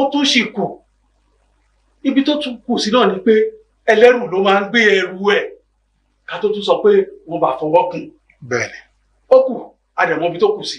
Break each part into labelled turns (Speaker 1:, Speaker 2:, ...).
Speaker 1: ó tún sì kù ibi tó tún kù sí náà ni pé ẹlẹ́rù ló máa ń gbé ẹrù ẹ̀ ká tó tún sọ pé wọ́n bá fọwọ́ kùn.
Speaker 2: Bẹ́ẹ̀ni.
Speaker 1: Ó kù àdẹ̀mọ́ ibi tó kù sí.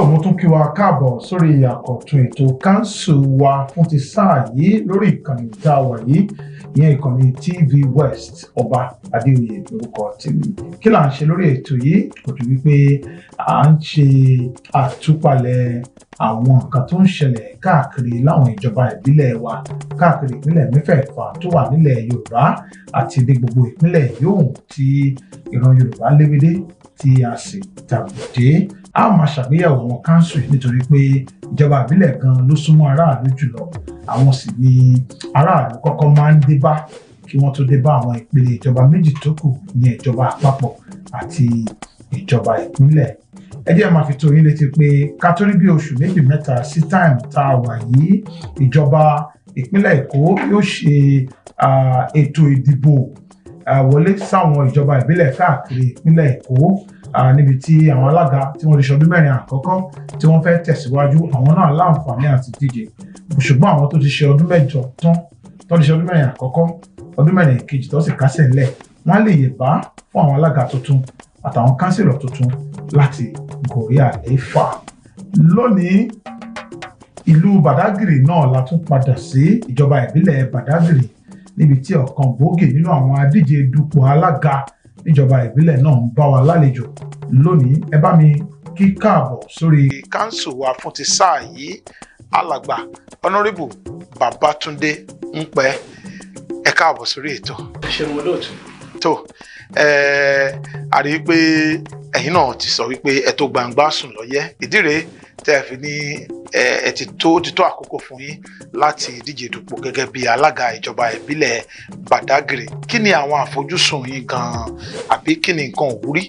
Speaker 3: Mo tún kí wa káàbọ̀ sórí àkọ́tún ètò káńsù wa fún ti sáà yìí lórí ìkànnì tá a wà yìí ìyẹn ìkànnì TVWest Ọba Adéoyè lórúkọ tèmi. Kí là ń ṣe lórí ètò yìí kò ju wípé à ń ṣe àtúpalẹ̀ àwọn nǹkan tó ń ṣẹlẹ̀ káàkiri láwọn ìjọba ìbílẹ̀ wa káàkiri ìpínlẹ̀ mẹ́fẹ̀ẹ̀fà tó wà nílẹ̀ Yorùbá àti ní gbogbo ìpínlẹ̀ yòówù tí ìran Yorùbá léwédé tí a sì tàbùdé. A máa ṣàgbéyẹ̀wò àwọn káńsù nítorí pé ìjọba ìbílẹ̀ gan ló súnmọ́ aráàlú jùlọ àwọn sì ni aráàlú kọ́kọ́ máa ń dé bá kí wọ́n tó dé bá àwọn ìpele ìjọba méjì tó kù ní ìjọba àpapọ̀ àti ìjọba ìpínlẹ̀. Ẹ jẹ́ máa fi tó yín létí pé ká tó rí bí oṣù méjì mẹ́ta sí táìmù tá a wà yìí ìjọba ìpínlẹ̀ Èkó yóò ṣe ètò ìdìbò wọlé sáwọn ìjọba ìbílẹ̀ káàkiri ìpínlẹ̀ Èkó níbi tí àwọn alága tí wọ́n ti ṣe ọdún mẹ́rin àkọ́kọ́ tí wọ́n fẹ́ tẹ̀síwájú àwọn náà láǹfààní àti díje ṣùgbọ́n àwọn tó ti ṣe ọdún mẹ́jọ tán tó ti ṣe ọdún mẹ́rin àkọ́kọ́ ọdún mẹ́rin kejì tó sì kásẹ̀ ńlẹ̀ wọ́n lè yè bá fún àwọn alága tuntun àtàwọn kánsílọ̀ tuntun láti gòrí àlééfà. Lónìí ìlú Bàdágìrì náà la tún padà sí ìjọba ìbílẹ̀ Bàdágìrì níbi tí ọ̀kan gbòógì nínú àwọn adíje dupò alága níjọba ìbílẹ̀ náà ń bá wa lálejò lónìí. Ẹ bá mi kí káàbọ̀ sórí káńsù wa fún ti sáà yìí alàgbà ọ̀nàrẹ́bù Babátúndé Ńpẹ́. Ẹ káàbọ̀ sórí ètò.
Speaker 1: Ṣé mo lóòtú?
Speaker 2: Tó a rí i pé ẹ̀yin náà ti sọ wípé ẹ tó gbangba sùn lọ́yẹ́ ìdí rèé tẹ́ ẹ fi ní ẹ ti tó àkókò fún yín láti díje dupò gẹ́gẹ́ bí alága ìjọba ìbílẹ̀ Bàdágìrì. Kí ni àwọn àfojúsùn yín gan-an àbí kí ni nǹkan òwúrí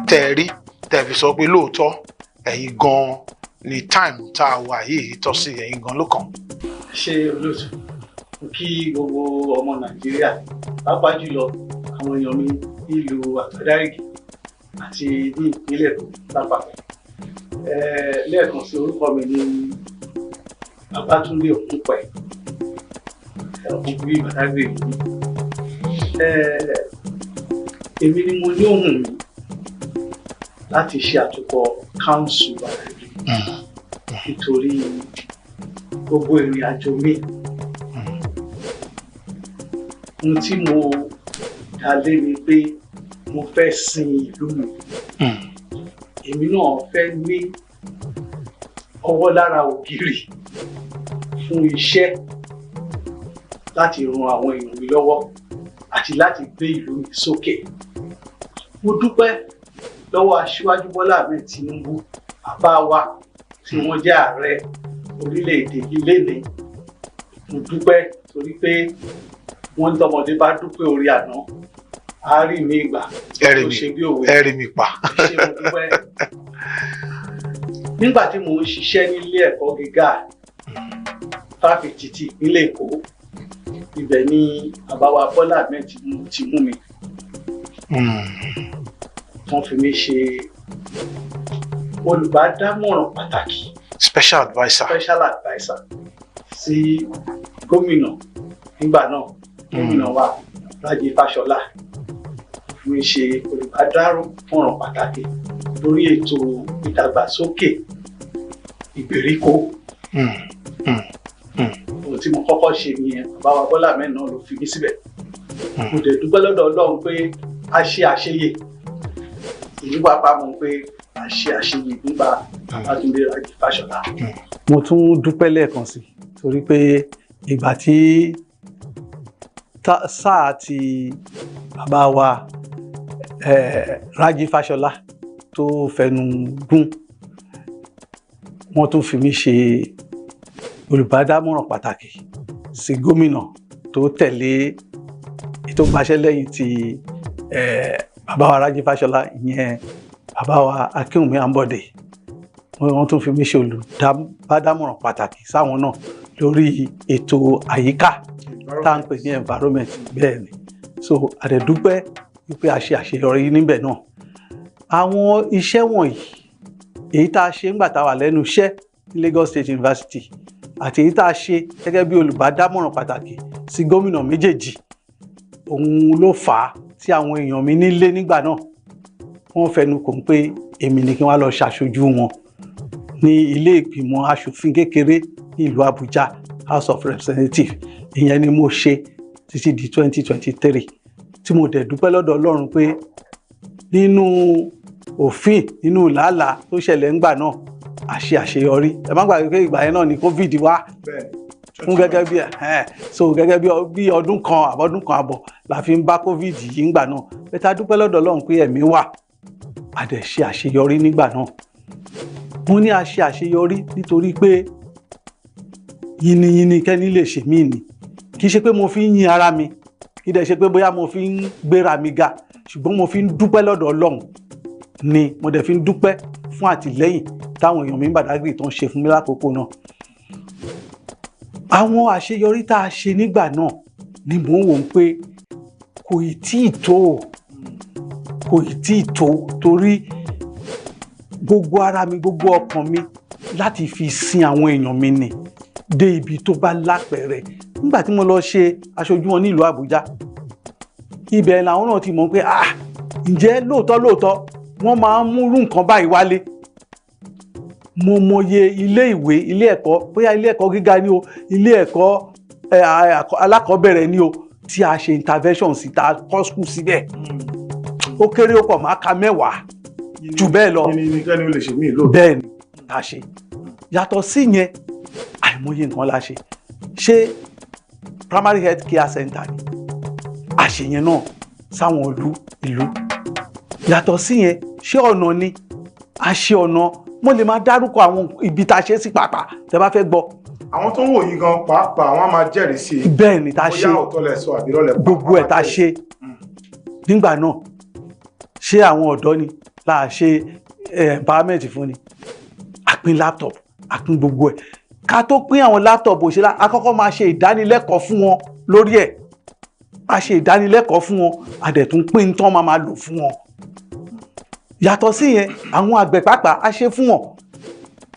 Speaker 2: tẹ́ ẹ rí tẹ́ ẹ fi sọ pé lóòótọ́ ẹ̀yin gan-an ni táìmù tá a wà yìí tọ́ sí ẹ̀yin gan-an ló kàn?
Speaker 1: Ṣé olóòtú kí gbogbo ọmọ Nàìjíríà pàápàá jùlọ àwọn èèyàn mi nílùú Bàdágìrì àti ní ìpínlẹ̀ Èkó lápapọ̀. Lẹ́ẹ̀kan sí orúkọ mi ní Babátúndé Ńpẹ́ ọ̀gbìn Bàdágìrì yìí. Èmi ni mo ní ohùn mi láti ṣe àtúkọ̀ káńsù Bàdágìrì nítorí gbogbo ìrìn àjò mi ohun tí mo dá lé ni pé mo fẹ́ sin ìlú mi. Èmi náà fẹ́ ní ọwọ́ lára ògiri fún iṣẹ́ láti ran àwọn èèyàn mi lọ́wọ́ àti láti gbé ìlú mi sókè. Mo dúpẹ́ lọ́wọ́ Aṣíwájú Bọ́lá Ahmed Tinubu bàbá wa tí wọ́n jẹ́ ààrẹ orílẹ̀-èdè yìí lénìí. Mo dúpẹ́ torí pé wọ́n ń tọmọdé bá dúpẹ́ orí àná a rí mi gbà tó ṣe bí òwe.
Speaker 2: Ẹ rí mi pa.
Speaker 1: Ṣé mo dúpẹ́? Nígbà tí mo ń ṣiṣẹ́ nílé ẹ̀kọ́ gíga fáfitì ti ìpínlẹ̀ Èkó ibẹ̀ ni bàbá wa Bọ́lá Ahmed Tinubu ti mú mi. Wọ́n fi mí ṣe olùbádámọ̀ràn pàtàkì.
Speaker 2: Special adviser
Speaker 1: sí gómìnà nígbà náà gómìnà wa Rájí Fáṣọlá. Fi mí ṣe olùbádámọ̀ràn pàtàkì lórí ètò ìdàgbàsókè ìgbèríko. Ohun ohun tí mo kọ́kọ́ ṣe nìyẹn, bàbá wa Bọ́lá Ahmed náà ló fi mí síbẹ̀. Mo dẹ̀ dúpẹ́ lọ́dọ̀ Ọlọ́run pé a ṣe àṣeyẹ ìlú pàpà mọ̀ pé a ṣe àṣeyẹ nípa Babátúndé Rájí Fáṣọlá. Mo tún dúpẹ́ lẹ́ẹ̀kan sí torí pé ìgbà tí sáà ti bàbá wa Rájí Fáṣọlá tó fẹnu gún, wọ́n tún fi mí ṣe olùbádámọ̀ràn pàtàkì sí gómìnà tó tẹ̀lé ètò gbaṣẹ́ lẹ́yìn ti bàbá wa Rájí Fáṣọlá, ìyẹn bàbá wa Akínwùmí Àǹbọ̀dé. Wọ́n tún fi mí ṣe olùbádámọ̀ràn pàtàkì sáwọn náà lórí ètò àyíká tá à ń pè ní environment. Bẹ́ẹ̀ ni, so àdẹ̀dúpẹ́ wípé a ṣe àṣeyọrí níbẹ̀ náà. Àwọn iṣẹ́ wọ̀nyí, èyí tá a ṣe ńgbà tá a wà lẹ́nu iṣẹ́ ní Lagos State University àti èyí tá a ṣe gẹ́gẹ́ bí olùbádámọ̀ràn pàtàkì sí gómìnà méjèèjì, òun ló fà á tí àwọn èèyàn mi nílé nígbà náà wọ́n fẹnu kò ń pé èmi ni kí wọ́n lọ ṣàṣojú wọn ní ilé ìgbìmọ̀ aṣòfin kékeré ní ìlú Abuja, House of Representatives. Ìyẹn ni mo ṣe títí di 2023 tí mo dẹ̀ dúpẹ́ lọ́dọ̀ Ọlọ́run pé nínú òfin, nínú làálàá tó ṣẹlẹ̀ ńgbà náà, a ṣe àṣeyọrí. Ẹ má gbàgbé pé ìgbà yẹn náà ni COVID wá fún gẹ́gẹ́ bí ọdún kan àbọ̀ la fi ń bá COVID yìí ńgbà náà. Bẹ́ẹ̀ a dúpẹ́ lọ́dọ̀ Ọlọ́run pé ẹ̀mí wà, a dẹ̀ ṣe àṣeyọrí nígbà náà. Mo ní a ṣe àṣeyọrí nítorí pé yìnyín kẹ́ni lè ṣe mí ni, kì í ṣe pé mo fi ń yin ara mi, kì í dẹ̀ ṣe pé bóyá mo fi ń gbéra mi ga, ṣùgbọ́n mo fi ń dúpẹ́ lọ́dọ̀ Ọlọ́run ni. Mo dẹ̀ fi ń dúpẹ́ fún àtìlẹ́yìn táwọn èèyàn mi ń Badagry tó ń ṣe fún mi lákòókò náà. Àwọn àṣeyọrí tá a ṣe nígbà náà ni mò ń wò pé kò ì tí ì tó torí gbogbo ara mi, gbogbo ọkàn mi láti fi sin àwọn èèyàn mi ni dé ibi tó bá lápẹẹrẹ. Nígbà tí mo lọ ṣe aṣojú wọn nílùú Àbújá, ibẹ̀ làwọn náà ti mọ̀ pé ǹjẹ́ lóòótọ́ wọ́n máa ń múrú nǹkan báyìí wálé. Mo mọye ilé ìwé, ilé ẹ̀kọ́, bóyá ilé ẹ̀kọ́ gíga ni o, ilé ẹ̀kọ́ alákọ̀ọ́bẹ̀rẹ̀ ni o, tí a ṣe intervention sí, tá a kọ́ school síbẹ̀. Ó kéré ó pọ̀ máa ka 10 jù bẹ́ẹ̀ lọ. Bẹ́ẹ̀ ni tá a ṣe. Yàtọ̀ sí yẹn, àìmọye nǹkan la ṣe. Ṣé primary health care center ni àṣeyẹn náà sáwọn ìlú. Yàtọ̀ sí yẹn, ṣé ọ̀nà ni a ṣe ọ̀nà. Mo lè máa dárúkọ àwọn ibi tá a ṣe sí pàápàá tẹ́ bá fẹ́ gbọ́.
Speaker 3: Àwọn tó ń wò yí gan pàápàá wọ́n máa jẹ́rìí sí i.
Speaker 1: Bẹ́ẹ̀ ni tá a ṣe,
Speaker 3: bóyá òótọ́ lẹ sọ àbí irọ́ lẹ pa.
Speaker 1: gbogbo ẹ̀ tá a ṣe nígbà náà. Ṣé àwọn ọ̀dọ́ ni láà ṣe empowerment fún ni, a pín laptop, a pín gbogbo ẹ̀. Ká tó pín àwọn laptop òṣèlú, a kọ́kọ́ máa ṣe ìdánilẹ́kọ̀ọ́ fún wọn lórí ẹ̀. A ṣe ìdánilẹ́kọ̀ọ́ fún wọn, a dẹ̀ tún pín tán máa lò fún wọn. Yàtọ̀ sí yẹn, àwọn àgbẹ̀ pàápàá a ṣe fún wọn.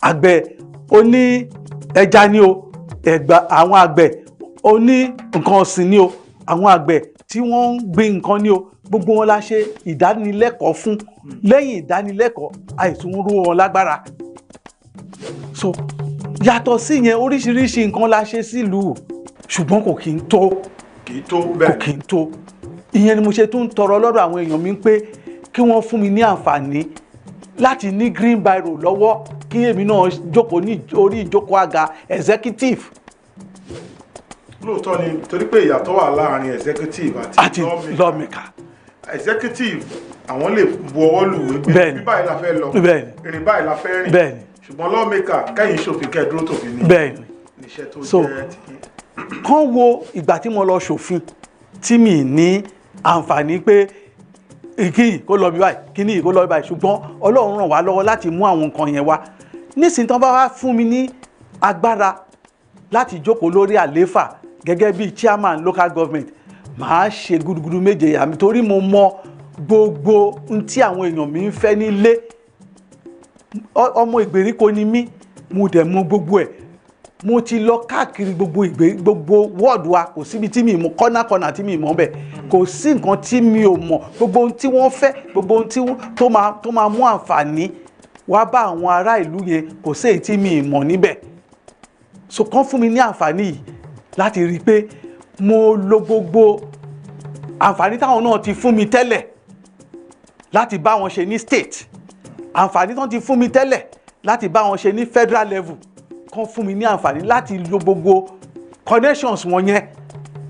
Speaker 1: Àgbẹ̀ oní ẹja ni o, àwọn àgbẹ̀ oní nǹkan ọ̀sìn ni o, àwọn àgbẹ̀ tí wọ́n ń gbin nǹkan ni o, gbogbo wọn la ṣe ìdánilẹ́kọ̀ọ́ fún. Lẹ́yìn ìdánilẹ́kọ̀ọ́, àìtún rú wọn lágbára. So yàtọ̀ sí yẹn, oríṣiríṣi nǹkan la ṣe sílùú, ṣùgbọ́n kò kí ń tó. Kò kí ń tó. Ìyẹn ni mo ṣe tún tọrọ lọ́dọ̀ àwọn èèyàn mi pé kí wọ́n fún mi ní àǹfààní láti ní green biro lọ́wọ́, kí èmi náà jókòó ní orí ìjókòó àga executive.
Speaker 3: Lóòótọ́ ni, torí pé ìyàtọ̀ wà láàrin executive àti
Speaker 1: lawmaker.
Speaker 3: Executive àwọn lè bu ọwọ́ lù wí pé bí báyìí la fẹ́ lọ, ìrìn báyìí la fẹ́ rìn. Ṣùgbọ́n lawmaker kẹ́yìn ṣòfin kẹ́ dúró tòfin ní.
Speaker 1: Bẹ́ẹ̀ni.
Speaker 3: Níṣẹ́ tó jẹ́ ti.
Speaker 1: Kán wo ìgbà tí mo lọ ṣòfin tí mi ní àǹfààní pé kíni kó lọ bí báyìí, kíni kó lọ bí báyìí, ṣùgbọ́n Ọlọ́run ràn wá lọ́wọ́ láti mú àwọn nǹkan yẹn wá. Nísìnyí tán bá wá fún mi ní agbára láti jókòó lórí àlééfà gẹ́gẹ́ bí chairman local government, màá ṣe gudugudu méje yàmi torí mo mọ gbogbo ohun tí àwọn èèyàn mi ń fẹ́ nílé. Ọmọ ìgbèríko ni mí, mo dẹ̀ mọ gbogbo ẹ̀. Mo ti lọ káàkiri gbogbo wọ́ọ̀dù wa, kò síbi tí mi mọ̀, kọ́nà tí mi mọ̀ bẹ̀, kò sí nǹkan tí mi ò mọ̀. Gbogbo ohun tí wọ́n fẹ́, gbogbo ohun tó máa mú àǹfààní wá bá àwọn ará ìlú yẹn, kò sí èyí tí mi mọ̀ níbẹ̀. So kán fún mi ní àǹfààní yìí
Speaker 4: láti rí i pé mo lo gbogbo àǹfààní táwọn náà ti fún mi tẹ́lẹ̀ láti bá wọn ṣe ní state, àǹfààní tán ti fún mi tẹ́lẹ̀ láti bá wọn ṣe ní federal level, kán fún mi ní àǹfààní láti lo gbogbo connections wọn yẹn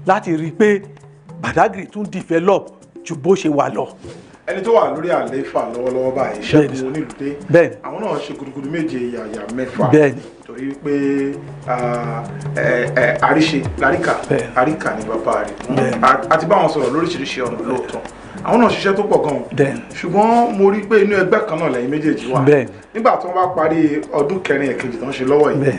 Speaker 4: láti rí i pé Badagry tún develop ju bó ṣe wà lọ.
Speaker 3: ẹni tó wà lórí àlééfà lọ́wọ́lọ́wọ́ báyìí Ṣẹ́gun Onílùdé, àwọn náà ṣe gudugudu méje yàyà mẹ́fà torí pé àríṣe àríkà ní bàbá rẹ̀ àti báwọn sọ̀rọ̀ lóríṣiríṣi ọ̀nà lóòótọ́, àwọn náà ṣiṣẹ́ tó pọ̀ gan-an, ṣùgbọ́n mo rí pé inú ẹgbẹ́ kan náà lẹ́yìn méjèèjì wà. Nígbà tí wọ́n bá parí ọdún kẹrin ẹ̀kejì tó ń ṣe lọ́wọ́ yìí,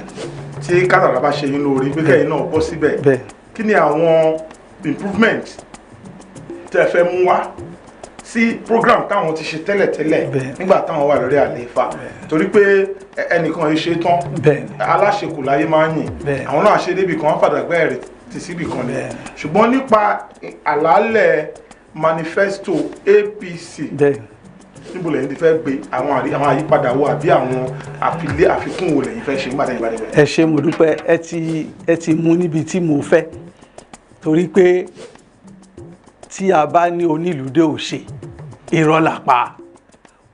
Speaker 3: tí kádàrá bá ṣe yín lórí pé kẹ́yìn náà bọ́ síbẹ̀, kí ni àwọn improvement tẹ́ fẹ́ mú wá sí program táwọn ti ṣe tẹ́lẹ̀tẹ́lẹ̀ nígbà táwọn wà lórí àlééfà? Torí pé ẹnìkan yìí ṣe tán, aláṣekù láyé máa ń yìn, àwọn náà ṣe débi kan, wọ́n fàdàgbẹ́ rẹ̀ ti síbì kan ni. Ṣùgbọ́n nípa àlàálẹ̀ manifesto APC, níbo lẹ́yìn ti fẹ́ gbé àwọn àyípadà wo àbí àwọn àfikún wo lẹ́yìn fẹ́ ṣe nígbà tẹ́yìn bá débẹ̀?
Speaker 4: Ẹ ṣé, mo dúpẹ́, ẹ ti mú níbi tí mo fẹ́, torí pé tí a bá ní Onílùdé ò ṣe, irọ́ là pa.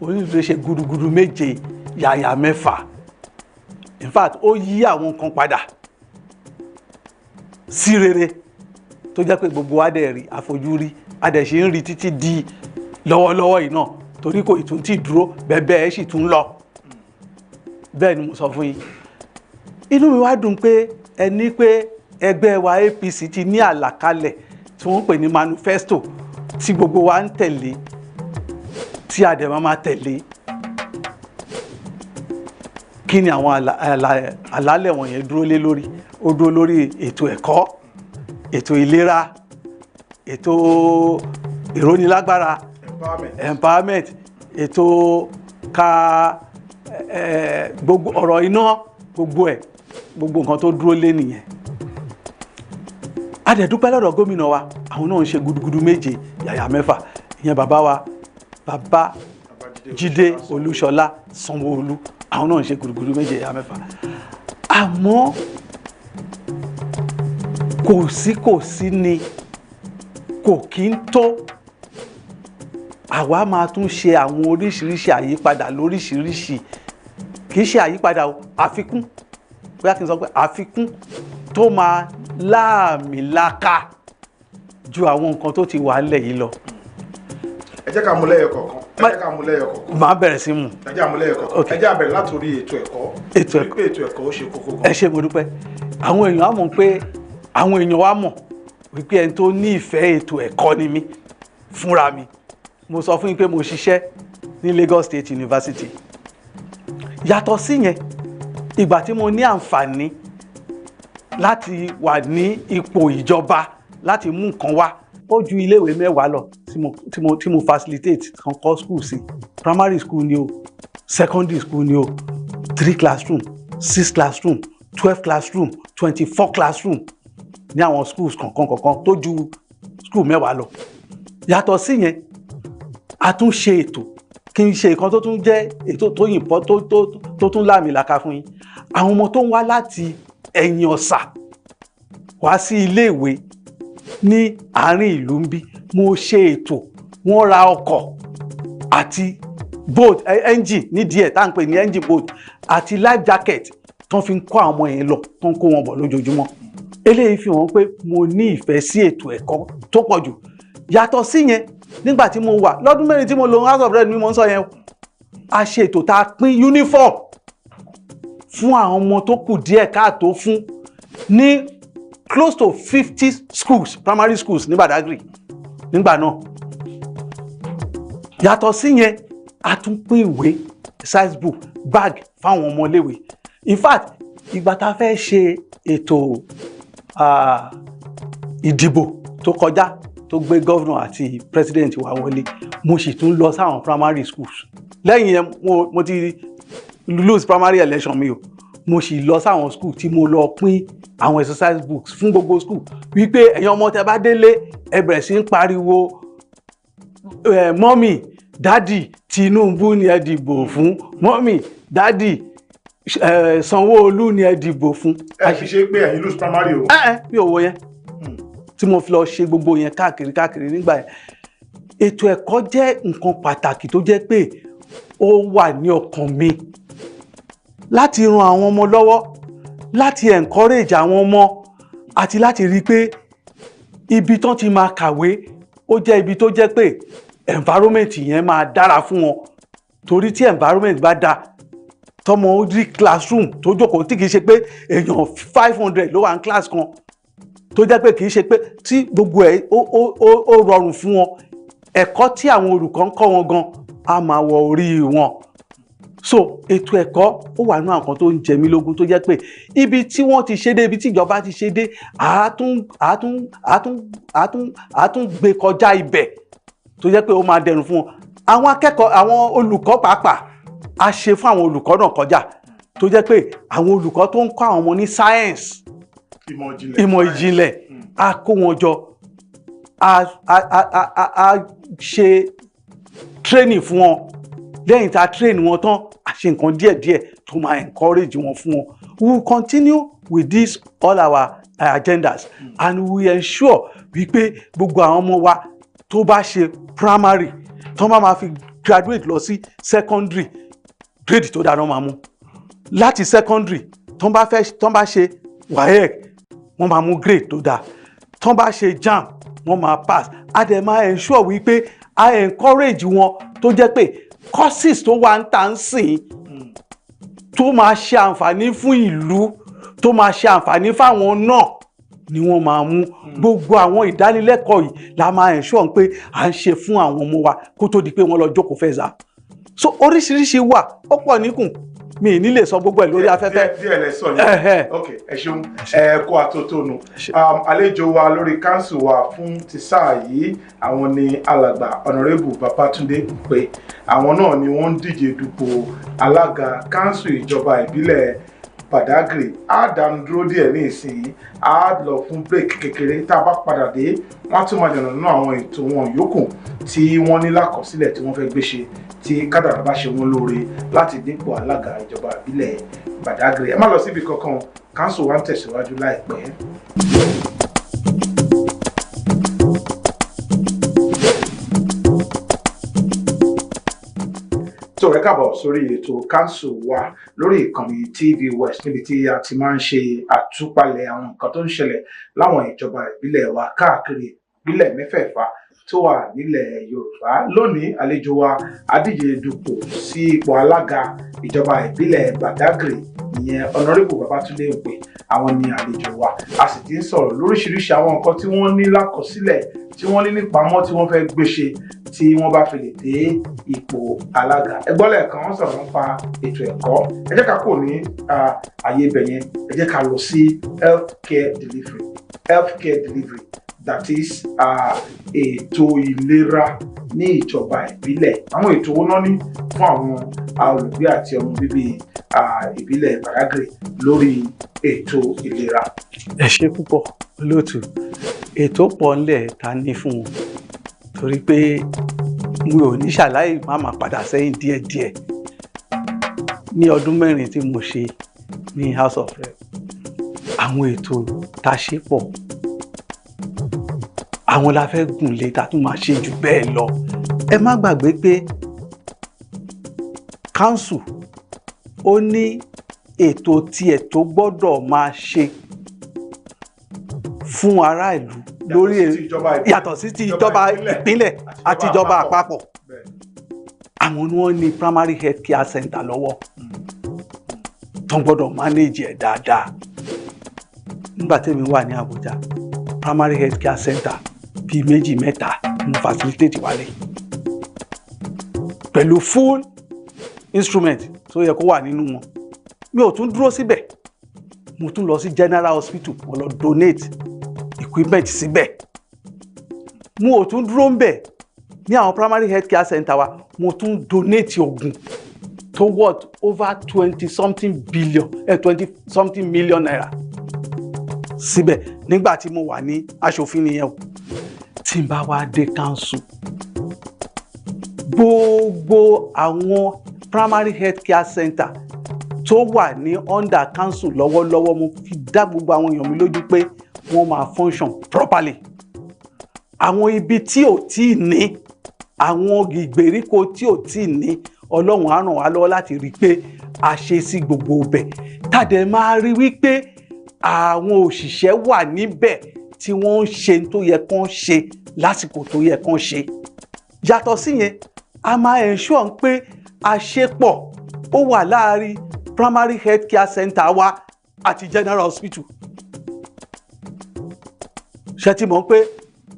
Speaker 4: Onílùdé ṣe gudugudu méje yàyà mẹ́fà. In fact, ó yí àwọn kan padà sí rere tó jẹ́ pé gbogbo wa dẹ̀ rí, àfojúrí, a dẹ̀ ṣe ń rí títí di lọ́wọ́lọ́wọ́ yìí náà, torí kò ìtún tí dúró, bẹ́ẹ̀ sì tún lọ. Bẹ́ẹ̀ ni mo sọ fún yín. Inú mi wá dùn pé ẹni pé ẹgbẹ́ wa APC ti ní àlàkalẹ̀ tí wọ́n ń pè ní manifesto tí gbogbo wa ń tẹ̀lé, tí a dẹ̀ máa tẹ̀lé. Kí ni àwọn àlàálẹ̀ wọ̀nyẹn dúró lé lórí? Ó dúró lórí ètò ẹ̀kọ́, ètò ìlera, ètò ìrónilágbára, empowerment, ètò gbogbo ọ̀rọ̀ iná, gbogbo nǹkan tó dúró lé nìyẹn. A dẹ̀ dúpẹ́ lọ́dọ̀ gómìnà wa, àwọn náà ń ṣe gudugudu méje yàyà mẹ́fà. Ìyẹn bàbá wa, bàbá Jídé Olúṣọlá Sanwó-Olú, àwọn náà ń ṣe gudugudu méje yàyà mẹ́fà. Àmọ́ kò sí ni kò kí ń tó. Àwa máa tún ṣe àwọn oríṣiríṣi àyípadà lóríṣiríṣi, kì í ṣe àyípadà o, àfikún, bóyá kí n sọ pé àfikún tó máa láàmìlaka ju àwọn nǹkan tó ti wà nílẹ̀ yìí lọ.
Speaker 3: Ẹ jẹ́ ká mú lẹ́yọ kọ̀ọ̀kan.
Speaker 4: Màá bẹ̀rẹ̀ sí mú.
Speaker 3: Ẹ jẹ́ ká mú lẹ́yọ kọ̀ọ̀kan. Ẹ jẹ́ á bẹ̀rẹ̀ látòrí ètò ẹ̀kọ́. Ètò ẹ̀kọ́ ó ṣe kókó gan.
Speaker 4: Ẹ ṣé, mo dúpẹ́. Àwọn èèyàn á mọ̀ pé àwọn èèyàn wa mọ̀ wípé ẹni tó ní ìfẹ́ ètò ẹ̀kọ́ ni mí fúnra mi. Mo sọ fún yín pé mo ṣiṣẹ́ ní Lagos State University. Yàtọ̀ sí yẹn, ìgbà tí mo ní àǹfààní láti wà ní ipò ìjọba láti mú nǹkan wá, ó ju iléèwé mẹ́wàá lọ tí mo facilitate kan kọ́ school sí. Primary school ni o, secondary school ni o, 3 classroom, 6 classroom, 12 classroom, 24 classroom ní àwọn schools kọ̀ọ̀kan tó ju school mẹ́wàá lọ. Yàtọ̀ sí yẹn, a tún ṣe ètò, kí n ṣe nǹkan tó tún jẹ́ ètò tó yìnbọn tó tún láàmìlaka fún yín. Àwọn ọmọ tó ń wá láti ẹ̀yìn ọ̀sà wá sí iléèwé ní àárín ìlú ń bí, mo ṣe ètò, wọ́n ra ọkọ̀ àti boat engine ní díẹ̀ tá à ń pè ní engine boat àti life jacket tó fi ń kó àwọn ọmọ yẹn lọ, tó ń kó wọn bọ̀ lójoojúmọ́. Eléyìí fi hàn pé mo ní ìfẹ́ sí ètò ẹ̀kọ́ tó pọ̀ jù. Yàtọ̀ sí yẹn, nígbà tí mo wà lọ́dún mẹ́rin tí mo lò House of Rep ni mo ń sọ yẹn, a ṣe ètò tá a pín uniform fún àwọn ọmọ tó kù díẹ̀ káàtó fún ní close to 50 schools, primary schools ní Badagry nígbà náà. Yàtọ̀ sí yẹn, a tún pín ìwé, size book, bag fáwọn ọmọléèwé. In fact, ìgbà tá a fẹ́ ṣe ètò ìdìbò tó kọjá tó gbé governor àti president wa wọlé, mo sì tún lọ sáwọn primary schools. Lẹ́yìn yẹn mo ti lose primary election mi o, mo sì lọ sáwọn school tí mo lọ pín àwọn exercise books fún gbogbo school wípé ẹ̀yin ọmọ tẹ́ bá délé ẹ bẹ̀rẹ̀ sí ń pariwo mọ́mì dádì Tinubu ni ẹ dìbò fún, mọ́mì dádì Sanwó-Olú ni ẹ dìbò fún.
Speaker 3: ẹ fi ṣe pé ẹ̀yin lose primary o.
Speaker 4: Mi ò wo yẹn tí mo fi lọ ṣe gbogbo yẹn káàkiri nígbà yẹn. Ètò ẹ̀kọ́ jẹ́ nǹkan pàtàkì tó jẹ́ pé ó wà ní ọkàn mi láti ran àwọn ọmọ lọ́wọ́, láti encourage àwọn ọmọ àti láti rí i pé ibi tán ti máa kàwé ó jẹ́ ibi tó jẹ́ pé environment yẹn máa dára fún wọn. Torí tí environment bá dáa, tọmọ ó rí classroom tó jókòó tí kìí ṣe pé èèyàn 500 ló wà ní class kan, tó jẹ́ pé kìí ṣe pé tí gbogbo ẹ̀ ó rọrùn fún wọn, ẹ̀kọ́ tí àwọn olùkọ́ ń kọ́ wọn gan á máa wọ orí wọn. So ètò ẹ̀kọ́ ó wà nínú àwọn kan tó ń jẹ mí lógún, tó jẹ́ pé ibi tí wọ́n ti ṣe dé, ibi tí ìjọba ti ṣe dé, àá tún gbé kọjá ibẹ̀, tó jẹ́ pé ó máa dẹrùn fún wọn. Àwọn akẹ́kọ̀ọ́, àwọn olùkọ́ pàápàá a ṣe fún àwọn olùkọ́ náà kọjá, tó jẹ́ pé àwọn olùkọ́ tó ń kọ́ àwọn ọmọ ní science, ìmọ̀ ìjìnlẹ̀, a kó wọn jọ, a ṣe training fún wọn. Lẹ́yìn tá a train wọn tán, a ṣe nǹkan díẹ̀díẹ̀ tó máa encourage wọn fún wọn. We will continue with this all our agendas and we ensure wípé gbogbo àwọn ọmọ wa tó bá ṣe primary tó máa fi graduate lọ sí secondary, grade tó dáa náà máa mú. Láti secondary tó bá ṣe WAEC wọ́n máa mú grade tó dáa. Tó bá ṣe JAMB wọ́n máa pass. A dẹ̀ máa ensure wípé a encourage wọn tó jẹ́ pé courses tó wà ń tà ń sìn tó máa ṣe àǹfààní fún ìlú, tó máa ṣe àǹfààní fáwọn náà ni wọ́n máa mú. Gbogbo àwọn ìdánilẹ́kọ̀ọ́ yìí la máa ensure pé à ń ṣe fún àwọn ọmọ wa kó tó di pé wọ́n lọ jókòó fẹ́ exam. So oríṣiríṣi wà, ó pọ̀ níkùn, mi ní lè sọ gbogbo ẹ̀ lórí afẹ́fẹ́.
Speaker 3: díẹ̀ lẹ sọ yẹn. Ok, ẹ ṣeun, ẹ kó àtótónu. Àlejò wa lórí council wa fún ti sáà yìí, àwọn ni alàgbà Honourable Babatunde pé àwọn náà ni wọ́n ń díje dupò alága council ìjọba ìbílẹ̀ Badagry. A dánu dúró díẹ̀ ní ìsìn, a lọ fún break kékeré. Tá a bá padà dé, wọ́n á tún máa yànnà nínú àwọn ètò wọn yòókù tí wọ́n ní lákọsílẹ̀ tí wọ́n fẹ́ gbé ṣe, tí kádàrá bá ṣe wọ́n lóore láti dípò alága ìjọba ìbílẹ̀ Badagry. Ẹ má lọ síbi kankan, council wa ń tẹ̀síwájú láìpẹ́. So ẹ káàbọ̀ sórí ètò council wa lórí ìkànnì TVWest, níbi tí a ti máa ń ṣe àtúpalẹ̀ àwọn nǹkan tó ń ṣẹlẹ̀ láwọn ìjọba ìbílẹ̀ wa káàkiri ìbílẹ̀ mẹ́fẹ̀ẹ̀fà tó wà nílẹ̀ Yorùbá. Lónìí àlejò wa adíje dupò sí ipò alága ìjọba ìbílẹ̀ Badagry, ìyẹn Honourable Babatunde Ope, àwọn ni àlejò wa. A sì ti ń sọ̀rọ̀ lóríṣiríṣi àwọn nǹkan tí wọ́n ní lákọsílẹ̀, tí wọ́n ní nípamọ́, tí wọ́n fẹ́ gbé ṣe tí wọ́n bá fi lè dé ipò alága. Ẹgbọ́n lẹ́ẹ̀kan wọ́n sọ̀rọ̀ nípa ètò ẹ̀kọ́. Ẹ jẹ́ ká kò ní àyè ibẹ̀ yẹn, ẹ jẹ́ ká lọ sí healthcare delivery, that is ètò ìlera ní ìjọba ìbílẹ̀. Àwọn ètò owó náà ní fún àwọn olùgbé àti ọmọ bíbí ìbílẹ̀ Badagry lórí ètò ìlera.
Speaker 4: Ẹ ṣé púpọ̀ olóòtú. Ètò pọ̀ ńlẹ̀ ta ní fún wọn, torí pé mi ò ní ṣàlàyé máa padà sẹ́yìn díẹ̀díẹ̀. Ní ọdún 4 tí mo ṣe ní House of Rep, àwọn ètò tá ṣe pọ̀, àwọn la fẹ́ gùn lé ta tún máa ṣe jù bẹ́ẹ̀ lọ. Ẹ má gbàgbé pé council ó ní ètò tiẹ̀ tó gbọ́dọ̀ máa ṣe fún ará ìlú lórí yàtọ̀ sí ti ìjọba ìpínlẹ̀ àti ìjọba àpapọ̀. Àwọn ni wọ́n ní primary health care center lọ́wọ́ tó gbọ́dọ̀ manage ẹ̀ dáadáa. Nígbà tẹ́mi wà ní Abuja, primary health care center bíi 2-3 mo facilitate wálé pẹ̀lú full instrument tó yẹ kó wà nínú wọn. Mi ò tún dúró síbẹ̀, mo tún lọ sí general hospital, mo lọ donate equipment síbẹ̀. Mo ò tún dúró ń bẹ̀ ní àwọn primary health care center wa, mo tún donate oògùn tó worth over 20-something million naira síbẹ̀ nígbà tí mo wà ní aṣòfin nìyẹn o. Tí n bá wá dé council, gbogbo àwọn primary health care center tó wà ní under council lọ́wọ́lọ́wọ́ mo fi dá gbogbo àwọn èèyàn mi lójú pé wọ́n máa function properly. Àwọn ibi tí ò tí ní, àwọn ìgbèríko tí ò tí ní, Ọlọ́run á ràn wá lọ́wọ́ láti rí pé a ṣe sí gbogbo ibẹ̀. Tàdé máa rí wípé àwọn òṣìṣẹ́ wà níbẹ̀ tí wọ́n ń ṣe tó yẹ kán ṣe lásìkò tó yẹ kán ṣe. Yàtọ̀ sí yẹn, a máa ensure pé àṣepọ̀ ó wà láàárín primary health care center wa àti general hospital. Ṣé ti mọ̀ pé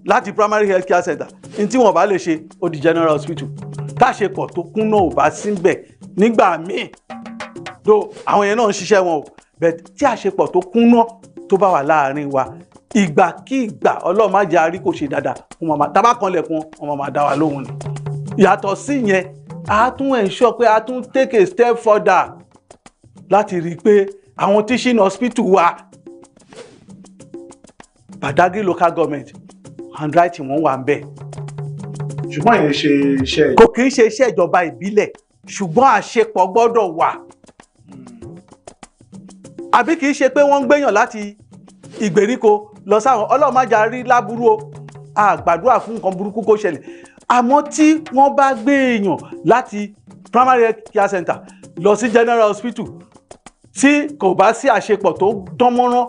Speaker 4: láti primary health care center ní tí wọ́n bá lè ṣe ó di general hospital. Táṣepọ̀ tó kún náà ò bá síbẹ̀ nígbà míì do àwọn yẹn náà ń ṣiṣẹ́ wọn o, but tí àṣepọ̀ tó kún náà tó bá wà láàárín wa ìgbàkígbà Ọlọ́run má jẹ́ àrí kò ṣe dáadáa wọn máa tábà kan lẹ̀kùn wọn máa dá wa lóhùn ni. Yàtọ̀ sí yẹn, a tún ensure pé a tún take a step further láti rí i pé àwọn teaching hospital wa Badagry local government handwriting wọn wà ń bẹ̀.
Speaker 3: ṣùgbọ́n ìyẹn ṣe iṣẹ́
Speaker 4: Kò kì í ṣe iṣẹ́ ìjọba ìbílẹ̀ ṣùgbọ́n àṣepọ̀ gbọ́dọ̀ wà. Àbí kì í ṣe pé wọ́n ń gbéyàn láti ìgbèríko lọ sáwọn Ọlọ́run má jà rí láburú o, a gbàdúrà fún nǹkan burúkú kó ṣẹlẹ̀. Àmọ́ tí wọ́n bá gbé èèyàn láti primary health care center lọ sí general hospital tí kò bá sí àṣepọ̀ tó dánmọ́rán,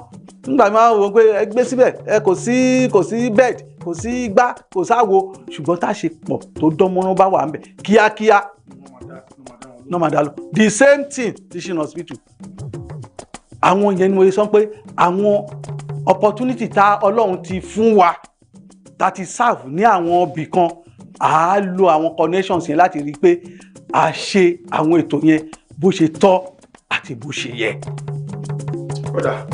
Speaker 4: nígbà máa wọ pé ẹ gbé síbẹ̀ ẹ kò sí bed kò sí igbá kò sáwo, ṣùgbọ́n táṣepọ̀ tó dánmọ́rán bá wà ń bẹ̀ kíákíá no máa dá lọ. The same thing teaching hospital. Àwọn yẹn ni mo sọ pé àwọn opportunity tá Ọlọ́run ti fún wa tá ti serve ní àwọn ibì kan, à á lo àwọn connections yẹn láti rí i pé a ṣe àwọn ètò yẹn bó ṣe tọ́ àti bó ṣe yẹ.
Speaker 3: kódà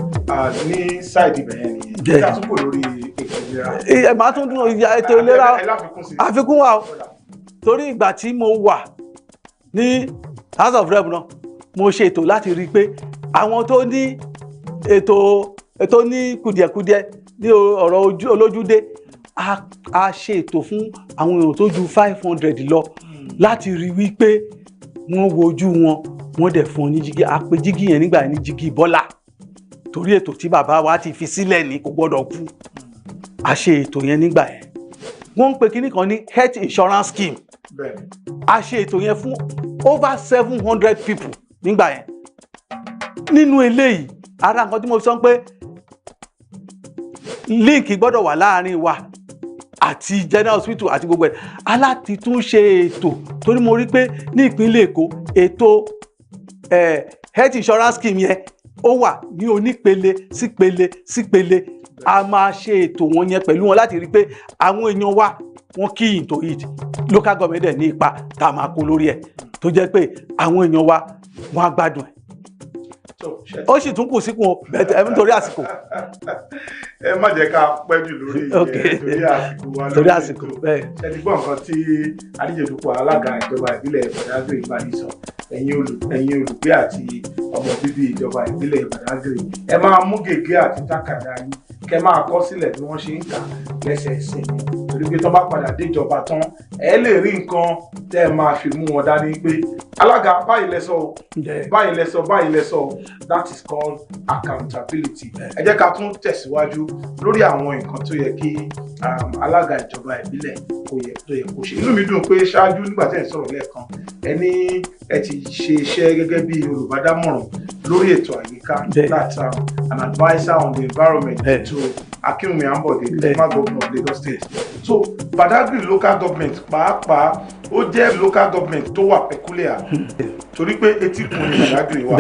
Speaker 3: ní sáìdì ibẹ̀ yẹn nìyẹn kí a tún kò lórí ètò ìlera.
Speaker 4: Ẹ máa tún dún ètò ìlera àfikún wa o, torí ìgbà tí mo wà ní House of Rep náà mo ṣe ètò láti rí i pé àwọn tó ní ètò ní kùdìẹ̀kudiẹ ní ọ̀rọ̀ olójúdé a ṣe ètò fún àwọn èèyàn tó ju 500 lọ láti rí wípé wọ́n wojú wọn wọ́n dẹ̀ fún ọ ní jígí. A pè jígí yẹn nígbà ní jígí Bọ́lá torí ètò tí bàbá wa ti fi sílẹ̀ ní kò gbọ́dọ̀ kú. A ṣe ètò yẹn nígbà yẹn. Wọ́n ń pe kinní kan ní health insurance scheme. A ṣe ètò yẹn fún over 700 people nígbà yẹn. Nínú eléyìí ara nǹkan tí mo sọ pé líǹkì gbọ́dọ̀ wà láàárín wa àti general hospital àti gbogbo ẹ̀ aláti tún ṣe ètò torí mo rí pé ní ìpínlẹ̀ Èkó ètò health insurance scheme yẹn ó wà ní onípele sípele a máa ṣe ètò wọn yẹn pẹ̀lú wọn láti rí pé àwọn èèyàn wa wọ́n key into it. Local government dẹ̀ ní ipa tá a máa kó lórí ẹ̀ tó jẹ́ pé àwọn èèyàn wa wọ́n á gbádùn ẹ̀. Ó sì tún kù síkùn o bẹ̀tẹ̀ nítorí àsìkò.
Speaker 3: Ẹ má jẹ́ ká pẹ́ jù lórí
Speaker 4: torí àsìkò bẹ́ẹ̀.
Speaker 3: Ẹ ti gbọ́ nǹkan tí adíjedupò alága ìjọba ìbílẹ̀ Badagry ìbáyìí sọ, ẹ̀yin olùgbé àti ọmọ bíbí ìjọba ìbílẹ̀ Badagry ẹ máa mú gègé àti tákàdá yín kẹ máa kọ sílẹ̀ bí wọ́n ṣe ń kà lẹ́sẹẹsẹ torí pé tó bá padà déjọba tán ẹ lè rí nǹkan tẹ́ ẹ máa fi mú wọn dání pé alága báyìí lẹ sọ báyìí lẹ sọ that is called accountability. Ẹ jẹ́ ká tún tẹ̀síwájú lórí àwọn nǹkan tó yẹ kí alága ìjọba ìbílẹ̀ tó yẹ kó ṣe. Inú mi dùn pé ṣáájú nígbà tẹ́ ẹ sọ̀rọ̀ lẹ́ẹ̀kan ẹ ti ṣe iṣẹ́ gẹ́gẹ́ bí olùbádámọ̀ràn lórí ètò àyíká that's an adviser on the environment to Akinwumi Ambode, the former governor of Lagos State. So Badagry local government pàápàá ó jẹ́ local government tó wà peculiar torí pé etíkun ní Badagry wà.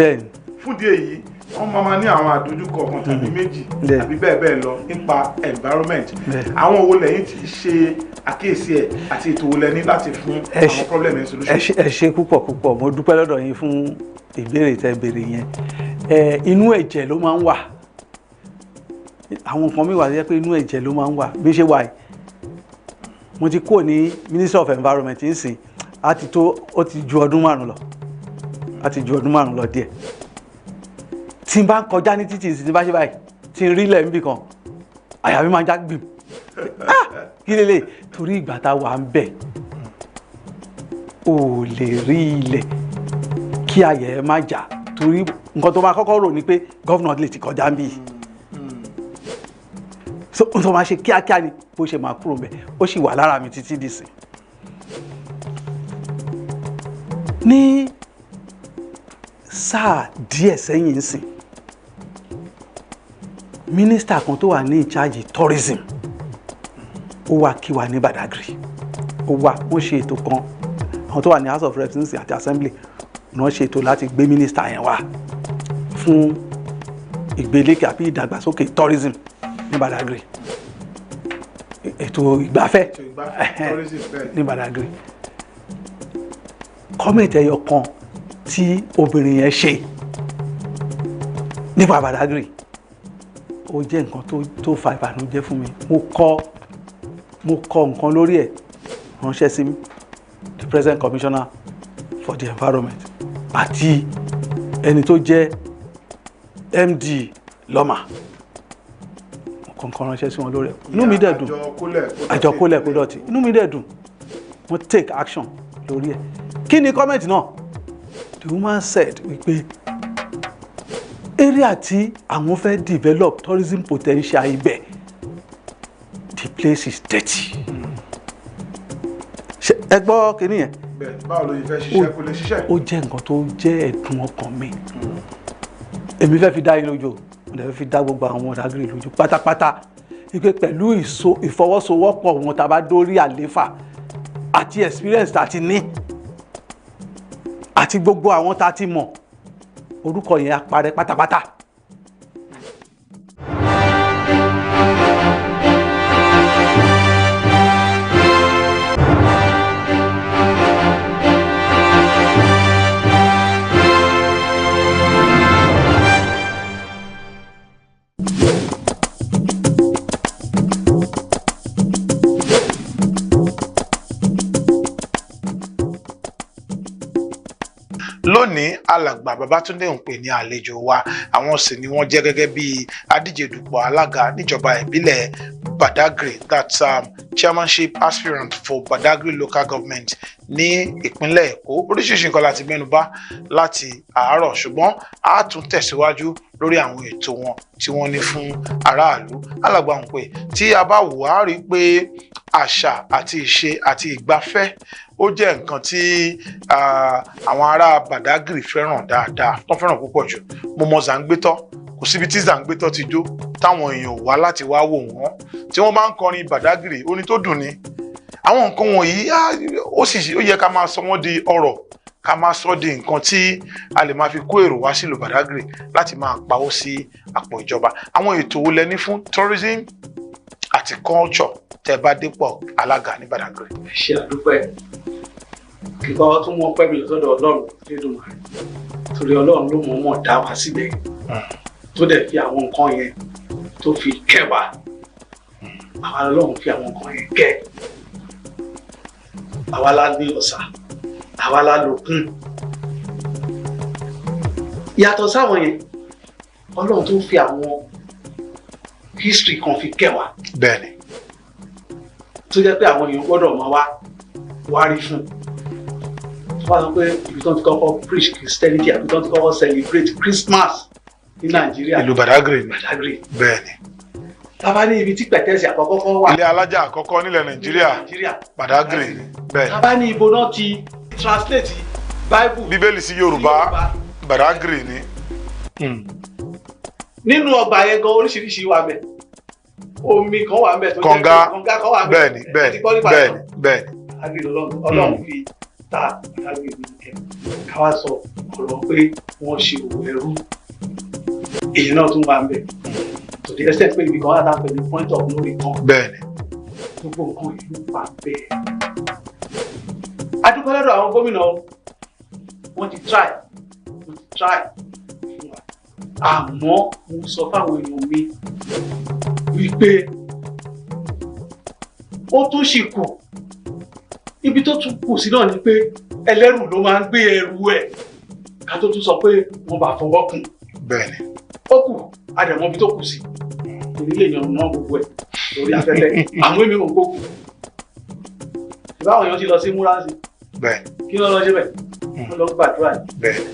Speaker 3: Fún díẹ̀ yìí wọ́n máa ní àwọn àdójúkọ kan tàbí méjì àbí bẹ́ẹ̀ lọ nípa environment. Àwọn owó lẹ́yìn ti ṣe àkíyèsí ẹ̀ àti ètò owó lẹ́ni láti fún àwọn problem and solution.
Speaker 4: Ẹ ṣé púpọ̀ mo dúpẹ́ lọ́dọ̀ yín fún ìbéèrè tẹ́ béèrè yẹn. Inú ẹ̀jẹ̀ ló máa ń wà. Àwọn nǹkan mi wà tó jẹ́ pé inú ẹ̀jẹ̀ ló máa ń wà bí ṣe wà yìí. Mo ti kúrò ní Minister of Environment nísìn ó ti ju ọdún 5 lọ. A ti ju ọdún 5 lọ díẹ̀. Tí n bá ń kọjá ní títì tí n bá ṣe báyìí tí n rí ilẹ̀ níbì kan àyà mi máa ń já gbìm. Kí lélẹ̀ torí ìgbà tá a wà ń bẹ̀ ò lè rí ilẹ̀ kí àyà ẹ má jà torí nǹkan tó máa kọ́kọ́ rò ni pé gọ́vnà lè ti kọjá ń bì í so n tó máa ṣe kíákíá ni bó ṣe máa kúrò bẹ́ẹ̀ ó sì wà lára mi títí dìsìn. ní sáà díẹ̀ sẹ́yìn sìn mínísítà kan tó wà ní ìcháàjì tourism ó wá kí wa ní Badagry ó wá wọ́n ṣe ètò kan àwọn tó wà ní House of Representatives àti Assembly náà ṣe ètò láti gbé mínísítà yẹn wá fún ìgbélékè àbí ìdàgbàsókè tourism ní Badagry ètò ìgbafẹ́ ní Badagry kọ́mẹ̀tì ẹyọ kan tí obìnrin yẹn ṣe nípa Badagry ó jẹ́ nǹkan tó fa ìbànújẹ́ fún mi mo kọ nǹkan lórí ẹ̀ ránṣẹ́ sí the present commissioner for the environment àti ẹni tó jẹ́ MD lọ́mà kọ̀ọ̀kan ránṣẹ́ sí wọn lórí ẹ̀ inú mi dẹ̀ dùn àjọ kólẹ̀ kó dọ̀tí inú mi dẹ̀ dùn mo take action lórí ẹ̀ kí ni comment náà the woman said wípé area tí àwọn fẹ́ develop tourism potential ibẹ̀ the place is dirty ẹ gbọ́ kínní yẹn
Speaker 3: báwo ló yẹ fẹ́ ṣiṣẹ́ kó lè ṣiṣẹ́.
Speaker 4: ó jẹ́ nǹkan tó jẹ́ ẹ̀dùn ọkàn mi èmi fẹ́ fi dá yín lójú mo dẹ̀ fẹ́ fi dá gbogbo àwọn Badagry lójú pátápátá wípé pẹ̀lú ìfọwọ́sowọ́pọ̀ wọn tá a bá dórí àléfà àti experience tá a ti ní àti gbogbo àwọn tá a ti mọ̀ orúkọ yẹn á parẹ́ pátápátá.
Speaker 2: lónìí alàgbà Babátúndé Òǹpẹ ní àlejò wa àwọn sì ni wọ́n jẹ́ gẹ́gẹ́ bí adíje dupò alága níjọba ìbílẹ̀ Badagry, that's chairmanship aspirant for Badagry local government ní ìpínlẹ̀ Èkó. Oríṣiríṣi nǹkan láti mẹ́nubà láti àárọ̀ ṣùgbọ́n a tún tẹ̀síwájú lórí àwọn ètò wọn tí wọ́n ní fún aráàlú. Alàgbà Òǹpẹ, tí a bá wò á rí pé àṣà àti ìṣe àti ìgbafẹ́ ó jẹ́ nǹkan tí àwọn ará Badagry fẹ́ràn dáadáa, tó fẹ́ràn púpọ̀ jù. Mo mọ Zàǹgbétọ́, kò síbi tí Zàǹgbétọ́ ti jó táwọn èèyàn wá láti wá wò wọ́n. Tí wọ́n bá ń kọrin Badagry, orin tó dùn ni. Àwọn nǹkan wọ̀nyí ó yẹ ká máa sọ wọ́n di ọrọ̀, ká máa sọ di nǹkan tí a lè máa fi kó èrò wá sílùú Badagry láti máa pawó sí àpò ìjọba. Àwọn ètò wo lẹ ní fún tourism àti culture tẹ́ bá dépò alága ní Badagry?
Speaker 1: ṣe àdúpẹ́ kíkọ́ tún mọ́ pẹ́ mi lọ́sọ́dọ̀ Ọlọ́run Elédùmarè torí Ọlọ́run ló mọ̀ dá wa síbẹ̀ tó dẹ̀ fi àwọn nǹkan yẹn tó fi kẹ́ wa àwa Ọlọ́run fi àwọn nǹkan yẹn kẹ́ àwa la ní ọ̀sà àwa la lòkun yàtọ̀ sáwọn yẹn Ọlọ́run tó fi àwọn history kan fi kẹ́ wa
Speaker 2: bẹ́ẹ̀ni
Speaker 1: tó jẹ́ pé àwọn èèyàn gbọ́dọ̀ máa wá rí fún wọ́n sọ pé ibi tó ti kọ́kọ́ preach Christianity àbí tó ti kọ́kọ́ celebrate Christmas ní Nàìjíríà
Speaker 2: ìlú Badagry bẹ́ẹ̀ni.
Speaker 1: Tábà ní ibi tí pẹ̀tẹ́sì àkọ́kọ́ kọ́ wà.
Speaker 2: Ilé alájà àkọ́kọ́ nílẹ̀ Nàìjíríà Badagry bẹ́ẹ̀ni.
Speaker 1: Tábà ní ibo náà ti translate Bible.
Speaker 2: Bíbélì sí Yorùbá Badagry ni.
Speaker 1: Nínú ọgbà yẹn gan oríṣiríṣi wà bẹ̀. Omi kan wà bẹ̀ tó jẹ́ kọ̀ǹga kan wà bẹ̀.
Speaker 2: bẹ́ẹ̀ni.
Speaker 1: Ọlọ́run fi ta Badagry nínú kẹ́. Káwá sọ ọ̀rọ̀ pé wọ́n ṣe òwò ẹrú. Èyí náà tún wà bẹ̀. To the extent pé ibi kan wà láti the point of no return.
Speaker 2: Bẹ́ẹ̀ni.
Speaker 1: Gbogbo nǹkan ìlú pa bẹ́ẹ̀. Adúpẹ́ lọ́dọ̀ àwọn gómìnà wọ́n ti try fún wa. Àmọ́ mo sọ fáwọn èèyàn mi wípé ó tún ṣì kù. Ibi tó tún kù sí náà ni pé ẹlẹ́rù ló máa ń gbé ẹrù ẹ̀ ká tó tún sọ pé wọ́n bá fọwọ́ kún.
Speaker 2: Bẹ́ẹ̀ni.
Speaker 1: Ó kù àdẹ̀mọ́ ibi tó kù sí. Onílé èèyàn náà gbogbo ẹ̀ lórí afẹ́fẹ́ àwọn èmi ò gbókù. Ìbáwọn èèyàn ti lọ sí múránsì.
Speaker 2: Bẹ́ẹ̀.
Speaker 1: Kí ló lọ ṣe bẹ̀? Wọ́n lọ gbàdúrà yìí.
Speaker 2: Bẹ́ẹ̀.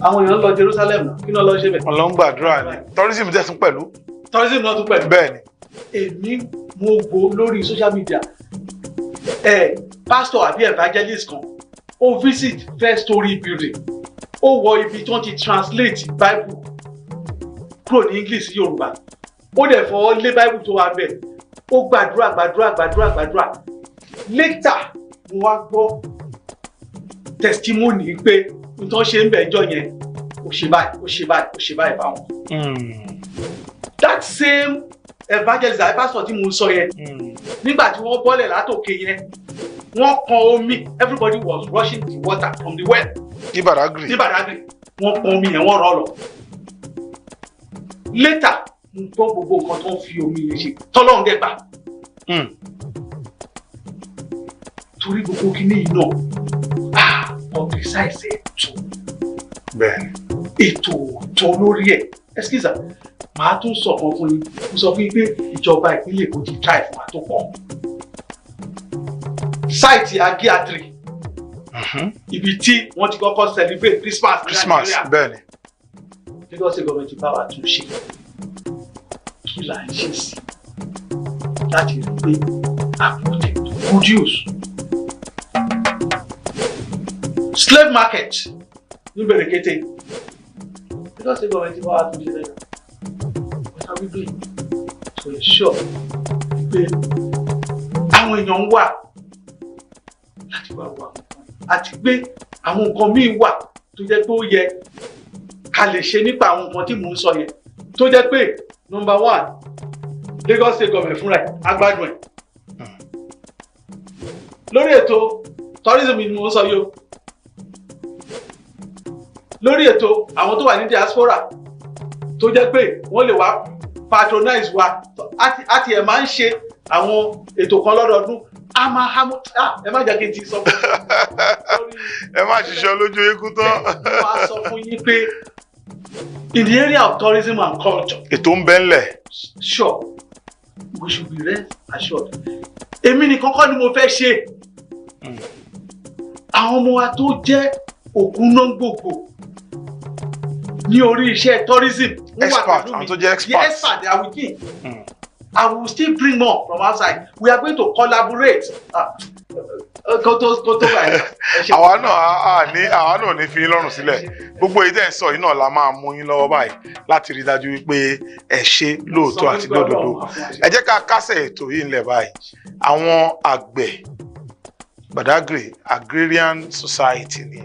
Speaker 1: àwọn èèyàn lọ Jerusalem náà kí náà lọ ṣe bẹ̀.
Speaker 2: wọn lọ ń gbàdúrà ni tourism tẹ̀sán pẹ̀lú.
Speaker 1: tourism náà tún pẹ̀lú.
Speaker 2: bẹ́ẹ̀ ni.
Speaker 1: èmi mo wo lórí social media pastor àbí evangelist kan ó visit First Story building ó wọ ibi tí wọ́n ti translate Bible kúrò ní English sí Yorùbá ó dẹ̀ fọwọ́ lé Bible tó wà bẹ́ẹ̀ ó gbàdúrà later mo wá gbọ́ testimony pé nǹkan ṣe ń bẹ̀ ẹjọ́ yẹn ó ṣe báyìí báwọn. That same evangelist àbí pastor tí mo sọ yẹn nígbà tí wọ́n bọ́lẹ̀ látòkè yẹn wọ́n kan omi everybody was rushing the water from the well.
Speaker 2: ní Badagry
Speaker 1: wọ́n kan omi yẹn wọ́n rọ́ lọ. Later mo gbọ́ gbogbo nǹkan tó ń fi omi yẹn ṣe tọ́lọ́run dẹ̀ gbà. torí gbogbo kìíní yìí náà publicize ètò.
Speaker 2: bẹ́ẹ̀ni.
Speaker 1: ètò tó lórí ẹ̀ excuse me màá tún sọ kan fún yín mo sọ fún yín pé ìjọba ìpínlẹ̀ Èkó ti try fún wa tó pọ̀. sáìtì Agiatri ibi tí wọ́n ti kọ́kọ́ celebrate Christmas ní Nàìjíríà
Speaker 2: bẹ́ẹ̀ni.
Speaker 1: Lagos State government bá wa tún ṣe kí là ń ṣe sí láti rí pé àpótí tó produce slave market ní Bẹ̀rẹ̀kẹ̀tẹ̀ Lagos State government bá wa tún ṣe lẹ́yìn what are we doing to ensure pé àwọn èèyàn ń wà láti wá wà àti pé àwọn nǹkan míì wà tó jẹ́ pé ó yẹ ká lè ṣe nípa àwọn nǹkan tí mò ń sọ yẹn tó jẹ́ pé number one Lagos State government fúnra ẹ̀ agbádùn ẹ̀ lórí ètò tourism ni mò ń sọ yìí o lórí ètò àwọn tó wà ní diaspora tó jẹ́ pé wọ́n lè wá patronize wa àti ẹ̀ máa ń ṣe àwọn ètò kan lọ́dọọdún a máa hámú ẹ má jẹ́ kí n ti sọ fún yín.
Speaker 2: ẹ má ṣiṣẹ́ lójú eégún tán.
Speaker 1: mo máa sọ fún yín pé in the area of tourism and culture.
Speaker 2: ètò ń bẹ ńlẹ̀.
Speaker 1: sure we should be rest assured. èmi nìkan kọ́ ni mo fẹ́ ṣe. àwọn ọmọ wa tó jẹ́ ògúnná gbogbo ní orí iṣẹ́ tourism.
Speaker 2: expert àwọn tó jẹ́ expert.
Speaker 1: the expert they are within. I will still bring more from outside. We are going to collaborate.
Speaker 2: àwa náà ní fi yín lọ́rùn sílẹ̀ gbogbo èyí tẹ́ ń sọ yìí náà la máa mú yín lọ́wọ́ báyìí láti rí dájú wípé ẹ ṣe lóòótọ́ àti lódodo. ẹ jẹ́ ká kásẹ̀ ètò yìí ńlẹ̀ báyìí. àwọn àgbẹ̀ Badagry Agrarian Society ni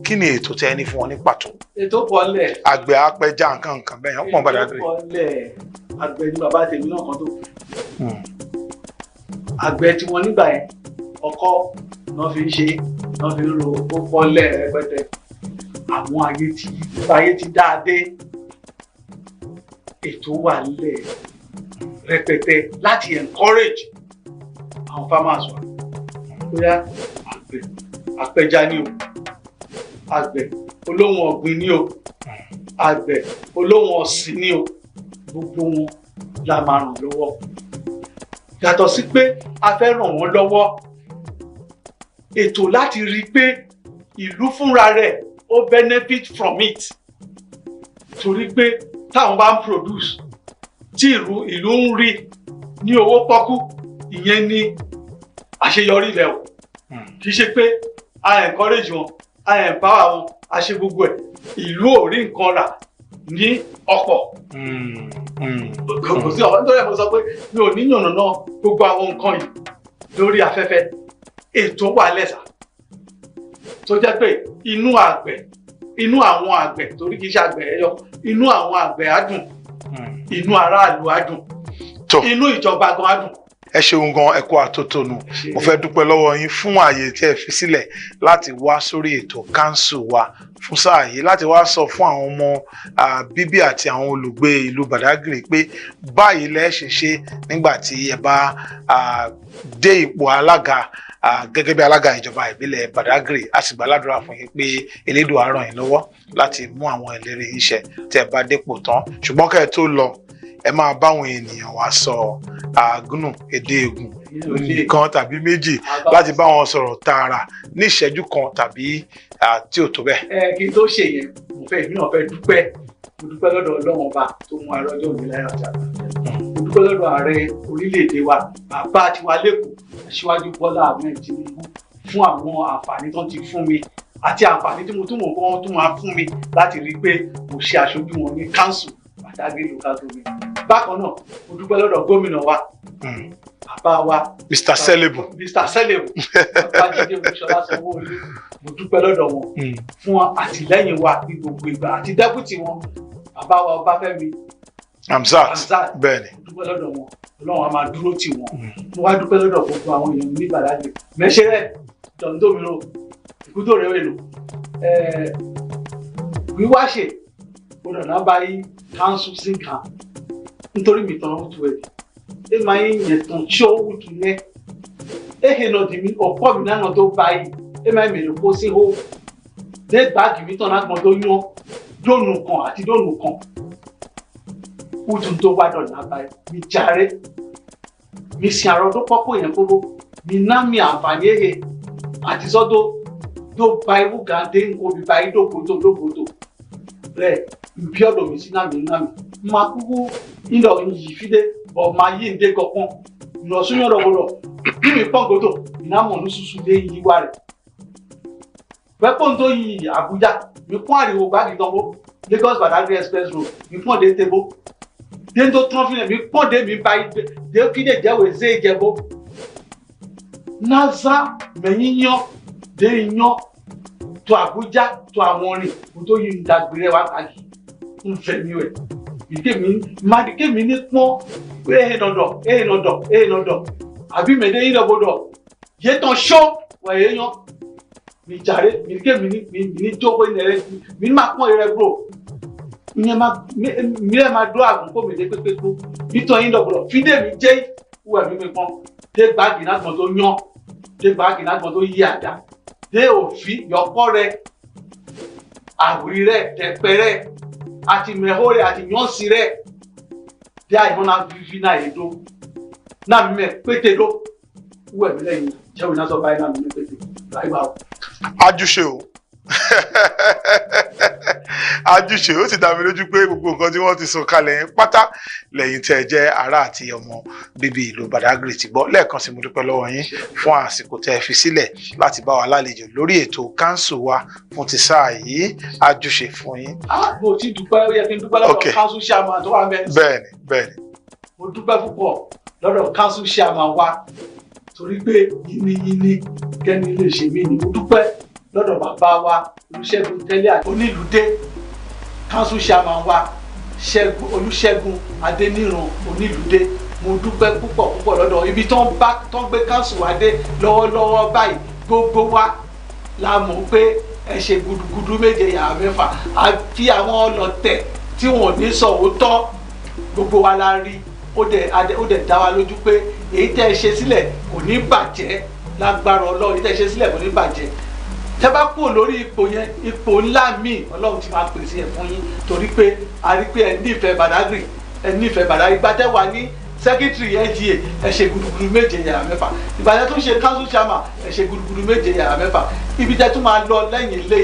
Speaker 2: kí ni ètò tẹ́ ní fún wọn ní pàtó.
Speaker 1: ètò pọ̀lẹ̀.
Speaker 2: àgbẹ̀ apẹja nǹkan bẹ́ẹ̀ yẹn pọ̀ Badagry.
Speaker 1: ètò pọ̀lẹ̀ àgbẹ̀ ni bàbá tèmi náà kan tó. àgbẹ̀ tí wọ́n nígbà yẹn ọkọ́ náà fi ń ṣe náà fi ń ro ó pọ́lẹ̀ rẹpẹtẹ àwọn ayé ti dáadé ètò wà nílẹ̀ rẹpẹtẹ láti encourage àwọn farmers wa bóyá àgbẹ̀ apẹja ni o àgbẹ̀ olóhùn ọ̀gbìn ni o àgbẹ̀ olóhùn ọ̀sìn ni o gbogbo wọn la máa ràn lọ́wọ́ yàtọ̀ sí pé a fẹ́ ràn wọ́n lọ́wọ́ ètò láti rí i pé ìlú fúnra rẹ̀ ó benefit from it torí pé táwọn bá ń produce tí ìlú ń rí ní owó pọ́kú ìyẹn ni àṣeyọrí rẹ̀ o kì í ṣe pé a encourage wọn a empower wọn a ṣe gbogbo ẹ̀ ìlú ò rí nǹkan rà ní ọ̀pọ̀ kò sí ọ̀pọ̀ nítorí ẹ̀ mo sọ pé mi ò ní yànnàná gbogbo àwọn nǹkan yìí lórí afẹ́fẹ́ ètò wà lẹ́sà tó jẹ́ pé inú àwọn àgbẹ̀ torí kì í ṣe àgbẹ̀ ẹyọ inú àwọn àgbẹ̀ á dùn inú aráàlú á dùn inú ìjọba gan á dùn.
Speaker 2: ẹ ṣeun gan ẹ kú àtótónu mo fẹ́ dúpẹ́ lọ́wọ́ yín fún ààyè tí ẹ fi sílẹ̀ láti wá sórí ètò council wa fún sáà yìí láti wá sọ fún àwọn ọmọ bíbí àti àwọn olùgbé ìlú Badagry pé báyìí lẹ ṣe ṣe nígbà tí ẹ bá dé ipò alága gẹ́gẹ́ bí alága ìjọba ìbílẹ̀ Badagry a sì gbàládùra fún yín pé Elédùà á ràn yín lọ́wọ́ láti mú àwọn ìlérí yín ṣẹ tí ẹ bá dépò tán ṣùgbọ́n kẹ́ ẹ tó lọ ẹ máa báwọn ènìyàn wá sọ àgúnù èdè ègùn nǹkan tàbí méjì láti bá wọn sọ̀rọ̀ tààrà ní ìṣẹ́jú kan tàbí tí ò tó bẹ́ẹ̀.
Speaker 1: kí n tó ṣe yẹn mo fẹ́ èmi náà fẹ́ dúpẹ́ mo dúpẹ́ lọ́dọ̀ Ọlọ́run ọba tó mú arọ́jọ́ òní láyọ̀ àti àlàáfíà mo dúpẹ́ lọ́dọ̀ ààrẹ orílẹ̀-èdè wa bàbá tiwa lẹ́kọ̀ọ́ Aṣíwájú Bọ́lá Ahmed Tinubu fún àwọn àǹfààní tó ti fún mi àti àǹfààní tí mo tún mọ̀ pé wọ́n tún máa fún mi láti rí i pé mo ṣe aṣojú wọn ní council Badagry local government. Bákan náà mo dúpẹ́ lọ́dọ̀ gómìnà wa bàbá wa
Speaker 2: Mr. Selebu Babájídé Olúṣọlá Sanwó-Olú mo dúpẹ́ lọ́dọ̀ wọn fún àtìlẹ́yìn wa ní gbogbo ìgbà àti dẹ́kùtì wọn bàbá wa Ọbáfẹ́mi Hamzat bẹ́ẹ̀ni
Speaker 1: mo dúpẹ́ lọ́dọ̀ wọn Ọlọ́run a máa dúró tì wọ́n mo wá dúpẹ́ lọ́dọ̀ gbogbo àwọn èèyàn ní Badagry mẹ́ṣẹ́rẹ́ jọ̀ǹdómìnira ìkútó rẹ̀ wẹ̀lò wíwáṣẹ̀ gbọ́dọ̀ náà bá yí council sí kan nítorí mi tán ó tu ẹ̀ ẹ máa ń yẹn tán tí ó wù tù yẹn ẹ hẹ̀ náà dì mí ọ̀pọ̀ mi náà tó bá yí ẹ máa ń mèrè kó sí hó dé báàgì mi tán náà gbọ́n tó yán dóònù kan àti dóònù kan wù tù tó wá dọ̀ náà báyìí mi jàre mi sin àrọ̀ tó pọ́pọ̀ yẹn kóró mi ná mi àǹfààní ẹ̀hẹ̀ àti sọ́dọ̀ tó ba ewu kan dé nǹkan bí ba ìdókòtò rẹ̀ ìbí ọ̀dọ̀ mi sí náà mi máa kúkú ńlọ yìí fídé ọ̀ máa yí ǹdé kankan ìlọsùn yọ̀rọ̀ gbọdọ̀ bí mi pọ́n gòtò ìnáwó ní ṣuṣu dé yí wá rẹ̀ pẹ́pọ́n tó yí Àbújá mi pọ́n àríwó gbági tán bó Lagos Badagry express road mi pọ́n dé tebo dé tó tán fílẹ̀ mi pọ́n dé mi ba dé fídé jẹ́wèé zé jẹ́bó naza mẹ́yìn yán dé yan tó Àbújá tó àwọn orin kò tó yí ìdàgbére wa kàkì ń fẹ́ mi wẹ̀ ìdíkè mi ní pọ́n èèyàn àbí mẹ́lẹ́ yín lọ́gbọ́dọ̀ yé tán ṣó wà èèyàn mi jàre ìdíkè mi ní jókòó ìnẹ̀rẹ́ mi ní máa pọ́n ìrẹ́ bro ìyẹn mi rẹ̀ máa dọ́ àgùn kó mi dé pépé tó nítorí yín lọ́gbọ́dọ̀ fídé mi jẹ́ wẹ̀ mi pọ́n dé gbáàgì náà gbọ́n tó yán dé gbáàgì náà gbọ́n tó yí àdá dé òfin yọkọ́ rẹ̀ àwìrí rẹ̀ tẹ̀pẹ́ rẹ̀ àti mẹ́hó rẹ̀ àti yánsí rẹ̀ dé àìmọ́nà fífi náà èdò náà mímẹ́ pété ló wú ẹ̀mí lẹ́yìn jẹ́wìn náà sọ báyìí náà mímẹ́ pété láì bá o.
Speaker 2: ajúṣe o ajúṣe ó sì dá mi lójú pé gbogbo nǹkan tí wọ́n ti sọ kalẹ̀ yẹn pátá lẹ́yìn tẹ́ ẹ jẹ́ ará àti ọmọ bíbí ìlú Badagry ti gbọ́ lẹ́ẹ̀kan sí mo dúpẹ́ lọ́wọ́ yín fún àsìkò tẹ́ ẹ fi sílẹ̀ láti bá wa lálejò lórí ètò council wa fún ti sáà yìí ajúṣe fún yín.
Speaker 1: mo ti dúpẹ́ ó yẹ kí n dúpẹ́ lọ́dọ̀ council chairman tó wà mẹ́rin.
Speaker 2: bẹ́ẹ̀ni.
Speaker 1: mo dúpẹ́ púpọ̀ lọ́dọ̀ council chairman wa torí pé yìnyín kẹ́ni lè ṣe mí ni mo dúpẹ́ lọ́dọ̀ bàbá wa Olúṣẹ́gun tẹ́lẹ̀ onílùdé council chairman wa Olúṣẹ́gun Adéníran onílùdé mo dúpẹ́ púpọ̀ lọ́dọ̀ ibi tó ń gbé council wa dé lọ́wọ́lọ́wọ́ báyìí gbogbo wa la mọ̀ pé ẹ ṣe gudugudu méje yàrá mẹ́fà àfi àwọn ọlọ́tẹ̀ tí wọn ò ní sọ òótọ́ gbogbo wa la rí ó dẹ̀ dá wa lójú pé èyí tẹ́ ẹ ṣe sílẹ̀ kò ní bàjẹ́ lágbára Ọlọ́run èyí tẹ́ ẹ ṣe sílẹ̀ kò ní bàjẹ́ tẹ́ bá kúrò lórí ipò yẹn ipò ńlá míì Ọlọ́run ti máa pèsè ẹ̀ fún yín torí pé a rí pé ẹ nífẹ̀ẹ́ Badagry gbàtẹ́ wà ní secretary NGA ẹ ṣe gudugudu méje yàrá mẹ́fà ìgbàlẹ̀ tó ń ṣe council chairman ẹ ṣe gudugudu méje yàrá mẹ́fà ibi tẹ́ tún máa lọ lẹ́yìn ilé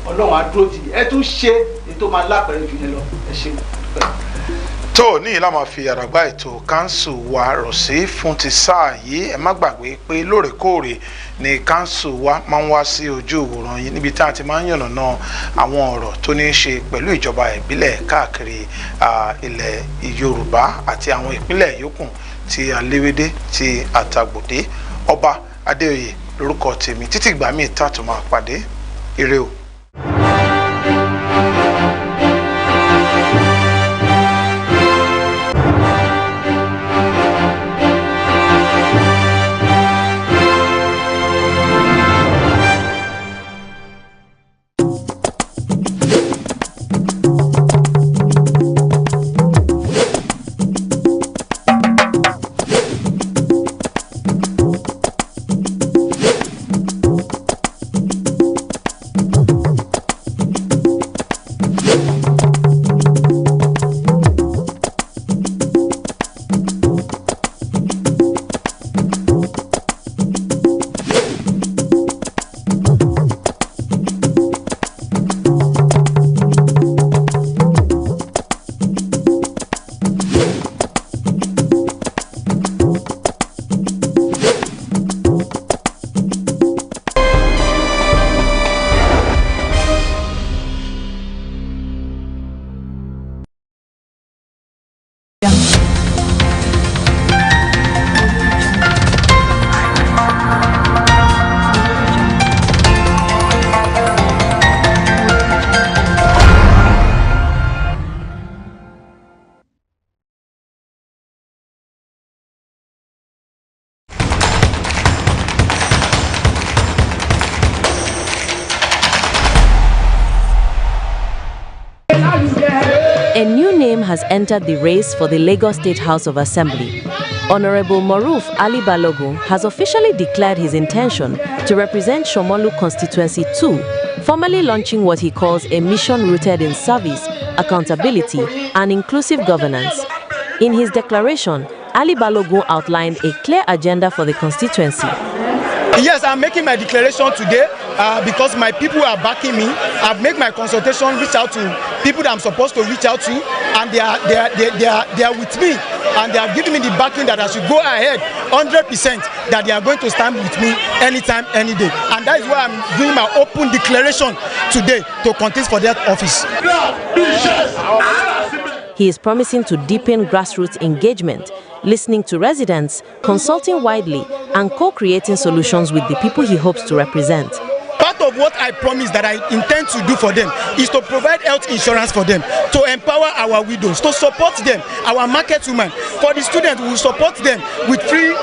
Speaker 1: Ọlọ́run á dúró tì í ẹ tún ṣe ètò máa lápẹ̀rẹ̀ jù yẹn lọ ẹ ṣe dúpẹ́.
Speaker 2: tó ní ìlà máa fi àràgbá ètò council wa rọ̀ sí fún ti sáà yìí ẹ má gbàgbé pé lóòrèkóòrè ni council wa máa ń wá sí ojú ìwòran yìí níbi tí a ti máa ń yànnàná àwọn ọ̀rọ̀ tó ní í ṣe pẹ̀lú ìjọba ìbílẹ̀ káàkiri ilẹ̀ Yorùbá àti àwọn ìpínlẹ̀ yòókù tí aléwédé tí àtàgbòdé Ọba Adéoyè lórúkọ tèmi títí ìgbà míì tá a tún máa pàdé ire o.
Speaker 5: A new name has entered the race for the Lagos State House of Assembly. Honorable Moruf Ali Balogun has officially declared his intention to represent Shomolu Constituency 2, formally launching what he calls a mission rooted in service, accountability, and inclusive governance. In his declaration, Ali Balogun outlined a clear agenda for the constituency.
Speaker 6: Yes, I'm making my declaration today because my people are backing me. I've made my consultation, reach out to people that I'm supposed to reach out to, and they are with me, and they are giving me the backing that I should go ahead 100%, that they are going to stand with me anytime, any day. And that is why I'm doing my open declaration today to contest for that office.
Speaker 5: He is promising to deepen grassroots engagement, listening to residents, consulting widely, and co-creating solutions with the people he hopes to represent.
Speaker 6: Part of what I promise that I intend to do for them is to provide health insurance for them, to empower our widows, to support them, our market women. For the students, we will support them with free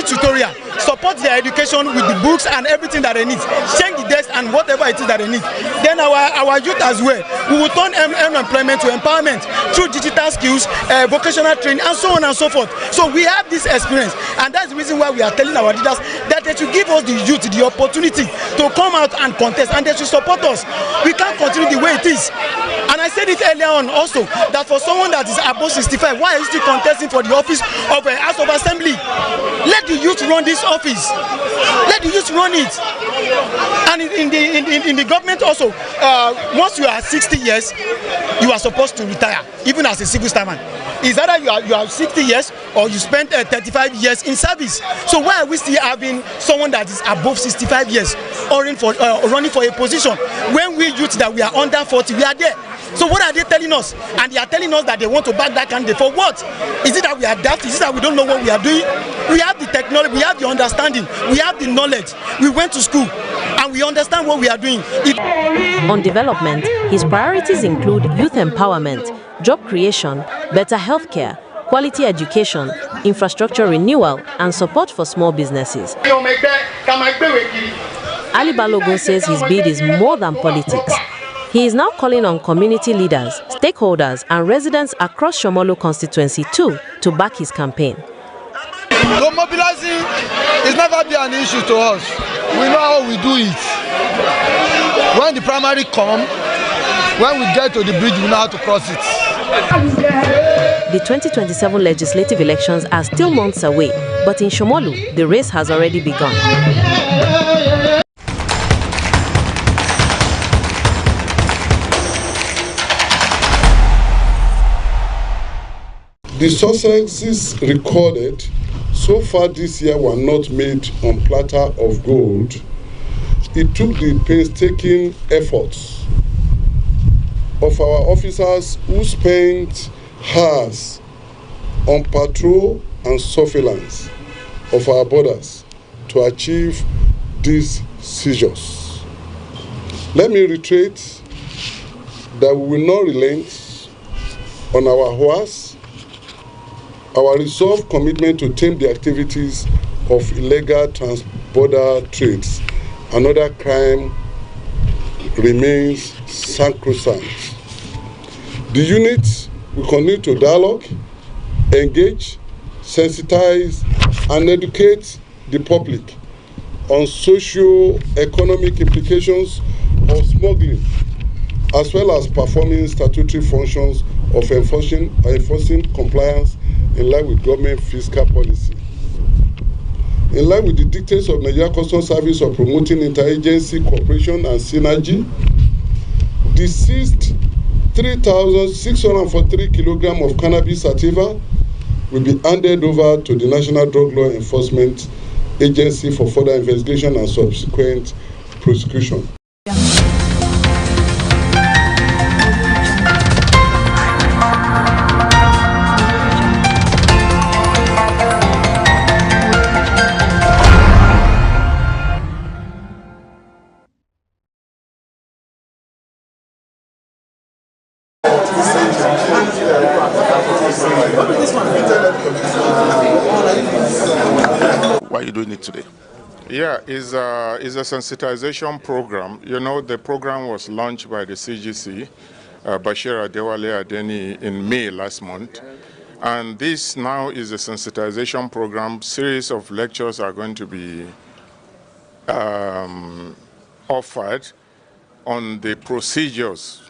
Speaker 6: tutorial, support their education with the books and everything that they need, change the desk and whatever it is that they need. Then our youth as well, we will turn unemployment to empowerment through digital skills, vocational training, and so on and so forth. So we have this experience, and that's the reason why we are telling our leaders that they should give us the youth the opportunity to come out and contest, and they should support us. We can't continue the way it is. And I said it earlier on also, that for someone that is above 65, why is he contesting for the office of a House of Assembly? Let the youth run this office. Let the youth run it. And in the government also, once you are 60 years, you are supposed to retire, even as a civil servant. It's either you are 60 years or you spent 35 years in service. So why are we still having someone that is above 65 years running for a position when we youth that we are under 40, we are there? So what are they telling us? And they are telling us that they want to back that candidate for what? Is it that we are daft? Is it that we don't know what we are doing? We have the technology, we have the understanding, we have the knowledge. We went to school and we understand what we are doing.
Speaker 5: On development, his priorities include youth empowerment, job creation, better healthcare, quality education, infrastructure renewal, and support for small businesses. Ali Balogun says his bid is more than politics. He is now calling on community leaders, stakeholders, and residents across Shomolu Constituency 2 to back his campaign.
Speaker 7: So mobilizing is never been an issue to us. We know how we do it. When the primary come, when we get to the bridge, we know how to cross it.
Speaker 5: The 2027 legislative elections are still months away, but in Shomolu, the race has already begun.
Speaker 8: The successes recorded so far this year were not made on platter of gold. It took the painstaking efforts of our officers who spent hours on patrol and surveillance of our borders to achieve these seizures. Let me reiterate that we will not relent on our horse. Our resolved commitment to tame the activities of illegal trans-border trades and other crime remains sacrosanct. The unit will continue to dialogue, engage, sensitize, and educate the public on socio-economic implications of smuggling, as well as performing statutory functions of enforcing compliance in line with government fiscal policy. In line with the dictates of Nigeria Customs Service of promoting interagency cooperation and synergy, the seized 3,643 kilograms of cannabis sativa will be handed over to the National Drug Law Enforcement Agency for further investigation and subsequent prosecution.
Speaker 9: Why are you doing it today? Yeah, it's a sensitization program. You know, the program was launched by the CGC Bashir Adewale Adeni in May last month. And this now is a sensitization program. Series of lectures are going to be offered on the procedures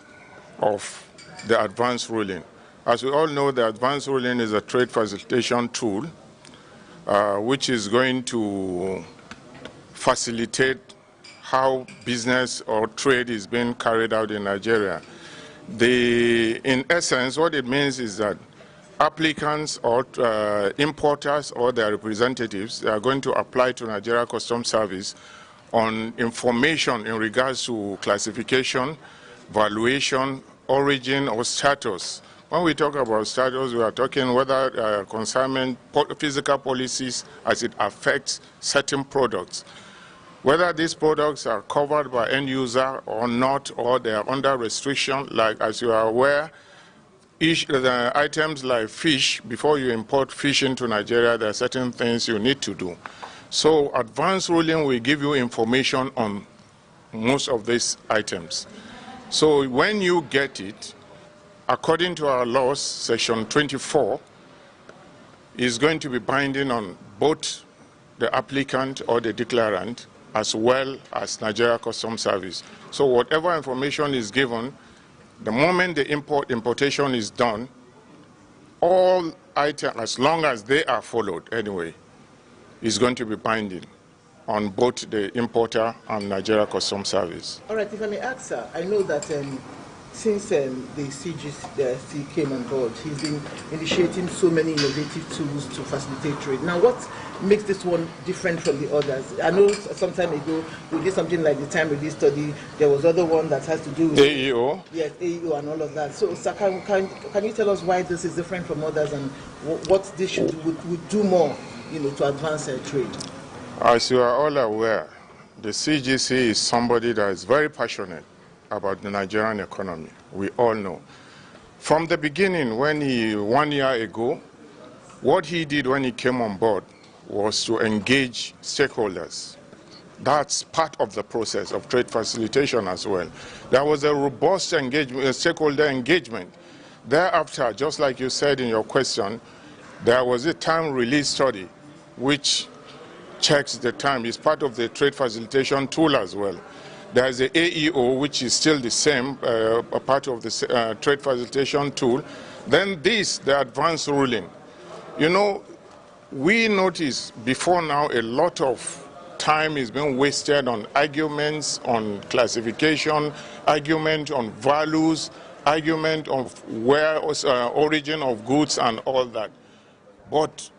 Speaker 9: of the advance ruling. As we all know, the advance ruling is a trade facilitation tool which is going to facilitate how business or trade is being carried out in Nigeria. In essence, what it means is that applicants or importers or their representatives are going to apply to Nigeria Customs Service on information in regards to classification, valuation, origin, or status. When we talk about status, we are talking whether consignment physical policies as it affects certain products. Whether these products are covered by end user or not, or they are under restriction, like as you are aware, the items like fish, before you import fish into Nigeria, there are certain things you need to do. So advanced ruling will give you information on most of these items. So when you get it, according to our laws, section 24 is going to be binding on both the applicant or the declarant as well as Nigeria Customs Service. So whatever information is given, the moment the importation is done, all items, as long as they are followed anyway, is going to be binding on both the importer and Nigeria Customs Service.
Speaker 10: All right, if I may ask, sir, I know that since the CGC came on board, he's been initiating so many innovative tools to facilitate trade. Now, what makes this one different from the others? I know some time ago we did something like the time release study. There was other one that has to do with
Speaker 9: AEO.
Speaker 10: Yes, AEO and all of that. So, sir, can you tell us why this is different from others and what this would do more, to advance trade?
Speaker 9: As you are all aware, the CGC is somebody that is very passionate about the Nigerian economy. We all know. From the beginning, when 1 year ago, what he did when he came on board was to engage stakeholders. That's part of the process of trade facilitation as well. There was a robust stakeholder engagement. Thereafter, just like you said in your question, there was a time release study which checks the time. It's part of the trade facilitation tool as well. There's the AEO, which is still the same, a part of the trade facilitation tool. Then the advanced ruling. We notice before now a lot of time is being wasted on arguments on classification, argument on values, argument of where origin of goods and all that. But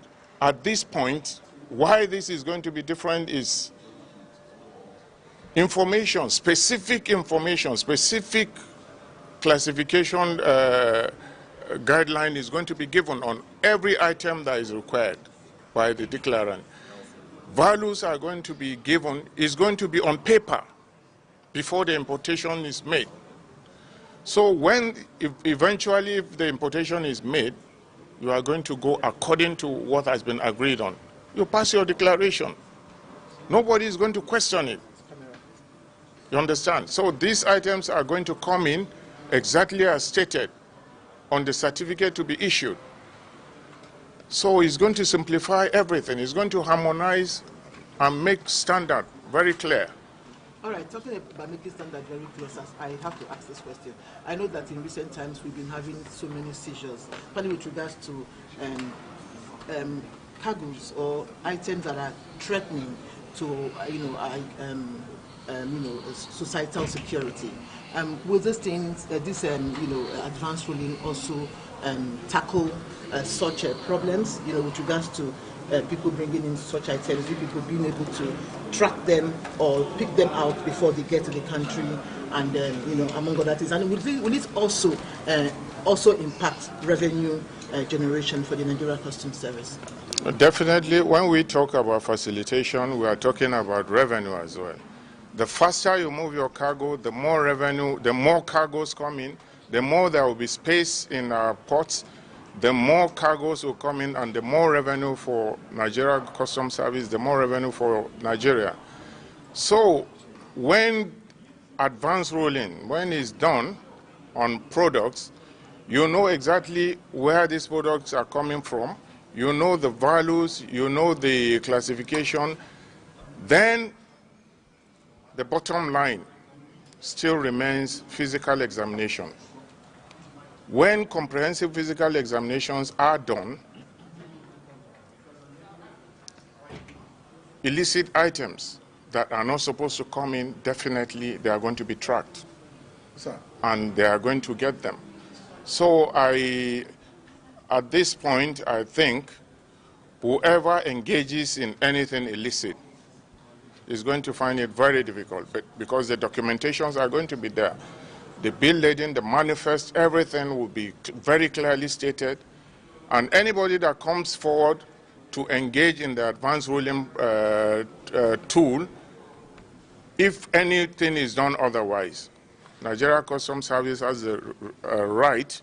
Speaker 9: at this point, why this is going to be different is information, specific classification guideline is going to be given on every item that is required by the declarant. Values are going to be given, is going to be on paper before the importation is made. So eventually if the importation is made, you are going to go according to what has been agreed on. You pass your declaration. Nobody is going to question it. You understand? So these items are going to come in exactly as stated on the certificate to be issued. So it's going to simplify everything. It's going to harmonize and make standard very clear.
Speaker 10: All right, talking about making standard very clear, I have to ask this question. I know that in recent times we've been having so many seizures, particularly with regards to cargoes or items that are threatening to, societal security. Will these things, advanced ruling also tackle such problems, with regards to people bringing in such items, people being able to track them or pick them out before they get to the country, and among other things. And will it also impact revenue generation for the Nigeria Customs Service?
Speaker 9: Definitely, when we talk about facilitation, we are talking about revenue as well. The faster you move your cargo, the more revenue, the more cargoes come in, the more there will be space in our ports, the more cargoes will come in, and the more revenue for Nigeria Customs Service, the more revenue for Nigeria. So when advanced ruling, when it's done, on products, you know exactly where these products are coming from, you know the values, you know the classification, then the bottom line still remains physical examination. When comprehensive physical examinations are done, illicit items that are not supposed to come in, definitely they are going to be tracked.
Speaker 3: Sir.
Speaker 9: And they are going to get them. So at this point, I think whoever engages in anything illicit is going to find it very difficult, because the documentations are going to be there. The bill laden, the manifest, everything will be very clearly stated. And anybody that comes forward to engage in the advanced ruling tool, if anything is done otherwise, Nigeria Customs Service has the right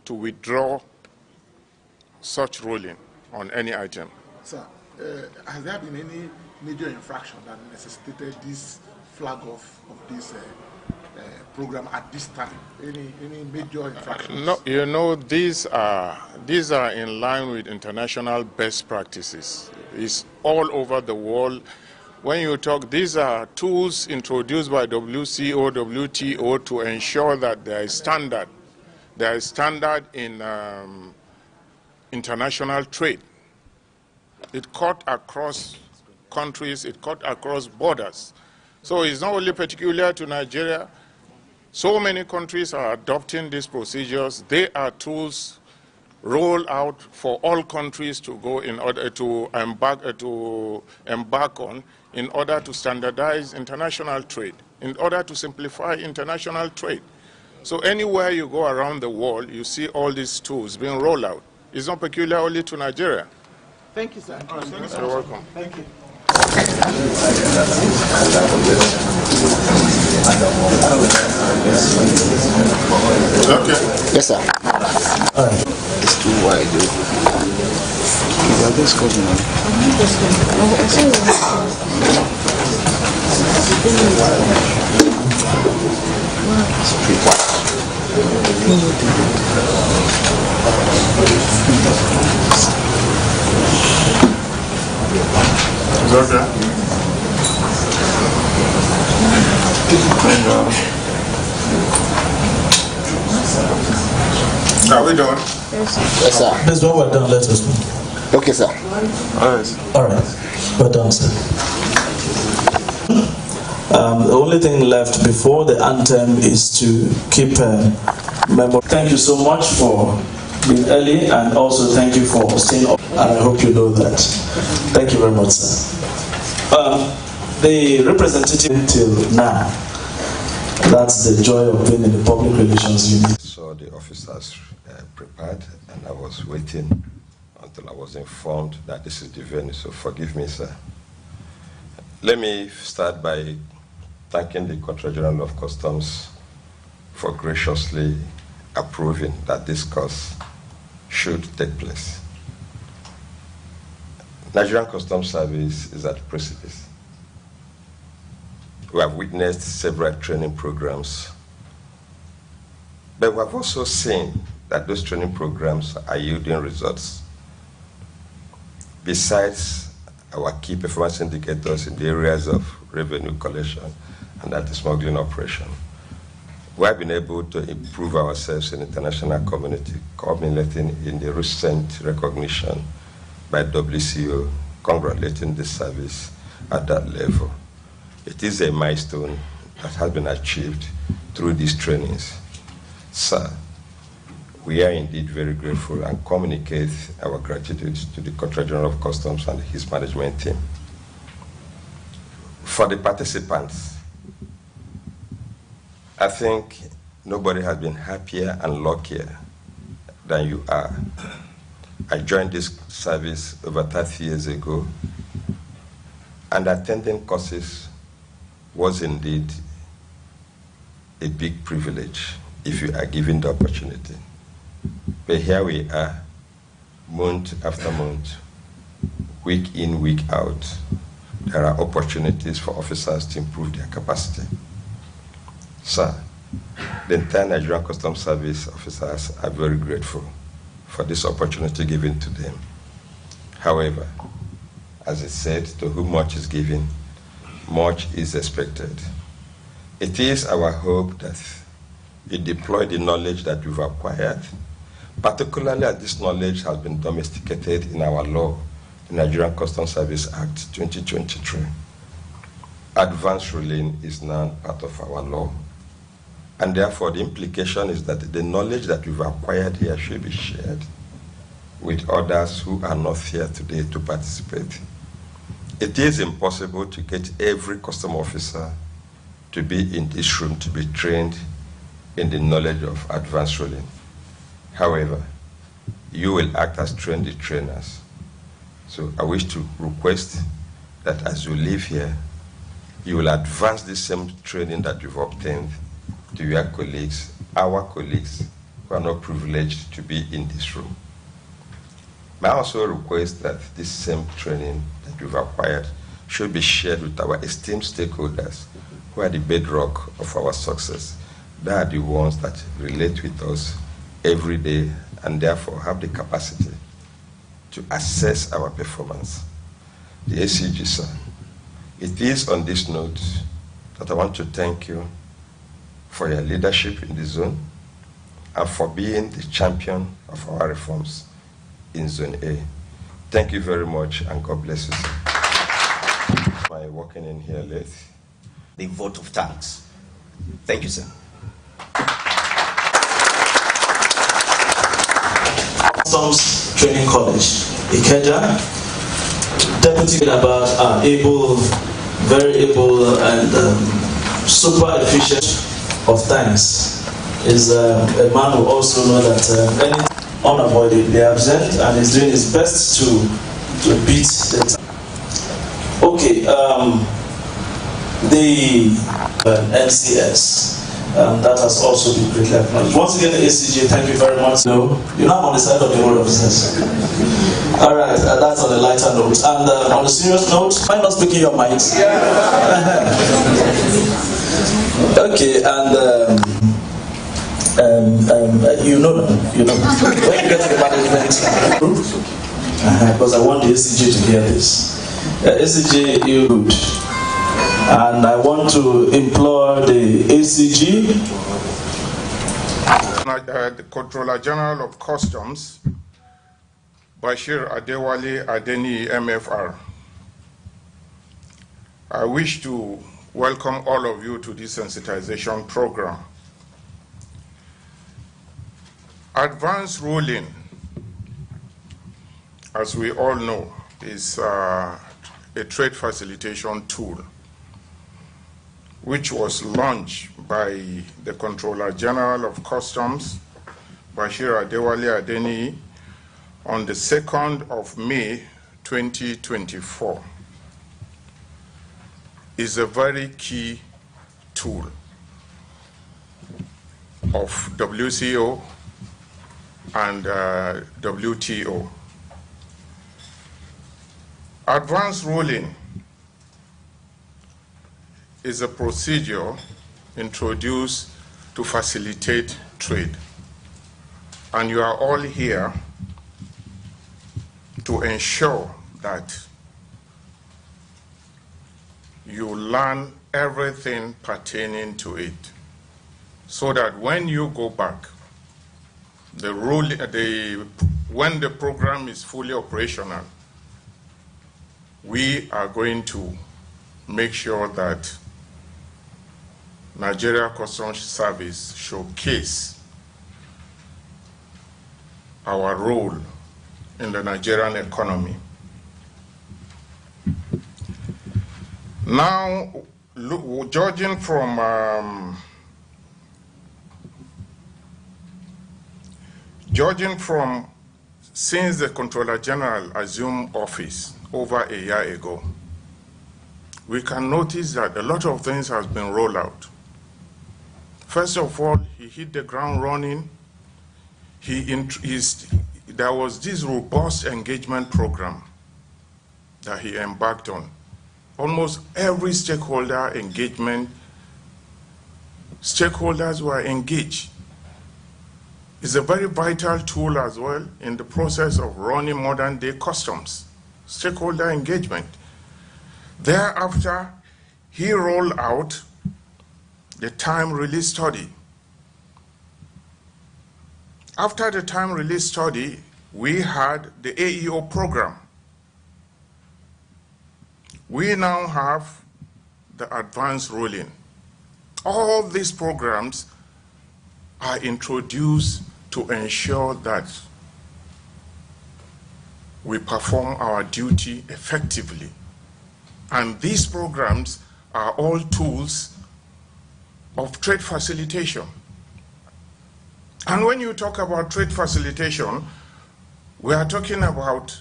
Speaker 9: to withdraw such ruling on any item.
Speaker 11: Sir, has there been any major infraction that necessitated this flag off of this program at this time? Any major infractions?
Speaker 9: No, you know, these are in line with international best practices. It's all over the world. When you talk, these are tools introduced by WCO, WTO to ensure that there is standard. There is standard in international trade. It cut across countries, it cut across borders. So it's not only peculiar to Nigeria. So many countries are adopting these procedures. They are tools rolled out for all countries to go in order to embark on, in order to standardize international trade, in order to simplify international trade. So anywhere you go around the world, you see all these tools being rolled out. It's not peculiar only to Nigeria.
Speaker 10: Thank you, sir.
Speaker 9: You're welcome.
Speaker 10: Thank you.
Speaker 9: Okay.
Speaker 12: Yes, sir. All right. It's too wide. Yeah, this goes now. It's pretty wide.
Speaker 9: It's okay. Are we done?
Speaker 12: Yes, sir.
Speaker 13: That's when we're done. Let us know.
Speaker 12: Okay, sir.
Speaker 13: All right. We're done, sir. The only thing left before the anthem is to keep memory. Thank you so much for being early, and also thank you for staying up. And I hope you know that. Thank you very much, sir. The representative till now, that's the joy of being in the public relations unit.
Speaker 14: So the officers prepared, and I was waiting until I was informed that this is the venue, so forgive me, sir. Let me start by thanking the Controller General of Customs for graciously approving that this course should take place. Nigerian Customs Service is at the precipice. We have witnessed several training programs, but we have also seen that those training programs are yielding results. Besides our key performance indicators in the areas of revenue collection and anti-smuggling operation, we have been able to improve ourselves in the international community, culminating in the recent recognition by WCO congratulating the service at that level. It is a milestone that has been achieved through these trainings. Sir, we are indeed very grateful and communicate our gratitude to the Controller General of Customs and his management team. For the participants, I think nobody has been happier and luckier than you are. I joined this service over 30 years ago, and attending courses was indeed a big privilege if you are given the opportunity. But here we are, month after month, week in, week out. There are opportunities for officers to improve their capacity. Sir, The entire Nigerian Customs Service officers are very grateful for this opportunity given to them. However, as it said, to whom much is given, much is expected. It is our hope that you deploy the knowledge that you've acquired, particularly as this knowledge has been domesticated in our law, the Nigerian Customs Service Act 2023. Advanced ruling is now part of our law, and therefore the implication is that the knowledge that you've acquired here should be shared with others who are not here today to participate. It is impossible to get every custom officer to be in this room to be trained in the knowledge of advanced ruling. However, you will act as trained trainers. So I wish to request that as you leave here, you will advance the same training that you've obtained to your colleagues, our colleagues, who are not privileged to be in this room. May I also request that this same training that you've acquired should be shared with our esteemed stakeholders, who are the bedrock of our success. They are the ones that relate with us every day and therefore have the capacity to assess our performance. The ACG, sir, it is on this note that I want to thank you for your leadership in the zone and for being the champion of our reforms in Zone A. Thank you very much and God bless you, sir. My walking in here late.
Speaker 15: The vote of thanks. Thank you, sir.
Speaker 13: Customs Training College, Ikeja. Deputy about very able and super efficient of times is a man who also knows that anything unavoidably absent and is doing his best to beat the time. Okay, the NCS. That has also been greatly acknowledged. Once again, the ACG, thank you very much. No, you're not on the side of the whole officers. All right, that's on a lighter note. And on a serious note, why not speaking your mind? Okay, and you know, when you get to the management group, because I want the ACG to hear this. ACG, you good. And I want to implore the ACG,
Speaker 9: the Controller General of Customs, Bashir Adewale Adeni, MFR. I wish to welcome all of you to this sensitization program. Advanced ruling, as we all know, is a trade facilitation tool which was launched by the Controller General of Customs, Bashir Adewale Adeni, on the 2nd of May, 2024. Is a very key tool of WCO and WTO. Advanced ruling is a procedure introduced to facilitate trade. And you are all here to ensure that you learn everything pertaining to it, so that when you go back, when the program is fully operational, we are going to make sure that Nigeria Customs Service showcase our role in the Nigerian economy. Now, judging from since the Controller General assumed office over a year ago, we can notice that a lot of things has been rolled out. First of all, he hit the ground running. There was this robust engagement program that he embarked on. Almost every stakeholder engagement Stakeholders were engaged. It's a very vital tool as well in the process of running modern day customs. Stakeholder engagement. Thereafter, he rolled out the time release study. After the time release study, we had the AEO program. We now have the advanced ruling. All these programs are introduced to ensure that we perform our duty effectively. And these programs are all tools of trade facilitation. And when you talk about trade facilitation, we are talking about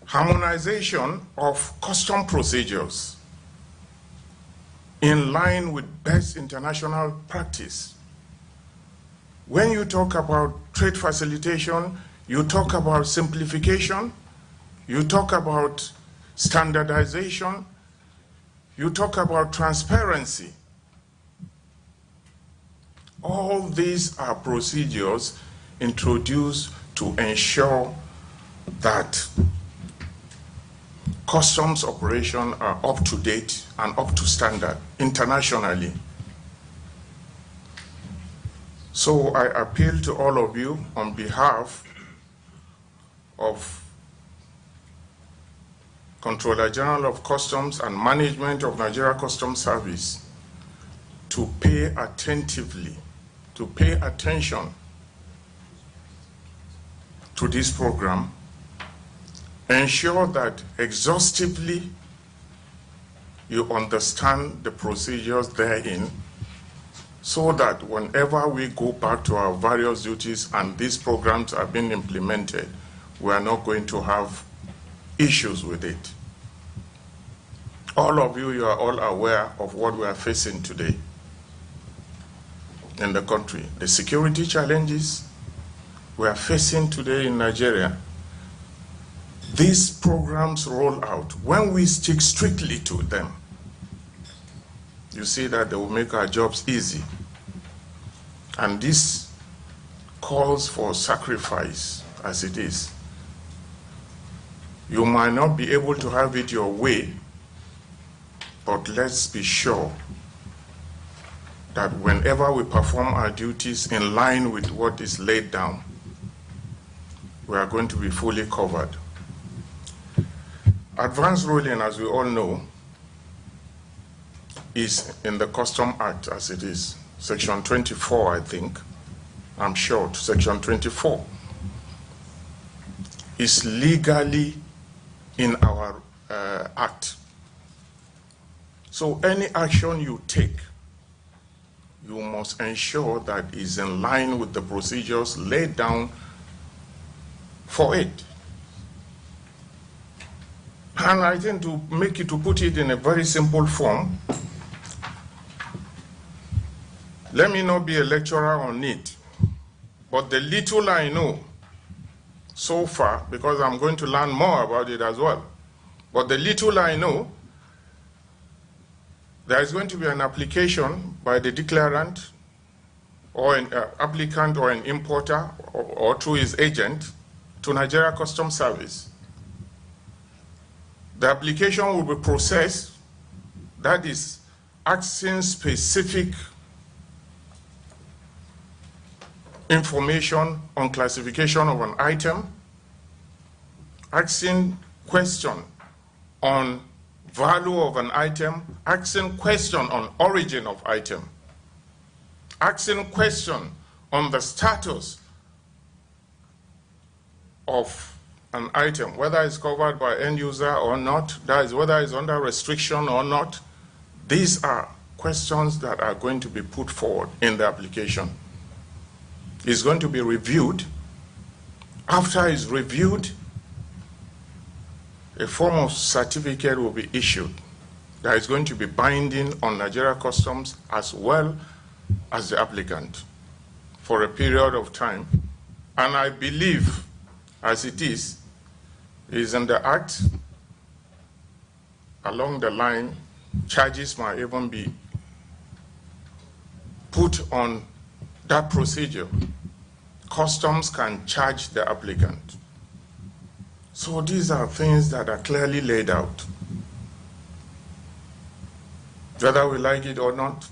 Speaker 9: harmonization of custom procedures in line with best international practice. When you talk about trade facilitation, you talk about simplification, you talk about standardization, you talk about transparency. All these are procedures introduced to ensure that customs operations are up to date and up to standard internationally. So I appeal to all of you on behalf of Controller General of Customs and Management of Nigeria Customs Service to pay attentively, to pay attention to this program, ensure that exhaustively you understand the procedures therein, so that whenever we go back to our various duties and these programs are being implemented, we are not going to have issues with it. All of you are all aware of what we are facing today in the country. The security challenges we are facing today in Nigeria. These programs roll out. When we stick strictly to them, you see that they will make our jobs easy. And this calls for sacrifice as it is. You might not be able to have it your way, but let's be sure that whenever we perform our duties in line with what is laid down, we are going to be fully covered. Advanced ruling, as we all know, is in the Custom Act as it is. Section 24, I think, I'm short, Section 24 is legally in our Act. So any action you take, you must ensure that is in line with the procedures laid down for it. And I think to put it in a very simple form, let me not be a lecturer on it, but the little I know so far, because I'm going to learn more about it as well, but the little I know, there is going to be an application by the declarant or an applicant or an importer or through his agent to Nigeria Customs Service. The application will be processed, that is, asking specific information on classification of an item, asking question on value of an item, asking question on origin of item, asking question on the status of an item, whether it's covered by end user or not, that is, whether it's under restriction or not. These are questions that are going to be put forward in the application. It's going to be reviewed. After it's reviewed, a form of certificate will be issued that is going to be binding on Nigeria Customs as well as the applicant for a period of time. And I believe, as it is in the Act, along the line, charges might even be put on that procedure, customs can charge the applicant. So these are things that are clearly laid out. Whether we like it or not,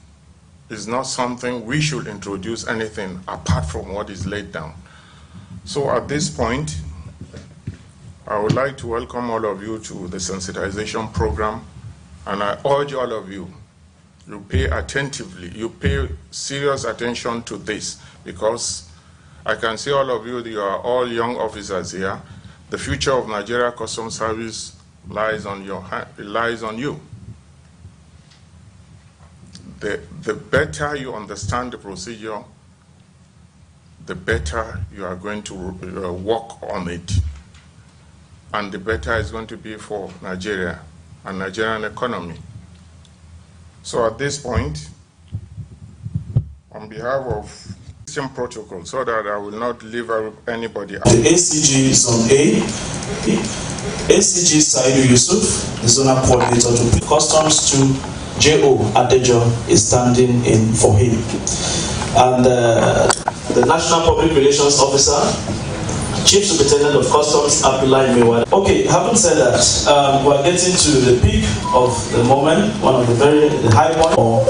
Speaker 9: is not something we should introduce anything apart from what is laid down. So at this point, I would like to welcome all of you to the sensitization program, and I urge all of you, you pay attentively, you pay serious attention to this, because I can see all of you are all young officers here. The future of Nigeria Customs Service lies on your hand, it lies on you. The better you understand the procedure, the better you are going to work on it. And the better it's going to be for Nigeria and Nigerian economy. So at this point, on behalf of system protocol, so that I will not leave anybody out.
Speaker 13: The ACG Zone A, ACG Saidu Yusuf, the zonal coordinator to Customs to J.O. Adejo is standing in for him. And the National Public Relations Officer, Chief Superintendent of Customs, Abdullahi Mewad. Okay, having said that, we're getting to the peak of the moment, one of the high point, or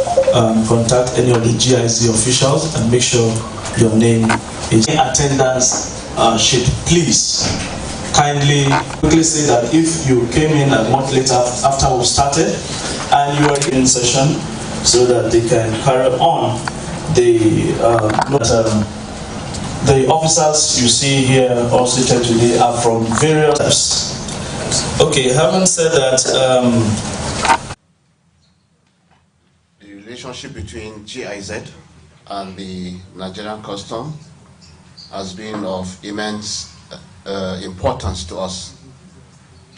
Speaker 13: contact any of the GIZ officials and make sure your name is in attendance sheet. Please kindly quickly say that if you came in a month later after we started and you are in session, so that they can carry on the officers you see here all seated today are from various types. Okay, having said that,
Speaker 16: the relationship between GIZ and the Nigerian Custom has been of immense importance to us.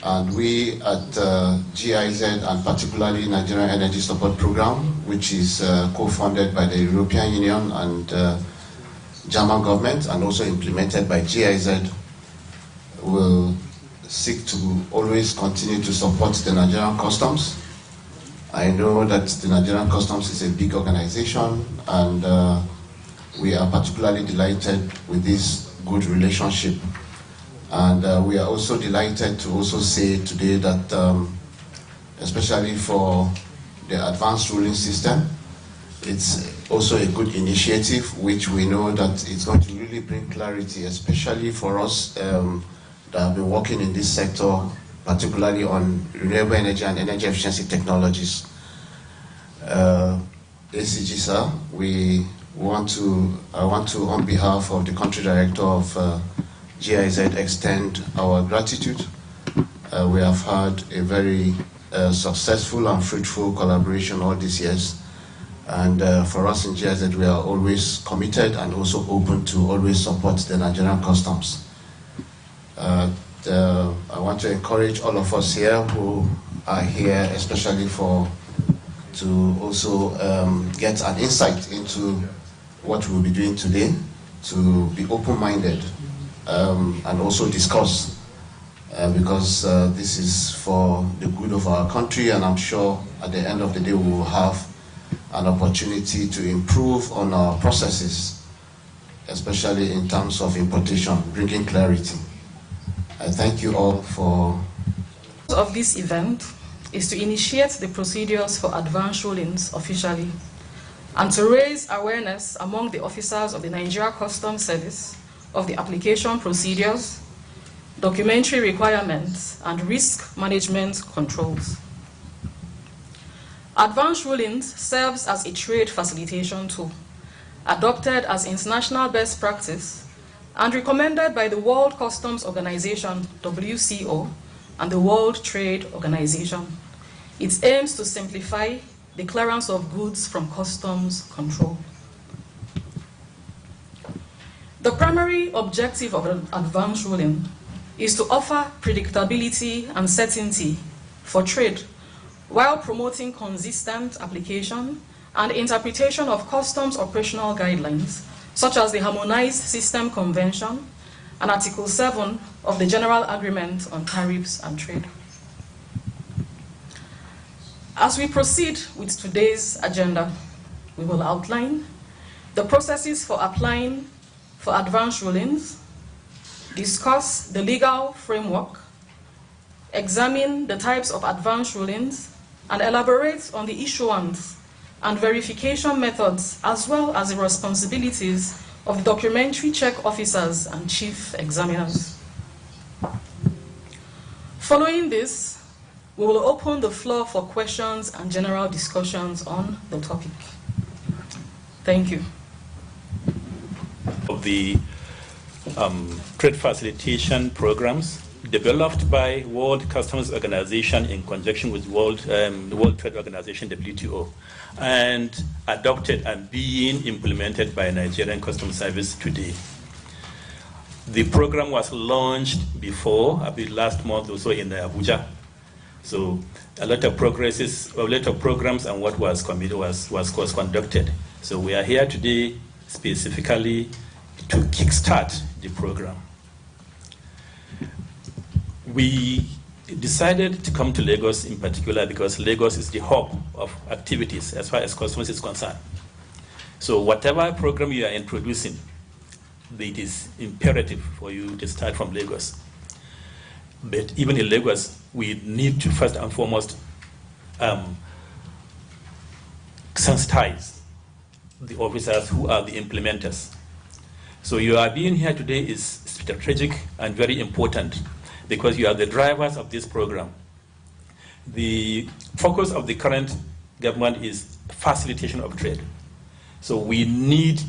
Speaker 16: And we at GIZ, and particularly Nigerian Energy Support Program, which is co-funded by the European Union and German government and also implemented by GIZ, will seek to always continue to support the Nigerian Customs. I know that the Nigerian Customs is a big organization, and we are particularly delighted with this good relationship. And we are also delighted to also say today that, especially for the advanced ruling system, it's also a good initiative, which we know that it's going to really bring clarity, especially for us that have been working in this sector, particularly on renewable energy and energy efficiency technologies. ACG, sir, I want to, on behalf of the country director of GIZ, extend our gratitude. We have had a very successful and fruitful collaboration all these years. And for us in GIZ, we are always committed and also open to always support the Nigerian Customs. I want to encourage all of us here who are here, especially to also get an insight into what we'll be doing today, to be open-minded and also discuss, because this is for the good of our country, and I'm sure at the end of the day we will have an opportunity to improve on our processes, especially in terms of importation, bringing clarity. I thank you all for...
Speaker 17: of this event is to initiate the procedures for advanced rulings officially and to raise awareness among the officers of the Nigeria Customs Service of the application procedures, documentary requirements, and risk management controls. Advanced rulings serves as a trade facilitation tool, adopted as international best practice and recommended by the World Customs Organization, WCO, and the World Trade Organization. It aims to simplify the clearance of goods from customs control. The primary objective of an advanced ruling is to offer predictability and certainty for trade while promoting consistent application and interpretation of customs operational guidelines, such as the Harmonized System Convention and Article 7 of the General Agreement on Tariffs and Trade. As we proceed with today's agenda, we will outline the processes for applying for advanced rulings, discuss the legal framework, examine the types of advanced rulings, and elaborate on the issuance and verification methods, as well as the responsibilities of the documentary check officers and chief examiners. Following this, we will open the floor for questions and general discussions on the topic. Thank you.
Speaker 18: Of the trade facilitation programs developed by World Customs Organization in conjunction with the World Trade Organization, WTO, and adopted and being implemented by Nigerian Customs Service today. The program was launched before, a bit last month or so in Abuja. So a lot of programs and what was conducted. So we are here today specifically to kickstart the program. We decided to come to Lagos in particular because Lagos is the hub of activities as far as customs is concerned. So whatever program you are introducing, it is imperative for you to start from Lagos. But even in Lagos, we need to first and foremost sensitize the officers who are the implementers. So your being here today is strategic and very important because you are the drivers of this program. The focus of the current government is facilitation of trade. So we need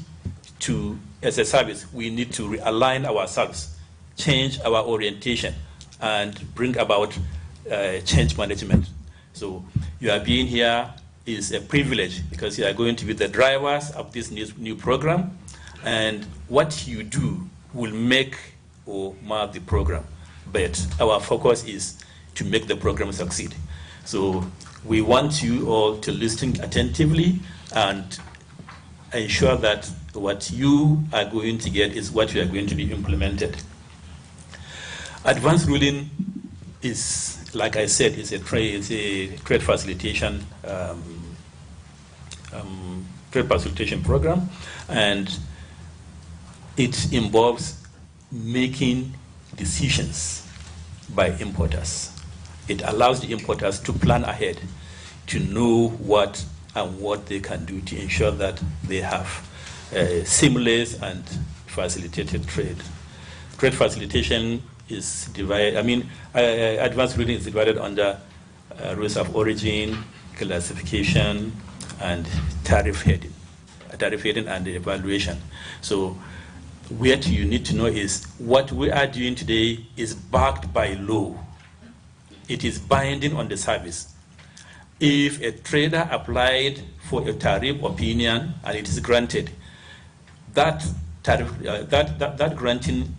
Speaker 18: to, as a service, we need to realign ourselves, change our orientation, and bring about change management. So your being here is a privilege because you are going to be the drivers of this new program, and what you do will make or mar the program. But our focus is to make the program succeed. So we want you all to listen attentively and ensure that what you are going to get is what you are going to be implemented. Advanced ruling is, like I said, is a trade facilitation program, and it involves making decisions by importers. It allows the importers to plan ahead, to know what and what they can do to ensure that they have seamless and facilitated trade. Trade facilitation is divided, advanced ruling is divided under rules of origin, classification, and tariff heading and evaluation. So what you need to know is what we are doing today is backed by law. It is binding on the service. If a trader applied for a tariff opinion and it is granted, that tariff, that granting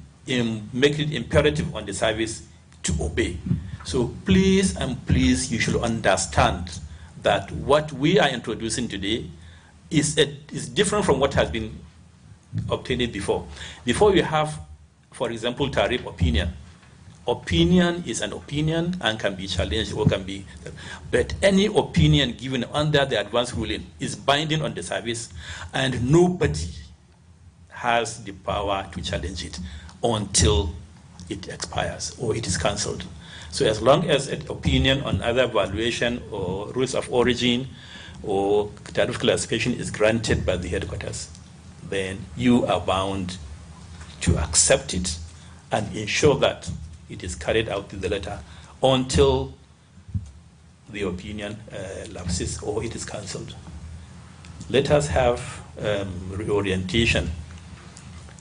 Speaker 18: make it imperative on the service to obey. So please, you should understand that what we are introducing today is different from what has been obtained before. Before you have, for example, tariff opinion. Opinion is an opinion and can be challenged or can be, but any opinion given under the advanced ruling is binding on the service, and nobody has the power to challenge it until it expires or it is cancelled. So as long as an opinion on either valuation or rules of origin or tariff classification is granted by the headquarters, then you are bound to accept it and ensure that it is carried out to the letter until the opinion lapses or it is cancelled. Let us have reorientation.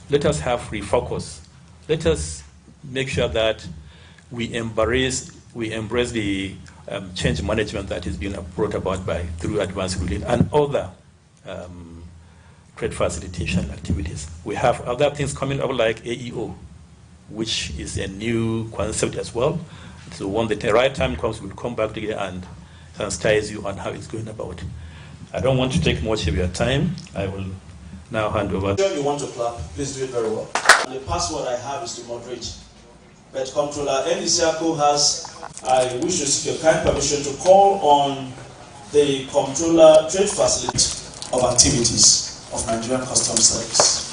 Speaker 18: Let us have refocus. Let us make sure that we embrace the change management that is being brought about through advanced ruling and other trade facilitation activities. We have other things coming up like AEO, which is a new concept as well. So when the right time comes, we'll come back together and sensitize you on how it's going about. I don't want to take much of your time. I will now hand over.
Speaker 13: If you want to clap, please do it very well. And the password I have is to moderate. But Controller Elisiako I wish to seek your kind permission to call on the Controller Trade Facility of Activities of Nigerian Customs Service.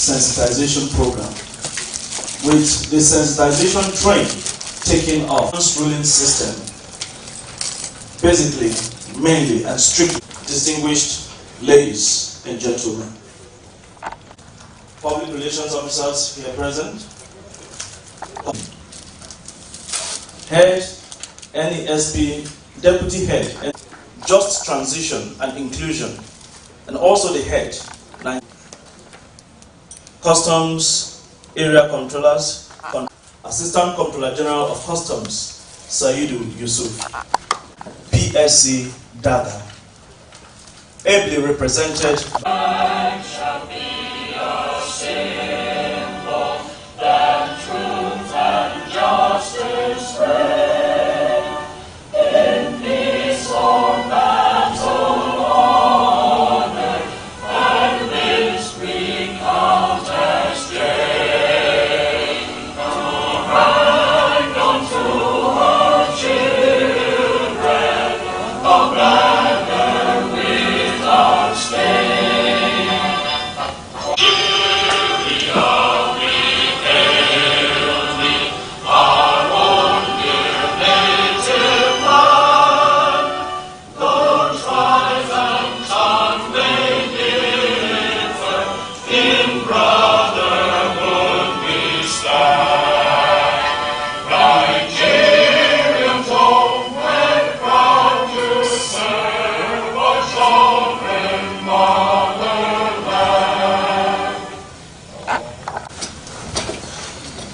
Speaker 13: Sensitization program. With the sensitization train taking off, ruling system, basically, mainly and strictly distinguished ladies and gentlemen, public relations officers here present, head, NESP, deputy head, just transition and inclusion, and also the head, customs area controllers, Assistant Comptroller General of Customs, Saidu Yusuf, PSC Daga, ably represented.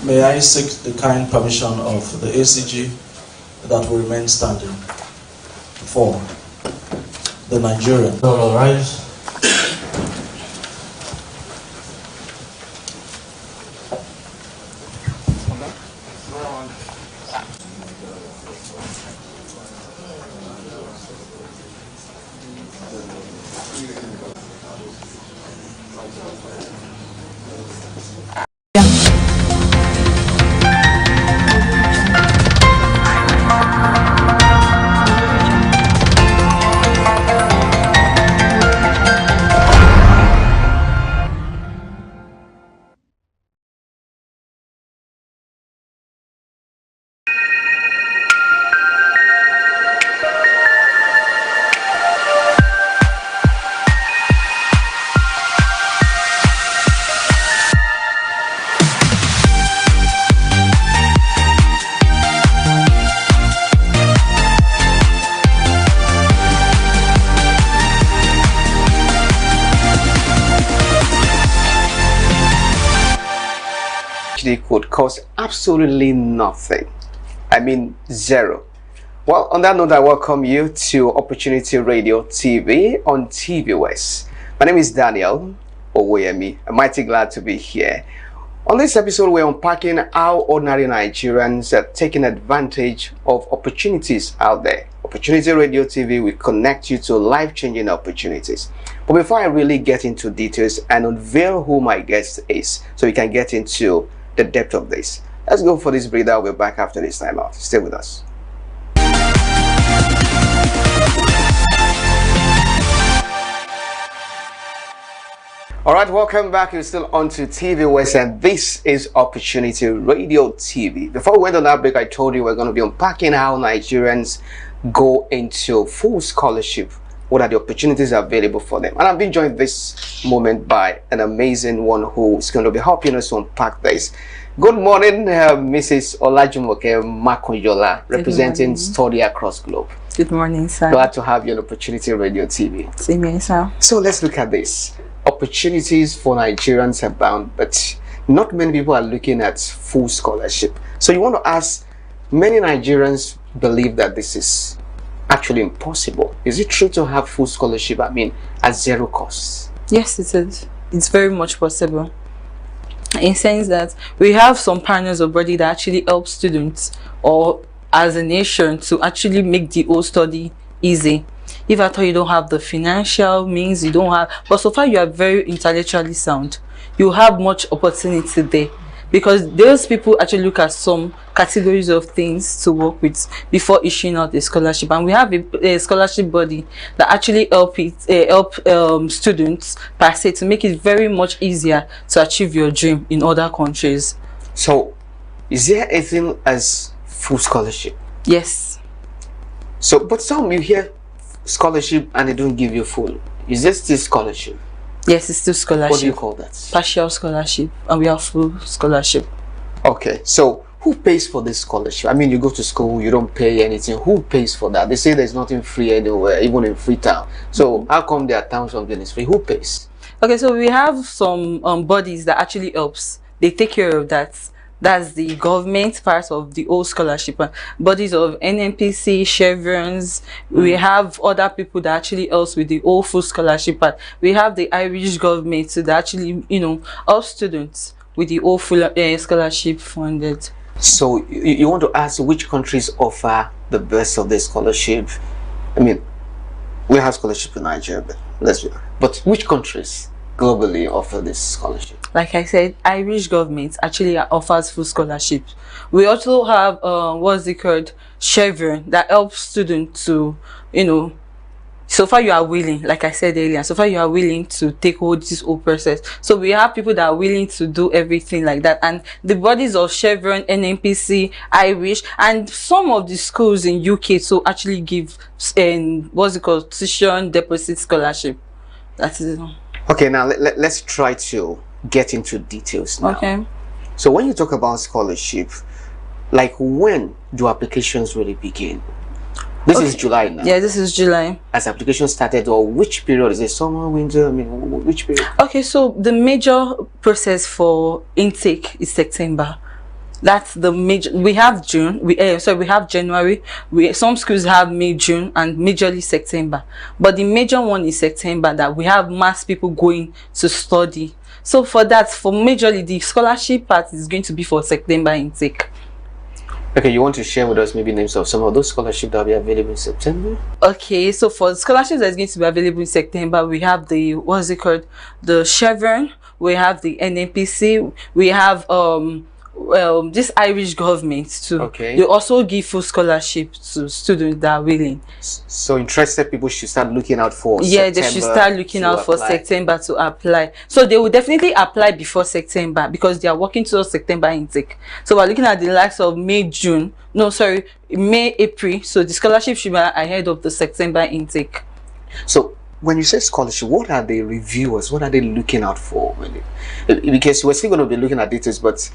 Speaker 13: May I seek the kind permission of the ACG that will remain standing for the Nigerian. All rise.
Speaker 19: Could cost absolutely nothing. I mean, zero. Well, on that note, I welcome you to Opportunity Radio TV on TVWest. My name is Daniel Owoyemi. I'm mighty glad to be here. On this episode, we're unpacking how ordinary Nigerians are taking advantage of opportunities out there. Opportunity Radio TV will connect you to life-changing opportunities. But before I really get into details and unveil who my guest is, so we can get into the depth of this, let's go for this breather. We're back after this time out. Stay with us. All right, welcome back. You're still on to TVWest, and this is Opportunity Radio TV. Before we went on that break, I told you we're going to be unpacking how Nigerians go into full scholarship. What are the opportunities available for them? And I've been joined this moment by an amazing one who is going to be helping us to unpack this. Good morning, Mrs. Olajumoke Makonyola, representing Study Across Globe.
Speaker 20: Good morning, sir.
Speaker 19: Glad to have you on Opportunity Radio TV.
Speaker 20: Same here, sir.
Speaker 19: So let's look at this. Opportunities for Nigerians abound, but not many people are looking at full scholarship. So you want to ask, many Nigerians believe that this is actually impossible. Is it true to have full scholarship, I mean, at zero cost?
Speaker 20: Yes, it is. It's very much possible. In sense that we have some partners of body that actually help students or as a nation to actually make the whole study easy. If at all you don't have the financial means, you don't have, but so far you are very intellectually sound, you have much opportunity there. because those people actually look at some categories of things to work with before issuing out a scholarship. And we have a scholarship body that actually help students per se to make it very much easier to achieve your dream in other countries.
Speaker 19: So, is there anything as full scholarship?
Speaker 20: Yes.
Speaker 19: So, but some you hear scholarship and they don't give you full. Is this still scholarship?
Speaker 20: Yes, it's still scholarship.
Speaker 19: What do you call that?
Speaker 20: Partial scholarship, and we have full scholarship.
Speaker 19: Okay, so who pays for this scholarship? I mean, you go to school, you don't pay anything. Who pays for that? They say there's nothing free anywhere, even in Freetown. So how come there are towns something is free? Who pays?
Speaker 20: Okay, so we have some bodies that actually helps. They take care of that. That's the government part of the whole scholarship. Bodies of NNPC, Chevrons. We have other people that actually helps with the whole full scholarship part. We have the Irish government that actually, you know, help students with the whole full scholarship funded.
Speaker 19: So you want to ask which countries offer the best of the scholarship? I mean, we have scholarship in Nigeria, but which countries globally offer this scholarship?
Speaker 20: Like I said, Irish government actually offers full scholarship. We also have what's it called, Chevron, that helps students to, you know, so far you are willing, like I said earlier, so far you are willing to take hold this whole process. So we have people that are willing to do everything like that, and the bodies of Chevron, NNPC, Irish, and some of the schools in UK so actually give what's it called, tuition deposit scholarship. That is it.
Speaker 19: Okay, now let's try to get into details now.
Speaker 20: Okay.
Speaker 19: So when you talk about scholarship, like when do applications really begin? This is July now.
Speaker 20: Yeah, this is July.
Speaker 19: As application started, or which period is it? Summer, winter? I mean, which period?
Speaker 20: Okay, so the major process for intake is September. That's the major. We have June. We have January. Some schools have May, June, and majorly September. But the major one is September, that we have mass people going to study. So for that, for majorly the scholarship part is going to be for September intake.
Speaker 19: Okay, you want to share with us maybe names of some of those scholarships that will be available in September?
Speaker 20: Okay, so for the scholarships that's going to be available in September, we have the, what's it called, the Chevron, we have the NNPC, we have this Irish government too.
Speaker 19: Okay.
Speaker 20: They also give full scholarship to students that are willing.
Speaker 19: So interested people should start looking out for
Speaker 20: September. They should start looking out for September to apply. So they will definitely apply before September because they are working towards September intake. So we're looking at the likes of May, June. No, sorry, May, April. So the scholarship should be ahead of the September intake.
Speaker 19: So when you say scholarship, what are the reviewers? What are they looking out for? Because we're still going to be looking at details, but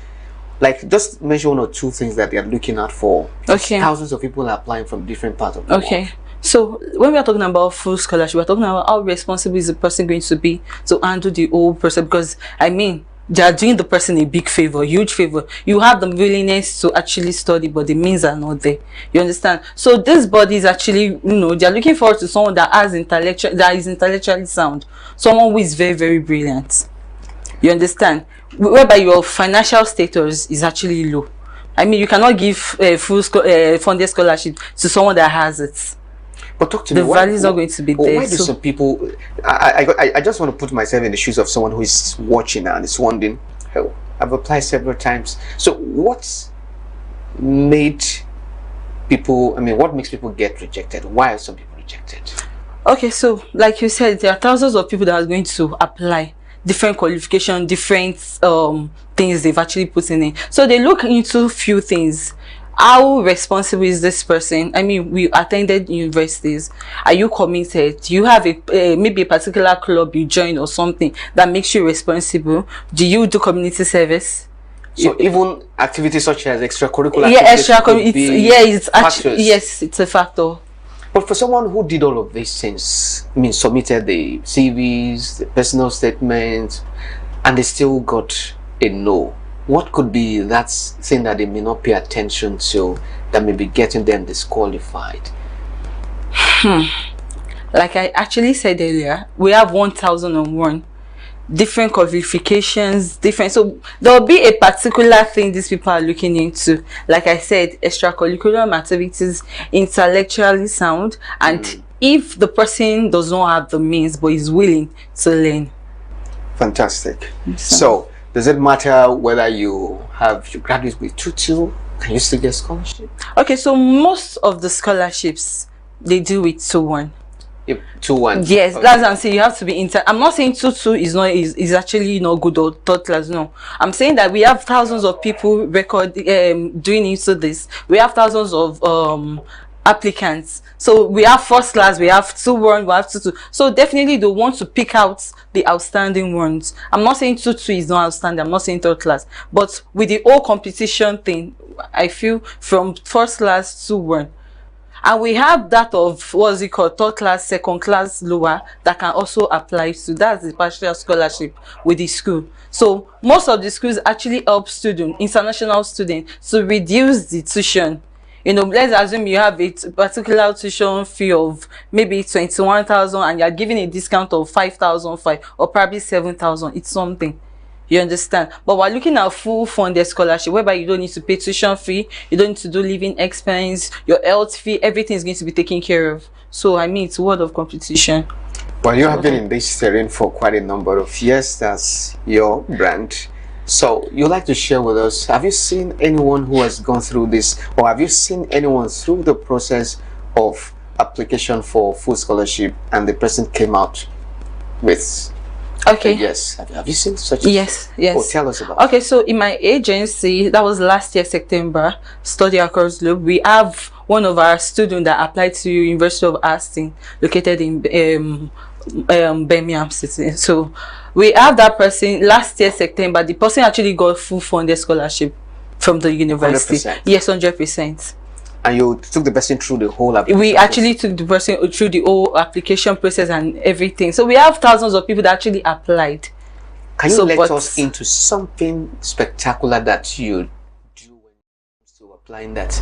Speaker 19: like just mention one or two things that they are looking out for.
Speaker 20: Okay.
Speaker 19: Thousands of people are applying from different parts of the world.
Speaker 20: So when we are talking about full scholarship, we're talking about how responsible is the person going to be to handle the whole process, because I mean they are doing the person a big favor, huge favor. You have the willingness to actually study, but the means are not there. You understand? So this body is actually, you know, they are looking forward to someone that is intellectually sound, someone who is very, very brilliant. You understand? Whereby your financial status is actually low. I mean, you cannot give full funded scholarship to someone that has it.
Speaker 19: But talk to me.
Speaker 20: The value is not going to be there.
Speaker 19: Why do some people? I just want to put myself in the shoes of someone who is watching and is wondering, oh, I've applied several times. So what made people? I mean, what makes people get rejected? Why are some people rejected?
Speaker 20: Okay, so like you said, there are thousands of people that are going to apply. Different qualification, different things they've actually put in it. So they look into few things. How responsible is this person? I mean, we attended universities. Are you committed? Do you have a maybe a particular club you join or something that makes you responsible? Do you do community service?
Speaker 19: So even activities such as extracurricular
Speaker 20: activities, yes, it's a factor.
Speaker 19: But for someone who did all of these things, I mean, submitted the CVs, the personal statements, and they still got a no, what could be that thing that they may not pay attention to that may be getting them disqualified?
Speaker 20: Like I actually said earlier, we have 1001 different qualifications, so there will be a particular thing these people are looking into. Like I said, extracurricular activities, intellectually sound, and if the person does not have the means but is willing to learn.
Speaker 19: Fantastic. So Does it matter whether you graduate with 2-2? Can you still get scholarship?
Speaker 20: Okay, so most of the scholarships they do with 2-1.
Speaker 19: 2-1.
Speaker 20: Yes,
Speaker 19: okay.
Speaker 20: that's what I'm saying. You have to be I'm not saying 2-2 is actually not good or third class. No, I'm saying that we have thousands of people doing into this. We have thousands of applicants. So we have first class, we have 2-1, we have 2-2. So definitely they want to pick out the outstanding ones. I'm not saying 2-2 is not outstanding. I'm not saying third class. But with the whole competition thing, I feel from first class to 1. And we have that of what's it called, third class, second class, lower, that can also apply to. That's the partial scholarship with the school. So most of the schools actually help international students, to reduce the tuition. You know, let's assume you have a particular tuition fee of maybe 21,000 and you're giving a discount of 5,005 or probably 7,000. It's something. You understand? But we're looking at full funded scholarship, whereby you don't need to pay tuition fee, you don't need to do living expense, your health fee, everything is going to be taken care of. So I mean, it's a world of competition.
Speaker 19: Well, you have been in this terrain for quite a number of years. That's your brand. So you'd like to share with us, have you seen anyone who has gone through this, or have you seen anyone through the process of application for full scholarship and the person came out with yes? Have you seen such?
Speaker 20: Yes.
Speaker 19: Oh, tell us about
Speaker 20: okay, so in my agency, that was last year September, Study Across Globe, we have one of our students that applied to University of Austin, located in Birmingham City. So we have that person last year September. The person actually got full funded scholarship from the university.
Speaker 19: 100%.
Speaker 20: Yes, 100%.
Speaker 19: And you took the person through the whole application
Speaker 20: we actually took the person through the whole application process and everything. So we have thousands of people that actually applied.
Speaker 19: Can you let us into something spectacular that you do when it comes to applying that?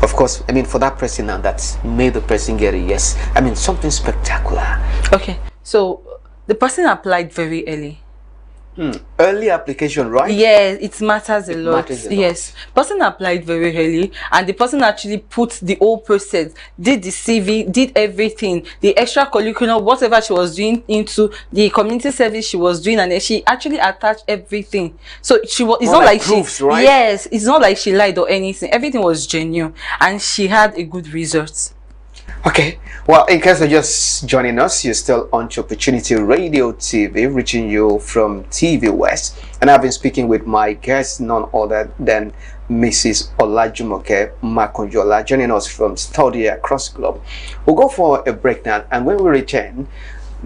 Speaker 19: Of course, I mean, for that person now that made the person get a yes. I mean, something spectacular.
Speaker 20: Okay, so the person applied very early.
Speaker 19: Early application, right?
Speaker 20: Yes, it matters a lot. Yes, person applied very early, and the person actually put the whole process, did the CV, did everything, the extracurricular, whatever she was doing, into the community service she was doing, and then she actually attached everything. So she was. It's not like
Speaker 19: proofs,
Speaker 20: she.
Speaker 19: Right?
Speaker 20: Yes, it's not like she lied or anything. Everything was genuine, and she had a good result.
Speaker 19: Okay, well, in case you're just joining us, you're still on Opportunity Radio TV, reaching you from TVWest, and I've been speaking with my guest, none other than Mrs. Olajumoke Makonjola, joining us from Study Across Globe. We'll go for a break now, and when we return,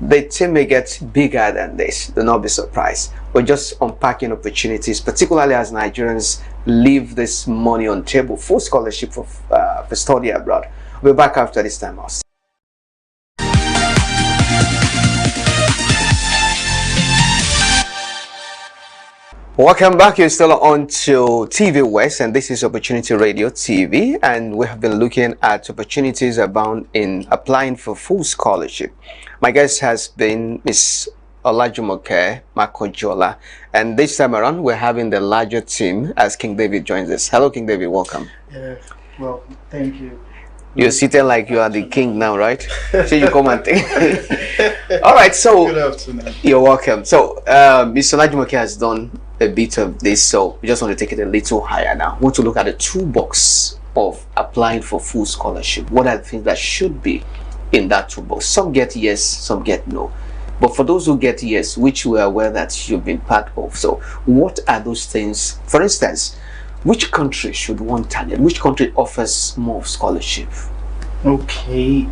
Speaker 19: the team may get bigger than this. Do not be surprised. We're just unpacking opportunities, particularly as Nigerians leave this money on table, full scholarship for study abroad. We'll be back after this time out. Welcome back. You're still on to TVWest, and this is Opportunity Radio TV, and we have been looking at opportunities abound in applying for full scholarship. My guest has been Miss Olajumoke Makonjola, and this time around we're having the larger team as King David joins us. Hello, King David. Welcome.
Speaker 21: Yeah, well, thank you.
Speaker 19: You're sitting like you are the king now, right? So you come and think. All right, so
Speaker 21: good afternoon.
Speaker 19: You're welcome. So Mr. Olajumoke has done a bit of this, so we just want to take it a little higher now. We want to look at the toolbox of applying for full scholarship. What are the things that should be in that toolbox? Some get yes, some get no. But for those who get yes, which we are aware that you've been part of, so what are those things? For instance, which country should one target? Which country offers more scholarship?
Speaker 21: Okay,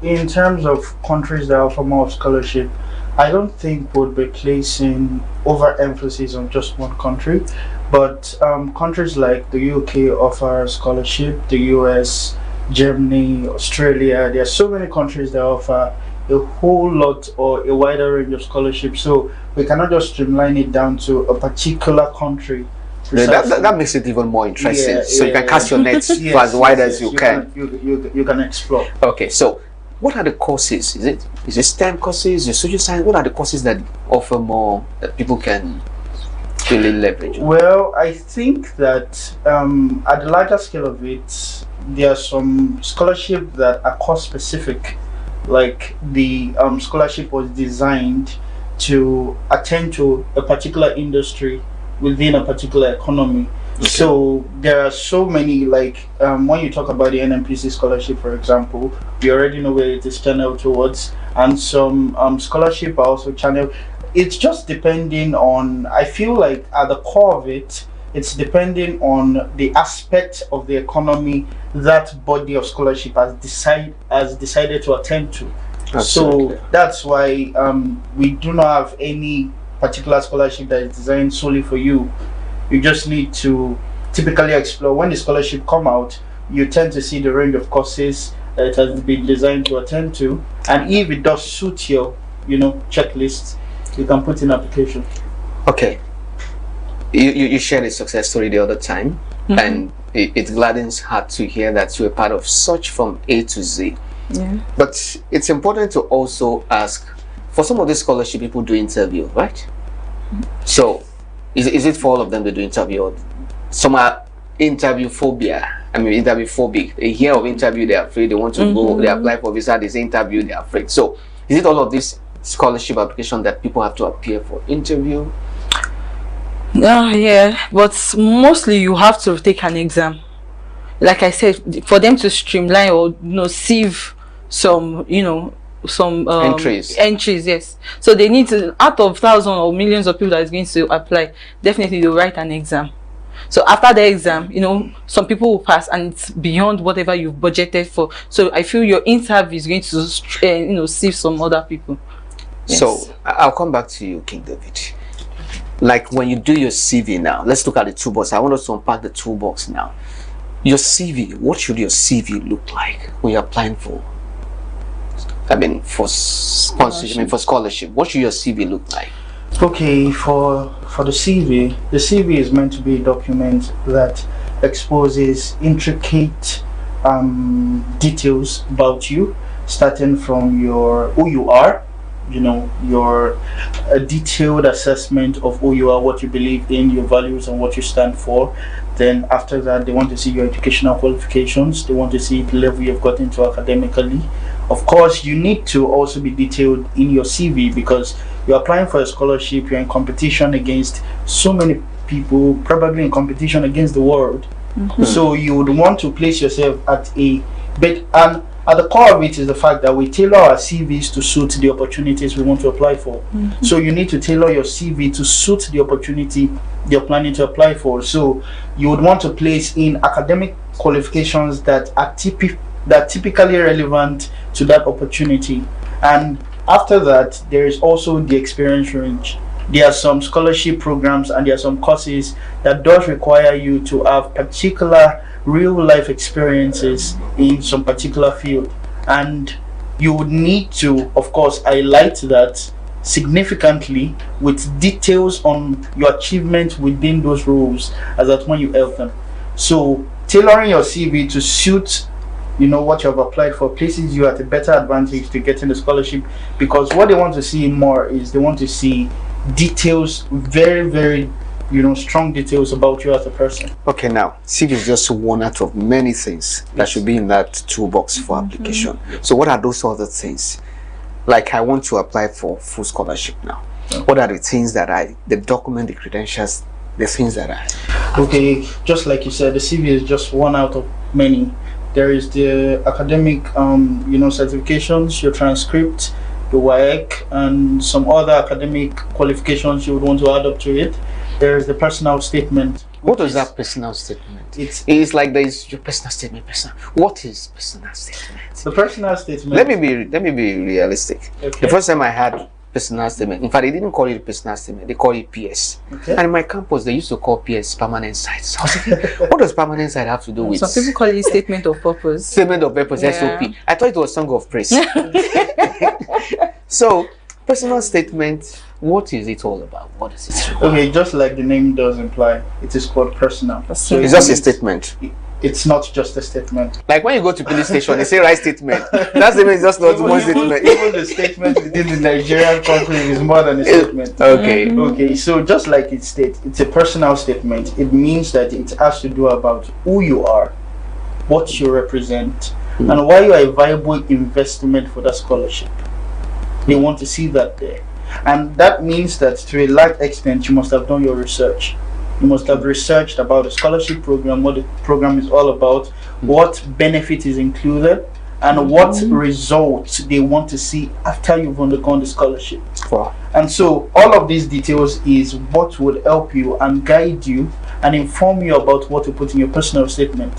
Speaker 21: in terms of countries that offer more scholarship, I don't think we'd be placing overemphasis on just one country, but countries like the UK offer scholarship, the US, Germany, Australia. There are so many countries that offer a whole lot or a wider range of scholarship, so we cannot just streamline it down to a particular country.
Speaker 19: That makes it even more interesting. So you can cast your nets for as wide as you can.
Speaker 21: You can explore.
Speaker 19: Okay, so what are the courses? Is it STEM courses? Is it social science? What are the courses that offer more that people can really leverage?
Speaker 21: Well, I think that at the larger scale of it, there are some scholarship that are course specific. Like the scholarship was designed to attend to a particular industry within a particular economy. Okay. So there are so many, like when you talk about the NMPC scholarship, for example, we already know where it is channeled towards, and some scholarship are also channeled. It's just depending on, I feel like at the core of it, it's depending on the aspect of the economy that body of scholarship has decided to attend to. Absolutely. So that's why we do not have any particular scholarship that is designed solely for you. You just need to typically explore. When the scholarship come out, you tend to see the range of courses that it has been designed to attend to, and if it does suit your checklist, you can put in application.
Speaker 19: Okay, you shared a success story the other time, and it gladdens heart to hear that you were part of such from A to Z. Yeah. But it's important to also ask, for some of these scholarship people do interview, right? So is it for all of them to do interview? Or some are interview phobia. I mean, interview phobic. They hear of interview, they're afraid. They want to go, they apply for visa, they say interview, they're afraid. So is it all of this scholarship application that people have to appear for interview?
Speaker 20: Yeah, but mostly you have to take an exam. Like I said, for them to streamline or sieve some some entries, yes. So they need to, out of thousands or millions of people that is going to apply, definitely they'll write an exam. So after the exam, some people will pass, and it's beyond whatever you've budgeted for. So I feel your interview is going to sieve some other people. Yes.
Speaker 19: So I'll come back to you, King David. Like when you do your CV now, let's look at the toolbox. I want us to unpack the toolbox now. Your CV, what should your CV look like when you're applying for? I mean, for sponsorship, for scholarship, what should your CV look like?
Speaker 21: Okay, for the CV is meant to be a document that exposes intricate details about you, starting from who you are, your detailed assessment of who you are, what you believe in, your values, and what you stand for. Then after that, they want to see your educational qualifications. They want to see the level you've gotten to academically. Of course, you need to also be detailed in your CV, because you're applying for a scholarship, you're in competition against so many people, probably in competition against the world. So you would want to place yourself at a bit, and at the core of it is the fact that we tailor our CVs to suit the opportunities we want to apply for. So you need to tailor your CV to suit the opportunity you're planning to apply for. So you would want to place in academic qualifications that are typically relevant to that opportunity. And after that, there is also the experience range. There are some scholarship programs and there are some courses that does require you to have particular real life experiences in some particular field, and you would need to, of course, highlight that significantly with details on your achievement within those roles, as that when you help them. So tailoring your CV to suit what you have applied for places you at a better advantage to getting the scholarship, because what they want to see more is they want to see details, very, very strong details about you as a person.
Speaker 19: Okay, now CV is just one out of many things that should be in that toolbox for application. So what are those other things? Like, I want to apply for full scholarship now. What are the things that the document, the credentials, the things that
Speaker 21: Okay, just like you said, the CV is just one out of many. There is the academic certifications, your transcript, the WAEC, and some other academic qualifications you would want to add up to it. There is the personal statement.
Speaker 19: What is that personal statement? It's like there is your personal statement. What is personal statement?
Speaker 21: The personal statement.
Speaker 19: Let me be realistic. Okay. The first time I had personal statement, in fact, they didn't call it personal statement. They call it PS. Okay. And in my campus, they used to call PS permanent site. So I was thinking, what does permanent site have to do with?
Speaker 20: Some people call it statement of purpose.
Speaker 19: Statement of purpose, yeah. SOP. I thought it was song of praise. So, personal statement. What is it all about? What is it?
Speaker 21: Okay, just like the name does imply, it is called personal.
Speaker 19: So it's just a statement.
Speaker 21: It's not just a statement.
Speaker 19: Like when you go to police station, they say right statement. That statement is just not one statement.
Speaker 21: Even the statement within the Nigerian country is more than a statement.
Speaker 19: Okay.
Speaker 21: Okay, so just like it states, it's a personal statement. It means that it has to do about who you are, what you represent, and why you are a viable investment for that scholarship. They want to see that there. And that means that to a large extent, you must have done your research. You must have researched about the scholarship program, what the program is all about, what benefit is included, and what results they want to see after you've undergone the scholarship.
Speaker 19: Wow.
Speaker 21: And so all of these details is what would help you and guide you and inform you about what to put in your personal statement.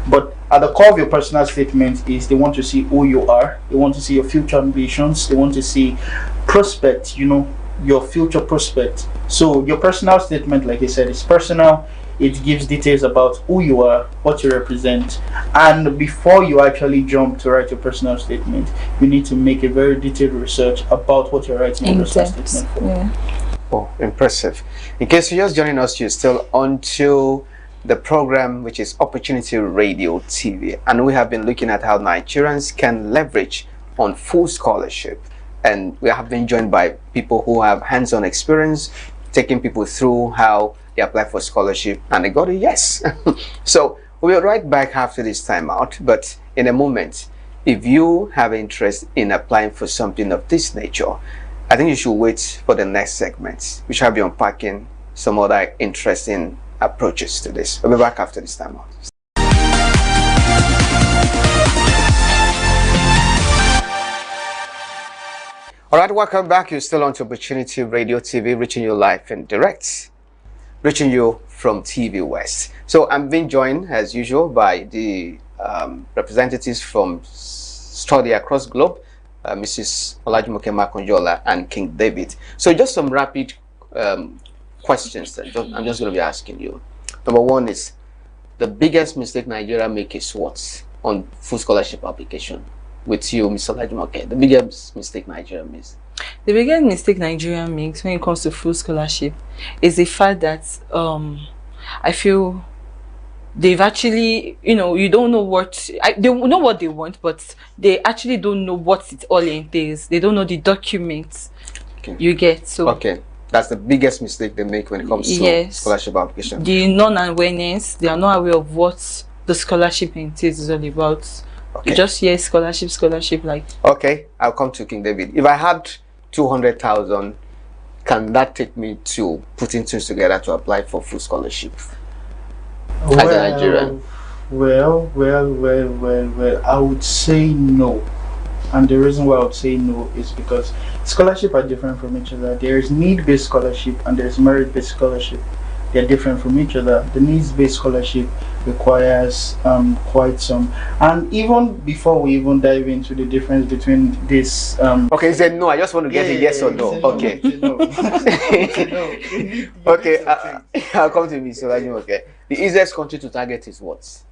Speaker 21: But at the core of your personal statement is they want to see who you are, they want to see your future ambitions, they want to see prospect, your future prospect. So your personal statement, like I said, is personal. It gives details about who you are, what you represent, and before you actually jump to write your personal statement, you need to make a very detailed research about what you're writing in your personal statement for.
Speaker 20: Yeah.
Speaker 19: Oh, impressive. In case you're just joining us, you're still onto the program, which is Opportunity Radio TV, and we have been looking at how Nigerians can leverage on full scholarship, and we have been joined by people who have hands-on experience, taking people through how they apply for scholarship and they got a yes. So we'll be right back after this time out, but in a moment, if you have interest in applying for something of this nature, I think you should wait for the next segment, which I'll be unpacking some other interesting approaches to this. We'll be back after this time out. All right, welcome back. You're still on to Opportunity Radio TV, reaching you live and direct, reaching you from TVWest. So I'm being joined, as usual, by the representatives from Study Across Globe, Mrs. Olajumoke Makonjola and King David. So just some rapid questions that I'm just going to be asking you. Number one is, the biggest mistake Nigeria makes is what on full scholarship application? With you, Mr. Olajumoke, the biggest mistake Nigeria makes?
Speaker 20: The biggest mistake Nigeria makes when it comes to full scholarship is the fact that I feel they've actually, you don't know what, they know what they want, but they actually don't know what it all entails. They don't know the documents you get. So
Speaker 19: okay, that's the biggest mistake they make when it comes to scholarship application.
Speaker 20: The non-awareness, they are not aware of what the scholarship entails is all about.
Speaker 19: Okay.
Speaker 20: You just hear scholarship like.
Speaker 19: Okay, I'll come to King David. If I had 200,000, can that take me to putting things together to apply for full scholarship as a Nigerian?
Speaker 21: Well, I would say no. And the reason why I would say no is because scholarship are different from each other. There is need-based scholarship and there is merit-based scholarship. They're different from each other. The needs-based scholarship requires quite some, and even before we even dive into the difference between this
Speaker 19: okay, he said no. I just want to get a yes or no. Okay. Okay, I'll come to Mr. Okay, the easiest country to target is what?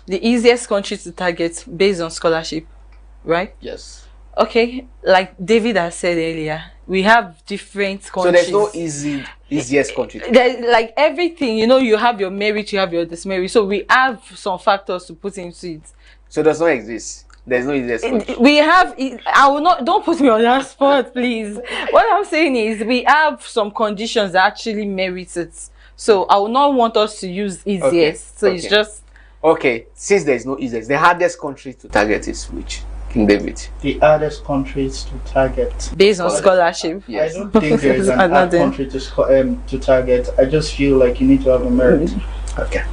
Speaker 20: The easiest country to target based on scholarship, right?
Speaker 19: Yes.
Speaker 20: Okay, like David has said earlier, we have different countries.
Speaker 19: So there's no easiest country.
Speaker 20: Like everything, you have your merit, you have your dismerit. So we have some factors to put into it.
Speaker 19: So it does not exist. There's no easiest country.
Speaker 20: We have. I will not. Don't put me on that spot, please. What I'm saying is, we have some conditions that actually merit it. So I will not want us to use easiest.
Speaker 19: Okay.
Speaker 20: So it's just.
Speaker 19: Okay. Since there is no easiest, the hardest country to target is which? King David.
Speaker 21: The hardest countries to target
Speaker 20: based on scholarship.
Speaker 21: Yes. I don't think there is an hard country to target. I just feel like you need to have a merit.
Speaker 19: Okay.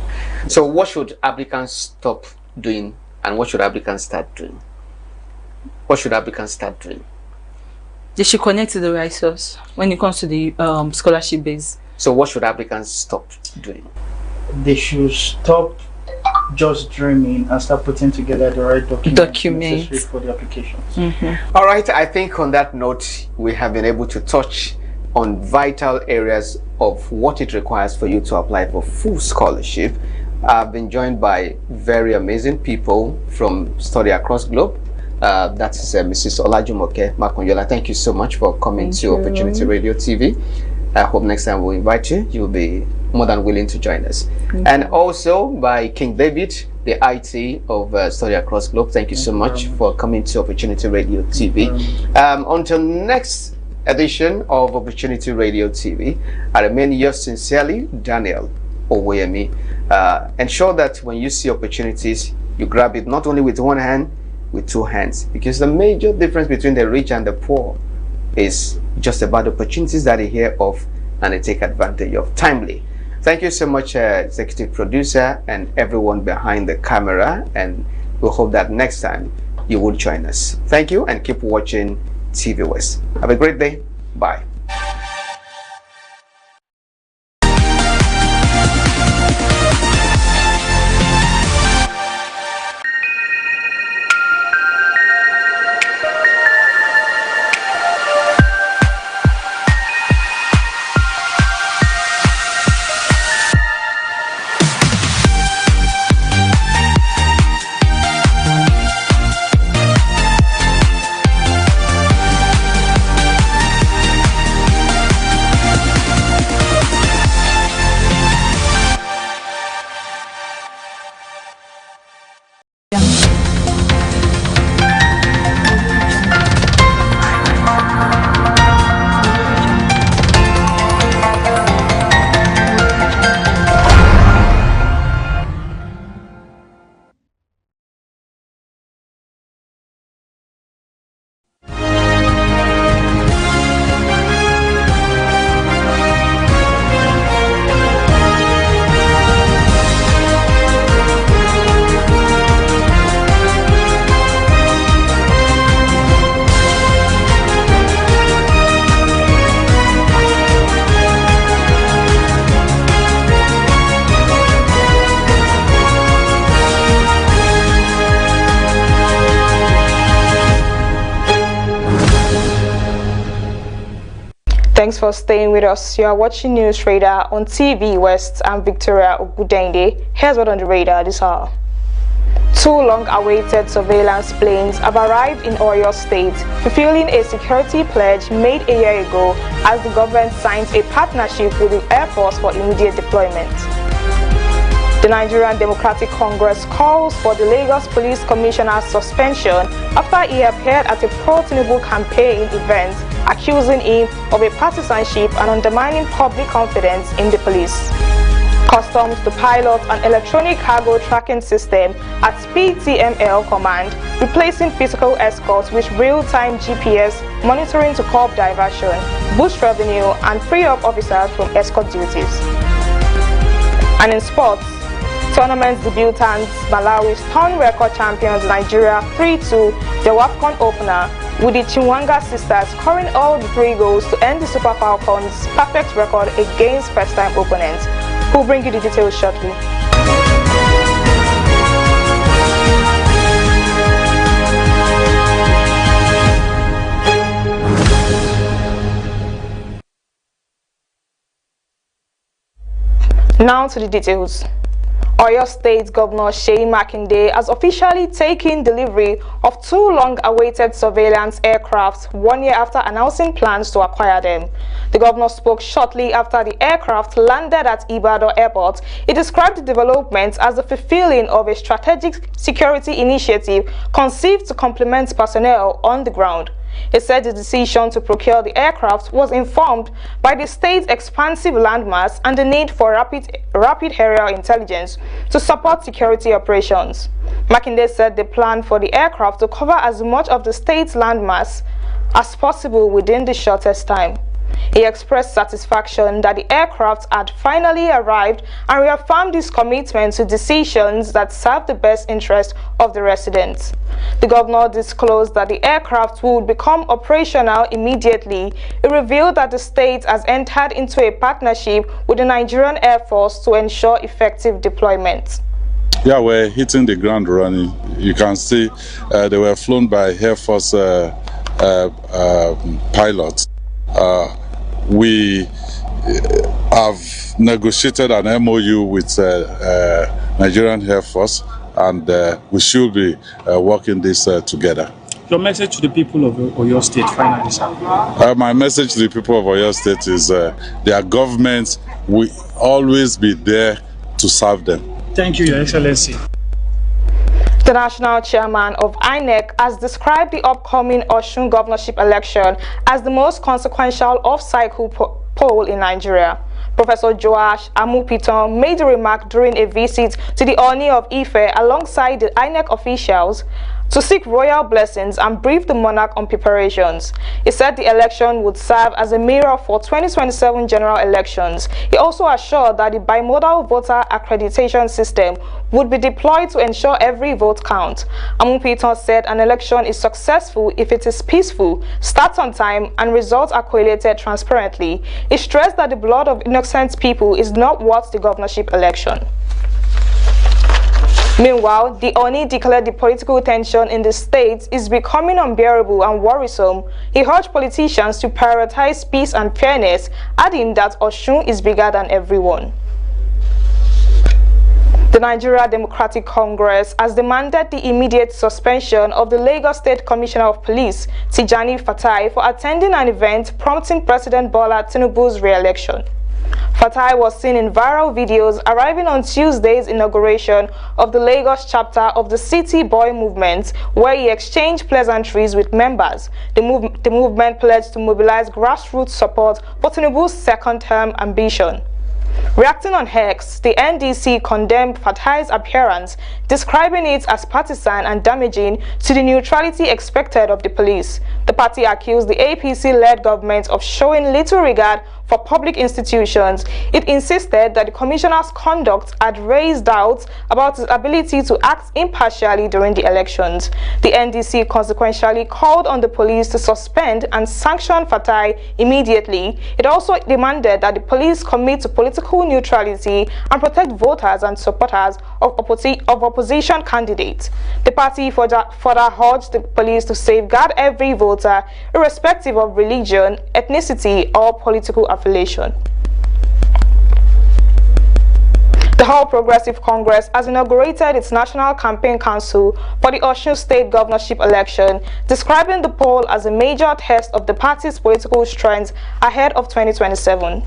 Speaker 19: So what should applicants stop doing and what should applicants start doing? What should applicants start doing?
Speaker 20: They should connect to the right source when it comes to the scholarship base.
Speaker 19: So what should applicants stop doing?
Speaker 21: They should stop just dreaming and start putting together the right documents necessary for the applications.
Speaker 19: All right, I think on that note, we have been able to touch on vital areas of what it requires for you to apply for full scholarship. I've been joined by very amazing people from Study Across Globe. That is Mrs. Olajumoke Makonjola. Thank you so much for coming to Opportunity Radio TV. I hope next time we'll invite you. You'll be more than willing to join us. And also by King David, the IT of Study Across Globe. Thank you so much for coming to Opportunity Radio TV. Until next edition of Opportunity Radio TV, I remain yours sincerely, Daniel Oweyemi. Ensure that when you see opportunities, you grab it not only with one hand, with two hands, because the major difference between the rich and the poor It's just about the opportunities that they hear of and they take advantage of timely. Thank you so much, executive producer and everyone behind the camera, and we hope that next time you will join us. Thank you, and keep watching TV West. Have a great day. Bye.
Speaker 4: Thanks for staying with us. You are watching News Radar on TV West. I'm Victoria Ogudende. Here's what on the radar this hour. 2 long-awaited surveillance planes have arrived in Oyo State, fulfilling a security pledge made a year ago as the government signs a partnership with the Air Force for immediate deployment. The Nigerian Democratic Congress calls for the Lagos Police Commissioner's suspension after he appeared at a pro-Tinubu campaign event, accusing him of a partisanship and undermining public confidence in the police. Customs to pilot an electronic cargo tracking system at PTML Command, replacing physical escorts with real-time GPS monitoring to curb diversion, boost revenue, and free up officers from escort duties. And in sports, tournament debutants Malawi stunned record champions Nigeria 3-2 the WAFCON opener, with the Chinwanga sisters scoring all the 3 goals to end the Super Falcons' perfect record against first-time opponents. We'll bring you the details shortly. Now to the details. Oyo State Governor Seyi Makinde has officially taken delivery of 2 long-awaited surveillance aircraft 1 year after announcing plans to acquire them. The governor spoke shortly after the aircraft landed at Ibadan Airport. He described the development as the fulfilling of a strategic security initiative conceived to complement personnel on the ground. He said the decision to procure the aircraft was informed by the state's expansive landmass and the need for rapid aerial intelligence to support security operations. Makinde said the plan for the aircraft to cover as much of the state's landmass as possible within the shortest time. He expressed satisfaction that the aircraft had finally arrived and reaffirmed his commitment to decisions that serve the best interest of the residents. The governor disclosed that the aircraft would become operational immediately. He revealed that the state has entered into a partnership with the Nigerian Air Force to ensure effective deployment.
Speaker 22: Yeah, we're hitting the ground running. You can see they were flown by Air Force pilots. We have negotiated an MOU with Nigerian Air Force, and we should be working this together.
Speaker 23: Your message to the people of Oyo State, finally, sir?
Speaker 22: My message to the people of Oyo State is their government will always be there to serve them.
Speaker 23: Thank you, Your Excellency.
Speaker 4: The national chairman of INEC has described the upcoming Osun governorship election as the most consequential off-cycle poll in Nigeria. Professor Joash Amupiton made a remark during a visit to the Oni of Ife alongside the INEC officials to seek royal blessings and brief the monarch on preparations. He said the election would serve as a mirror for 2027 general elections. He also assured that the bimodal voter accreditation system would be deployed to ensure every vote counts. Amupiton said an election is successful if it is peaceful, starts on time, and results are collated transparently. He stressed that the blood of innocent people is not worth the governorship election. Meanwhile, the Oni declared the political tension in the state is becoming unbearable and worrisome. He urged politicians to prioritize peace and fairness, adding that Osun is bigger than everyone. The Nigeria Democratic Congress has demanded the immediate suspension of the Lagos State Commissioner of Police, Tijani Fatai, for attending an event prompting President Bola Tinubu's re-election. Fatai was seen in viral videos arriving on Tuesday's inauguration of the Lagos chapter of the City Boy movement, where he exchanged pleasantries with members. The movement pledged to mobilize grassroots support for Tinubu's second-term ambition. Reacting on X, the NDC condemned Fatai's appearance, describing it as partisan and damaging to the neutrality expected of the police. The party accused the APC-led government of showing little regard for public institutions. It insisted that the commissioner's conduct had raised doubts about his ability to act impartially during the elections. The NDC consequentially called on the police to suspend and sanction Fatai immediately. It also demanded that the police commit to political neutrality and protect voters and supporters of opposition candidates. The party further urged the police to safeguard every voter, irrespective of religion, ethnicity, or political affiliation. The All Progressive Congress has inaugurated its National Campaign Council for the Osun State governorship election, describing the poll as a major test of the party's political strength ahead of 2027.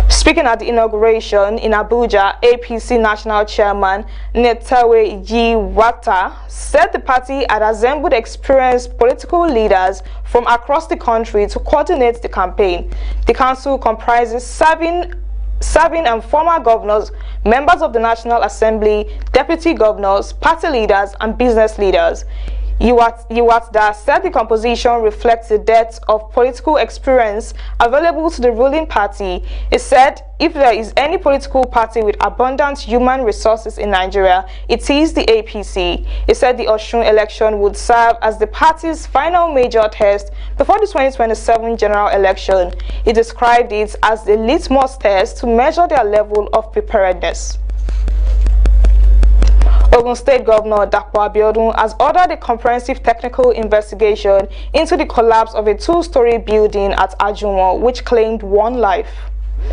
Speaker 4: Speaking at the inauguration in Abuja, APC National Chairman Netawe Yiwata said the party had assembled experienced political leaders from across the country to coordinate the campaign. The council comprises serving and former governors, members of the National Assembly, deputy governors, party leaders, and business leaders. Yiwata said the composition reflects the depth of political experience available to the ruling party. He said if there is any political party with abundant human resources in Nigeria, it is the APC. He said the Osun election would serve as the party's final major test before the 2027 general election. He described it as the litmus test to measure their level of preparedness. Ogun State Governor Dapo Abiodun has ordered a comprehensive technical investigation into the collapse of a two-story building at Ajunwon, which claimed one life.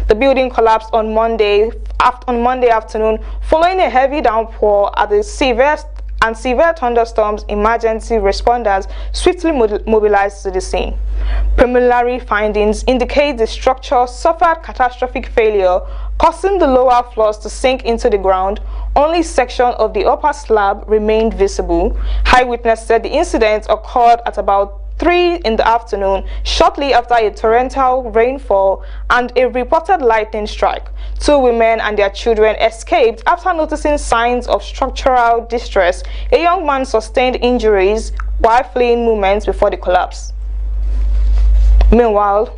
Speaker 4: The building collapsed on Monday afternoon following a heavy downpour at the severe thunderstorms. Emergency responders swiftly mobilized to the scene. Preliminary findings indicate the structure suffered catastrophic failure, causing the lower floors to sink into the ground. Only section of the upper slab remained visible. Eyewitness said the incident occurred at about 3 in the afternoon, shortly after a torrential rainfall and a reported lightning strike. 2 women and their children escaped after noticing signs of structural distress. A young man sustained injuries while fleeing moments before the collapse. Meanwhile,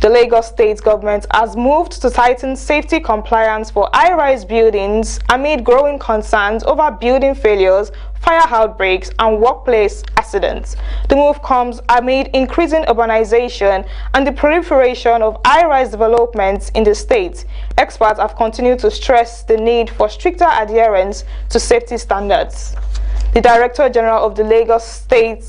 Speaker 4: the Lagos State government has moved to tighten safety compliance for high-rise buildings amid growing concerns over building failures, fire outbreaks, and workplace accidents. The move comes amid increasing urbanization and the proliferation of high-rise developments in the state. Experts have continued to stress the need for stricter adherence to safety standards. The Director General of the Lagos State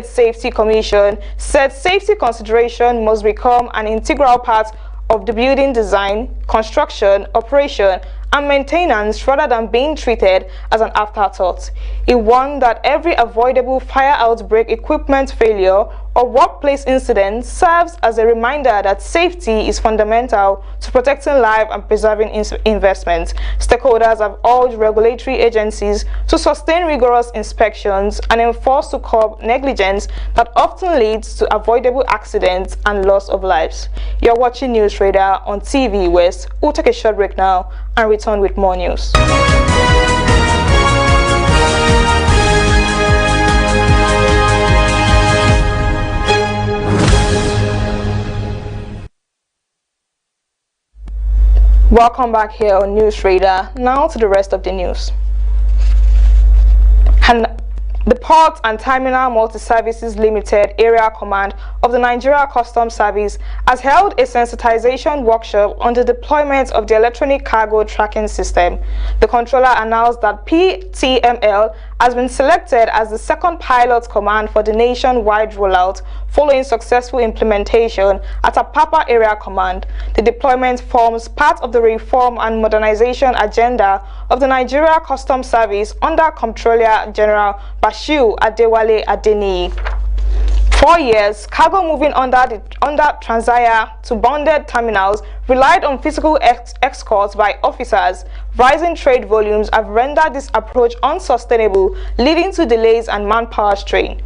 Speaker 4: Safety Commission said safety consideration must become an integral part of the building design, construction, operation, and maintenance rather than being treated as an afterthought. He warned that every avoidable fire outbreak, equipment failure, or workplace incident serves as a reminder that safety is fundamental to protecting life and preserving investments. Stakeholders have urged regulatory agencies to sustain rigorous inspections and enforce to curb negligence that often leads to avoidable accidents and loss of lives. You're watching News Radar on TVWest. We'll take a short break now and return with more news. Welcome back here on News Radar. Now to the rest of the news. And the Port and Terminal Multi-Services Limited Area Command of the Nigeria Customs Service has held a sensitization workshop on the deployment of the electronic cargo tracking system. The controller announced that PTML has been selected as the second pilot command for the nationwide rollout following successful implementation at a Apapa Area Command. The deployment forms part of the reform and modernization agenda of the Nigeria Customs Service under Comptroller General Bashiru Adewale Adeniyi. 4 years, cargo moving under Transaya to bonded terminals relied on physical escorts by officers. Rising trade volumes have rendered this approach unsustainable, leading to delays and manpower strain.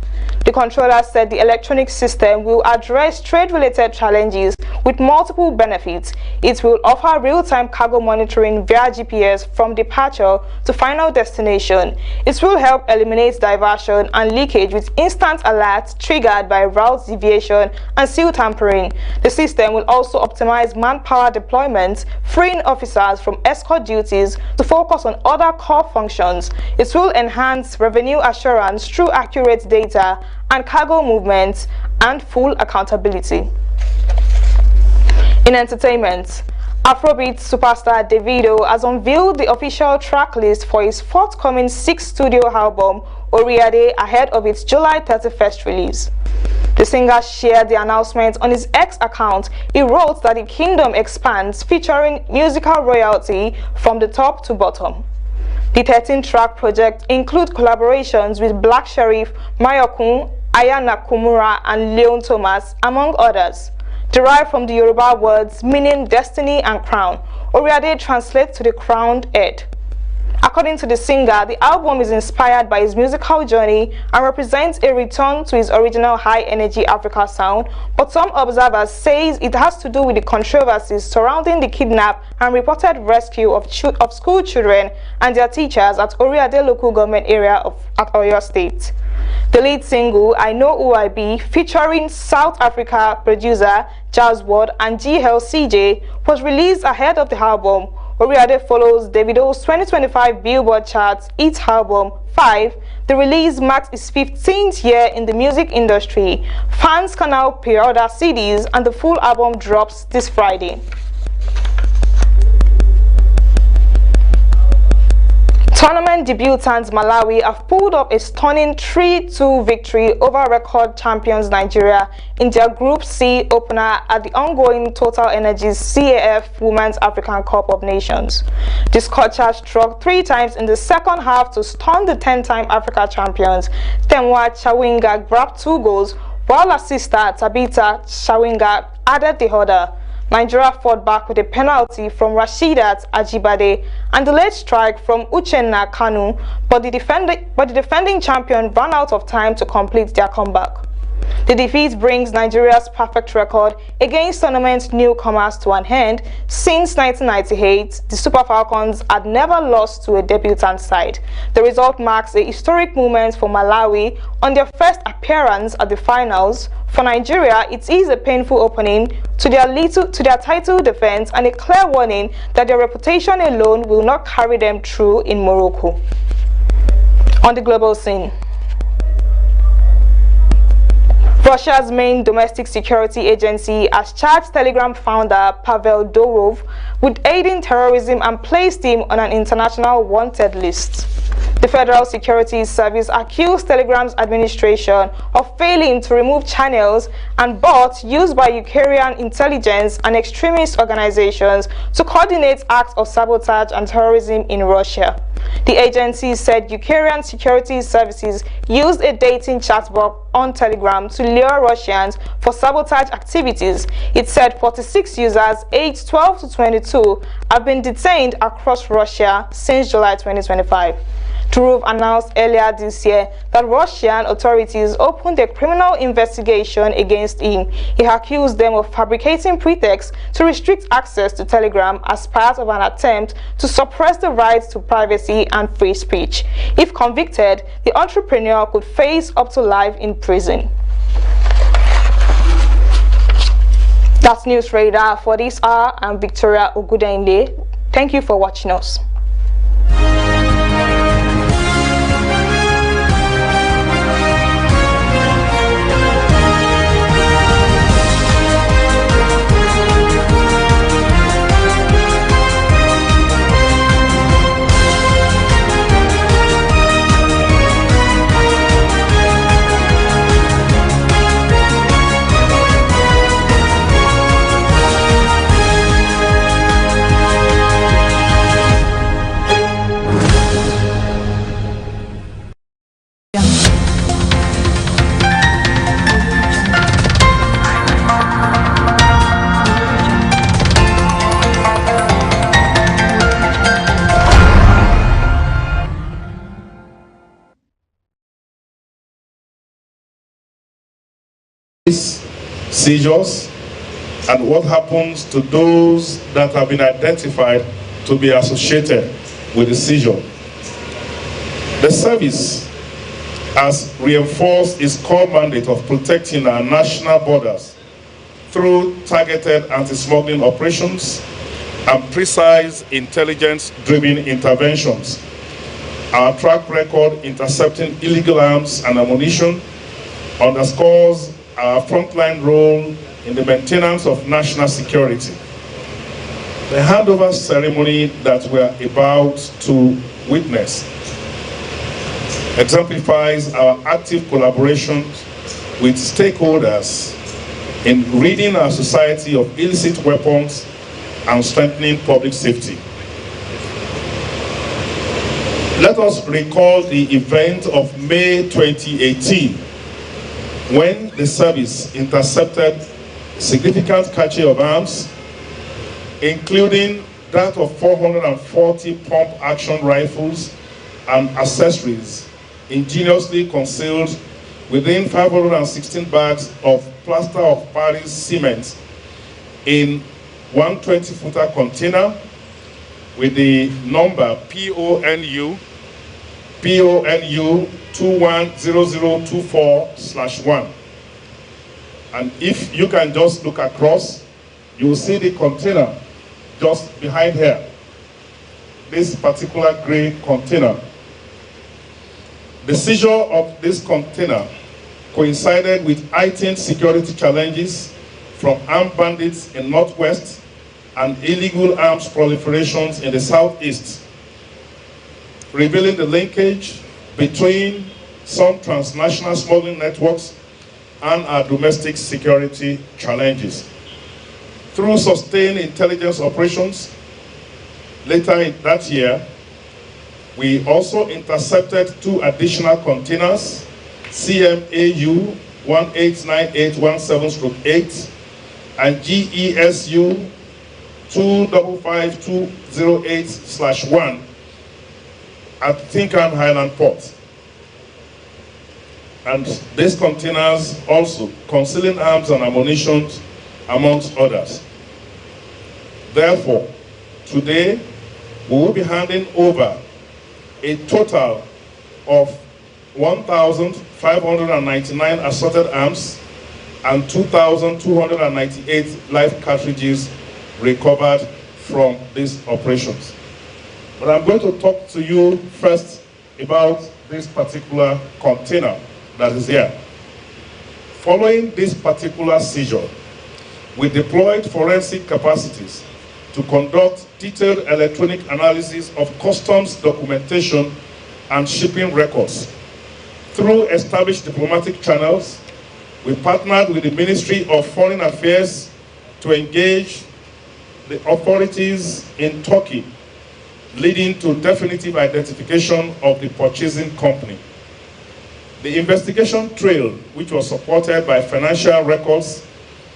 Speaker 4: The controller said the electronic system will address trade-related challenges with multiple benefits. It will offer real-time cargo monitoring via GPS from departure to final destination. It will help eliminate diversion and leakage with instant alerts triggered by route deviation and seal tampering. The system will also optimize manpower deployments, freeing officers from escort duties to focus on other core functions. It will enhance revenue assurance through accurate data and cargo movements and full accountability. In entertainment, Afrobeat superstar Davido has unveiled the official track list for his forthcoming 6th studio album, Oriade, ahead of its July 31st release. The singer shared the announcement on his X account. He wrote that the kingdom expands, featuring musical royalty from the top to bottom. The 13-track project includes collaborations with Black Sherif, Mayokun, Aya Nakamura, and Leon Thomas, among others. Derived from the Yoruba words meaning destiny and crown, Oriade translates to the crowned head. According to the singer, the album is inspired by his musical journey and represents a return to his original high-energy Africa sound, but some observers say it has to do with the controversies surrounding the kidnap and reported rescue of school children and their teachers at Oriade local government area at Oyo State. The lead single, I Know Who I Be, featuring South Africa producer Jazz Ward and GLCJ, was released ahead of the album. Oriade follows Davido's 2025 Billboard charts hit album 5. The release marks his 15th year in the music industry. Fans can now pre-order CDs and the full album drops this Friday. Tournament debutants Malawi have pulled up a stunning 3-2 victory over record champions Nigeria in their Group C opener at the ongoing Total Energies CAF Women's African Cup of Nations. The Scorchers struck 3 times in the second half to stun the 10-time Africa champions. Temwa Chawinga grabbed 2 goals, while her sister Tabitha Chawinga added the other. Nigeria fought back with a penalty from Rashidat Ajibade and the late strike from Uchenna Kanu, but the defending champion ran out of time to complete their comeback. The defeat brings Nigeria's perfect record against tournament newcomers to an end. Since 1998, the Super Falcons had never lost to a debutant side. The result marks a historic moment for Malawi on their first appearance at the finals. For Nigeria, it is a painful opening to their title defense and a clear warning that their reputation alone will not carry them through in Morocco. On the global scene, Russia's main domestic security agency has charged Telegram founder Pavel Durov with aiding terrorism and placed him on an international wanted list. The Federal Securities Service accused Telegram's administration of failing to remove channels and bots used by Ukrainian intelligence and extremist organizations to coordinate acts of sabotage and terrorism in Russia. The agency said Ukrainian security services used a dating chatbot on Telegram to lure Russians for sabotage activities. It said 46 users aged 12 to 22 have been detained across Russia since July 2025. Durov announced earlier this year that Russian authorities opened a criminal investigation against him. He accused them of fabricating pretexts to restrict access to Telegram as part of an attempt to suppress the right to privacy and free speech. If convicted, the entrepreneur could face up to life in prison. That's News Radar for this hour. I'm Victoria Ogudende. Thank you for watching us.
Speaker 1: Seizures and what happens to those that have been identified to be associated with the seizure. The service has reinforced its core mandate of protecting our national borders through targeted anti-smuggling operations and precise intelligence-driven interventions. Our track record intercepting illegal arms and ammunition underscores our frontline role in the maintenance of national security. The handover ceremony that we are about to witness exemplifies our active collaboration with stakeholders in ridding our society of illicit weapons and strengthening public safety. Let us recall the event of May 2018, when the service intercepted significant cache of arms, including that of 440 pump-action rifles and accessories ingeniously concealed within 516 bags of plaster of Paris cement in 120-footer container with the number PONU 210024/1. And if you can just look across, you will see the container just behind here. This particular gray container. The seizure of this container coincided with heightened security challenges from armed bandits in Northwest and illegal arms proliferations in the Southeast, revealing the linkage between some transnational smuggling networks and our domestic security challenges. Through sustained intelligence operations, later in that year, we also intercepted 2 additional containers, CMAU 189817/8 and GESU 255208/1 at Tinkan Highland Port. And these containers also concealing arms and ammunition, amongst others. Therefore, today we will be handing over a total of 1,599 assorted arms and 2,298 live cartridges recovered from these operations. But I'm going to talk to you first about this particular container that is here. Following this particular seizure, we deployed forensic capacities to conduct detailed electronic analysis of customs documentation and shipping records. Through established diplomatic channels, we partnered with the Ministry of Foreign Affairs to engage the authorities in Turkey, leading to definitive identification of the purchasing company. The investigation trail, which was supported by financial records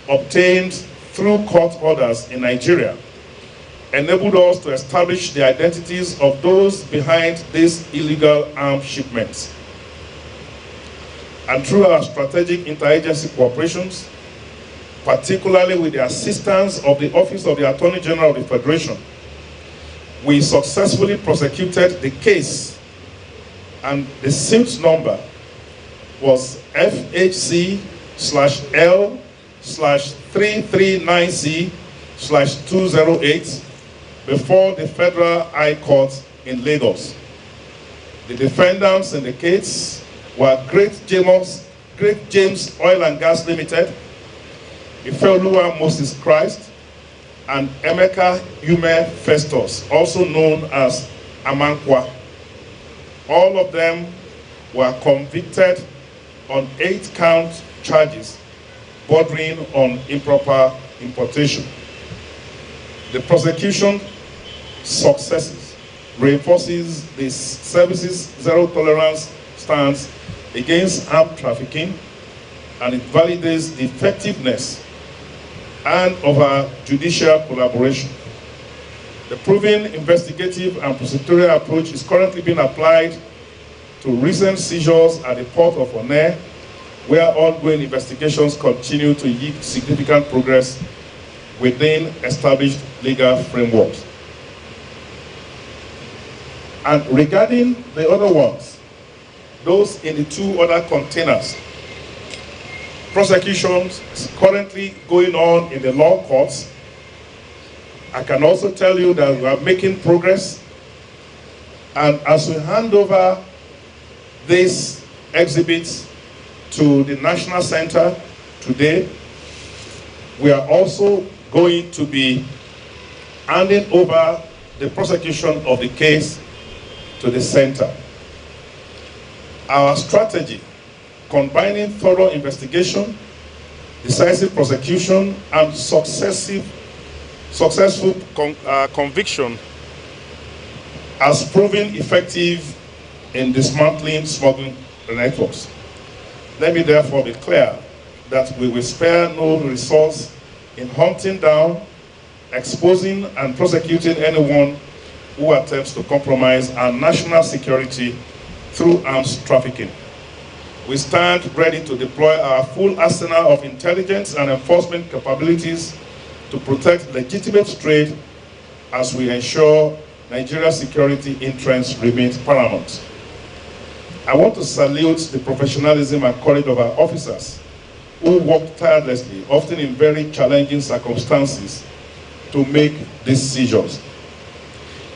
Speaker 1: obtained through court orders in Nigeria, enabled us to establish the identities of those behind these illegal arms shipments. And through our strategic interagency cooperations, particularly with the assistance of the Office of the Attorney General of the Federation, we successfully prosecuted the case, and the SIMS number was FHC/L 339C/208 before the Federal High Court in Lagos. The defendants in the case were Great James Oil and Gas Limited, Ifeoluwa Moses Christ, and Emeka Yume Festus, also known as Amankwa. All of them were convicted on 8-count charges bordering on improper importation. The prosecution successes reinforces the service's zero-tolerance stance against arms trafficking, and it validates the effectiveness and of our judicial collaboration. The proven investigative and prosecutorial approach is currently being applied to recent seizures at the port of Onne, where ongoing investigations continue to yield significant progress within established legal frameworks. And regarding the other ones, those in the 2 other containers, prosecutions is currently going on in the law courts. I can also tell you that we are making progress, and as we hand over these exhibits to the National Center today, we are also going to be handing over the prosecution of the case to the center. Our strategy, combining thorough investigation, decisive prosecution, and successful conviction, has proven effective in dismantling smuggling networks. Let me therefore be clear that we will spare no resource in hunting down, exposing, and prosecuting anyone who attempts to compromise our national security through arms trafficking. We stand ready to deploy our full arsenal of intelligence and enforcement capabilities to protect legitimate trade as we ensure Nigeria's security interests remain paramount. I want to salute the professionalism and courage of our officers who work tirelessly, often in very challenging circumstances, to make these seizures.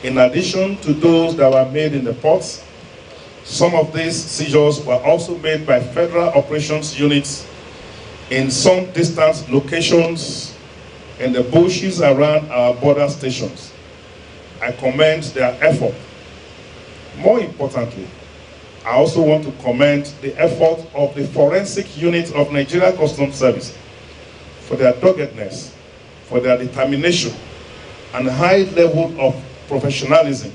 Speaker 1: In addition to those that were made in the ports, some of these seizures were also made by federal operations units in some distant locations in the bushes around our border stations. I commend their effort. More importantly, I also want to commend the effort of the forensic unit of Nigeria Customs Service for their doggedness, for their determination, and high level of professionalism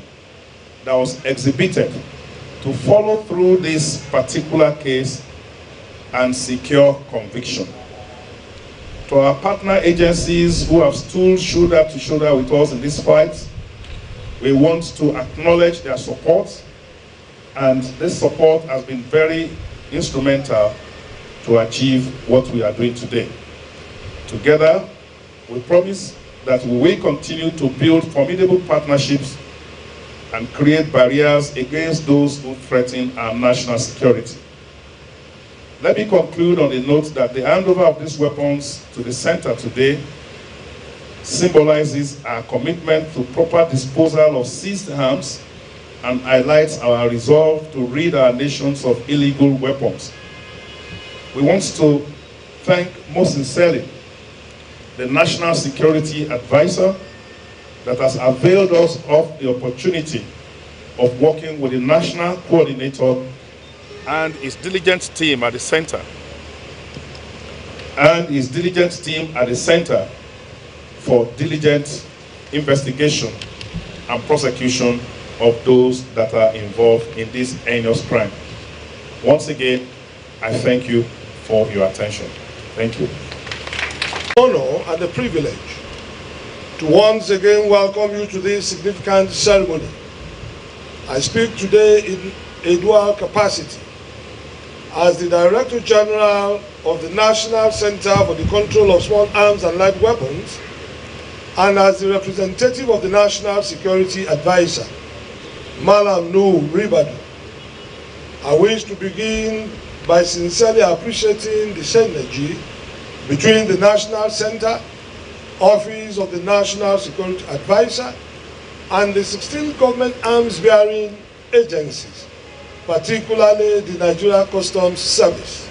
Speaker 1: that was exhibited to follow through this particular case and secure conviction. To our partner agencies who have stood shoulder to shoulder with us in this fight, we want to acknowledge their support, and this support has been very instrumental to achieve what we are doing today. Together, we promise that we will continue to build formidable partnerships and create barriers against those who threaten our national security. Let me conclude on the note that the handover of these weapons to the center today symbolizes our commitment to proper disposal of seized arms and highlights our resolve to rid our nations of illegal weapons. We want to thank most sincerely the National Security Advisor that has availed us of the opportunity of working with the National Coordinator and his diligent team at the center, for diligent investigation and prosecution of those that are involved in this heinous crime. Once again, I thank you for your attention. Thank you.
Speaker 2: Honor and the privilege to once again welcome you to this significant ceremony. I speak today in a dual capacity as the Director General of the National Center for the Control of Small Arms and Light Weapons and as the representative of the National Security Advisor, Malam Nuhu Ribadu. I wish to begin by sincerely appreciating the synergy between the National Center, Office of the National Security Advisor, and the 16 government arms-bearing agencies, particularly the Nigeria Customs Service,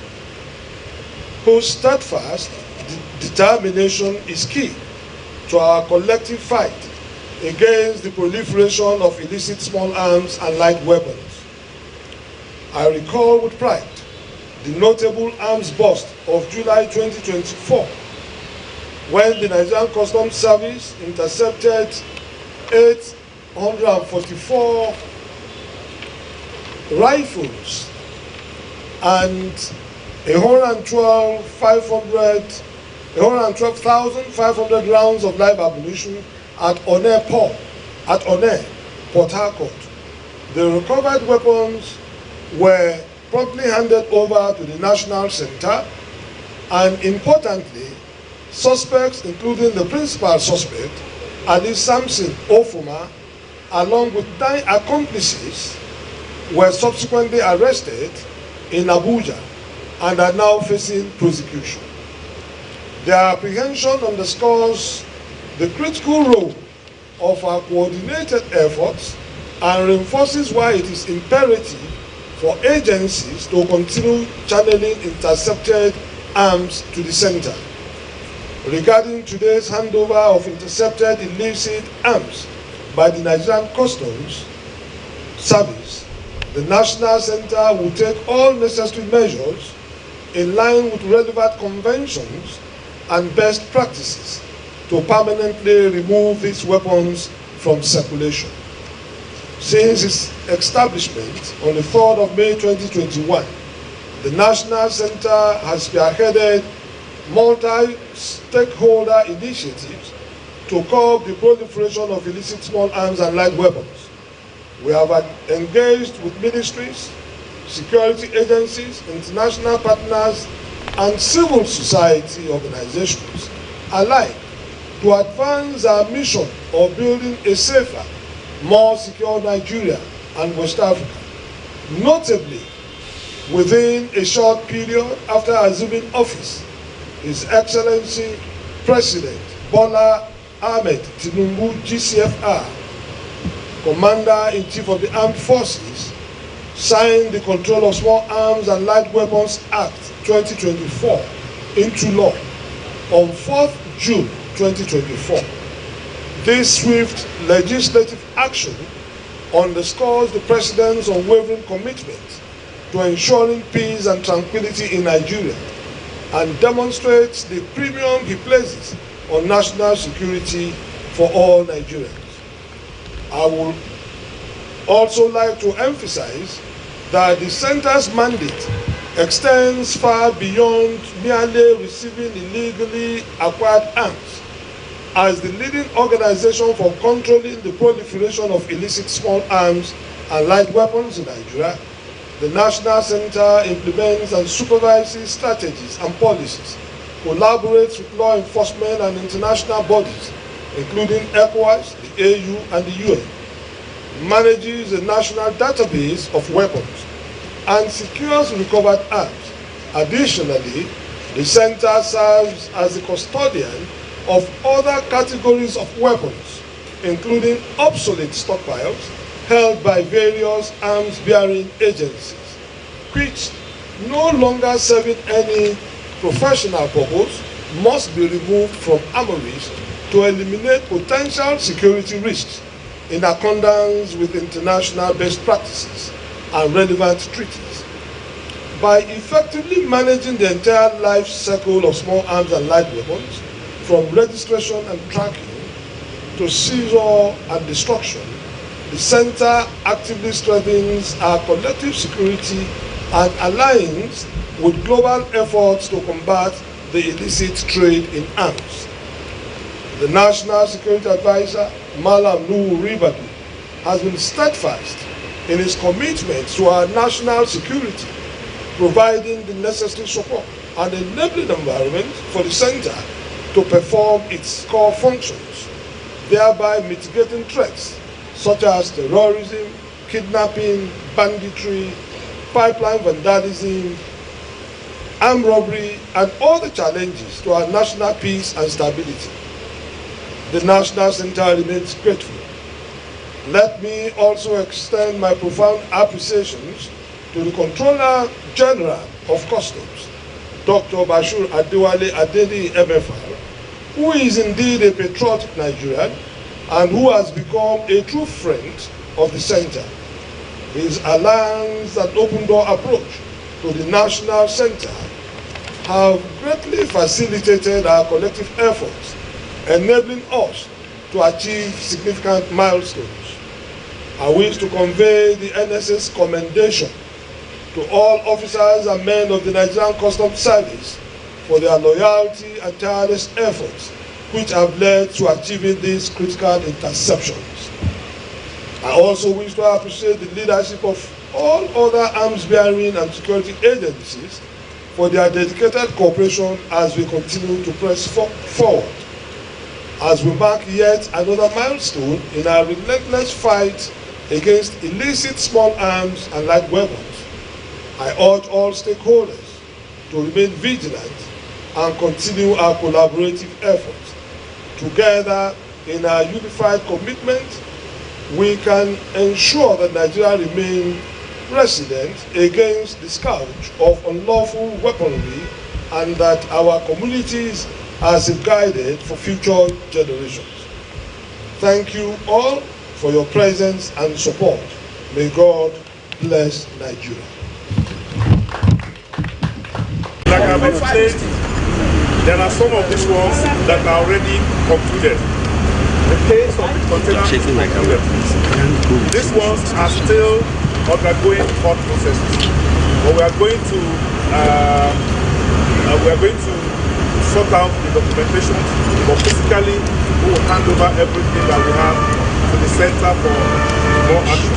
Speaker 2: whose steadfast determination is key to our collective fight against the proliferation of illicit small arms and light weapons. I recall with pride the notable arms bust of July 2024, when the Nigerian Customs Service intercepted 844 rifles and 112,500 rounds of live ammunition at Onne, Port Harcourt. The recovered weapons were promptly handed over to the National Center, and importantly, suspects, including the principal suspect, Ali Samson Ofuma, along with 9 accomplices, were subsequently arrested in Abuja and are now facing prosecution. Their apprehension underscores the critical role of our coordinated efforts and reinforces why it is imperative for agencies to continue channeling intercepted arms to the center. Regarding today's handover of intercepted illicit arms by the Nigerian Customs Service, the National Center will take all necessary measures in line with relevant conventions and best practices to permanently remove these weapons from circulation. Since its establishment on the 3rd of May 2021, the National Center has spearheaded multi-stakeholder initiatives to curb the proliferation of illicit small arms and light weapons. We have engaged with ministries, security agencies, international partners, and civil society organizations alike to advance our mission of building a safer, more secure Nigeria and West Africa. Notably, within a short period after assuming office, His Excellency President Bola Ahmed Tinubu, GCFR, Commander-in-Chief of the Armed Forces, signed the Control of Small Arms and Light Weapons Act 2024 into law on 4th June 2024. This swift legislative action underscores the President's unwavering commitment to ensuring peace and tranquility in Nigeria and demonstrates the premium he places on national security for all Nigerians. I would also like to emphasize that the Center's mandate extends far beyond merely receiving illegally acquired arms. As the leading organization for controlling the proliferation of illicit small arms and light weapons in Nigeria, the National Center implements and supervises strategies and policies, collaborates with law enforcement and international bodies, including ECOWAS, the AU, and the UN, manages a national database of weapons, and secures recovered arms. Additionally, the Center serves as the custodian of other categories of weapons, including obsolete stockpiles held by various arms-bearing agencies, which, no longer serving any professional purpose, must be removed from armories to eliminate potential security risks in accordance with international best practices and relevant treaties. By effectively managing the entire life cycle of small arms and light weapons, from registration and tracking to seizure and destruction, the Center actively strengthens our collective security and aligns with global efforts to combat the illicit trade in arms. The National Security Advisor, Malam Nuhu Ribadu, has been steadfast in his commitment to our national security, providing the necessary support and enabling environment for the Center to perform its core functions, thereby mitigating threats such as terrorism, kidnapping, banditry, pipeline vandalism, armed robbery, and all the challenges to our national peace and stability. The National Center remains grateful. Let me also extend my profound appreciations to the Controller General of Customs, Dr. Bashir Adewale Adeni MFR, who is indeed a patriotic Nigerian and who has become a true friend of the Center. His alliance and open door approach to the National Center have greatly facilitated our collective efforts, enabling us to achieve significant milestones. I wish to convey the NSA's commendation to all officers and men of the Nigerian Customs Service for their loyalty and tireless efforts which have led to achieving these critical interceptions. I also wish to appreciate the leadership of all other arms-bearing and security agencies for their dedicated cooperation as we continue to press forward. As we mark yet another milestone in our relentless fight against illicit small arms and light weapons, I urge all stakeholders to remain vigilant and continue our collaborative efforts. Together, in our unified commitment, we can ensure that Nigeria remains resilient against the scourge of unlawful weaponry and that our communities are safeguarded for future generations. Thank you all for your presence and support. May God bless Nigeria.
Speaker 1: Like I've explained, there are some of these ones that are already concluded. The case of the container is concluded. These ones are still undergoing court processes, but we are going to sort out the documentation, but physically we will hand over everything that we have to the Center for more action.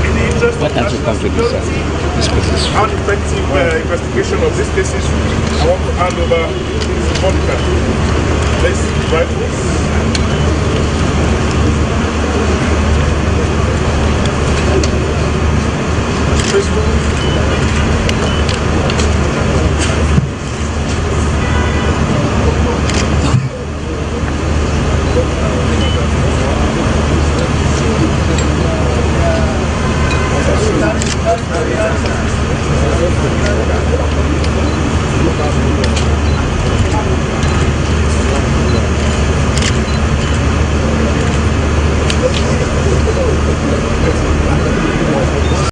Speaker 1: In the interest of national security and effective investigation of these cases, I want to hand over to Monica. Let's write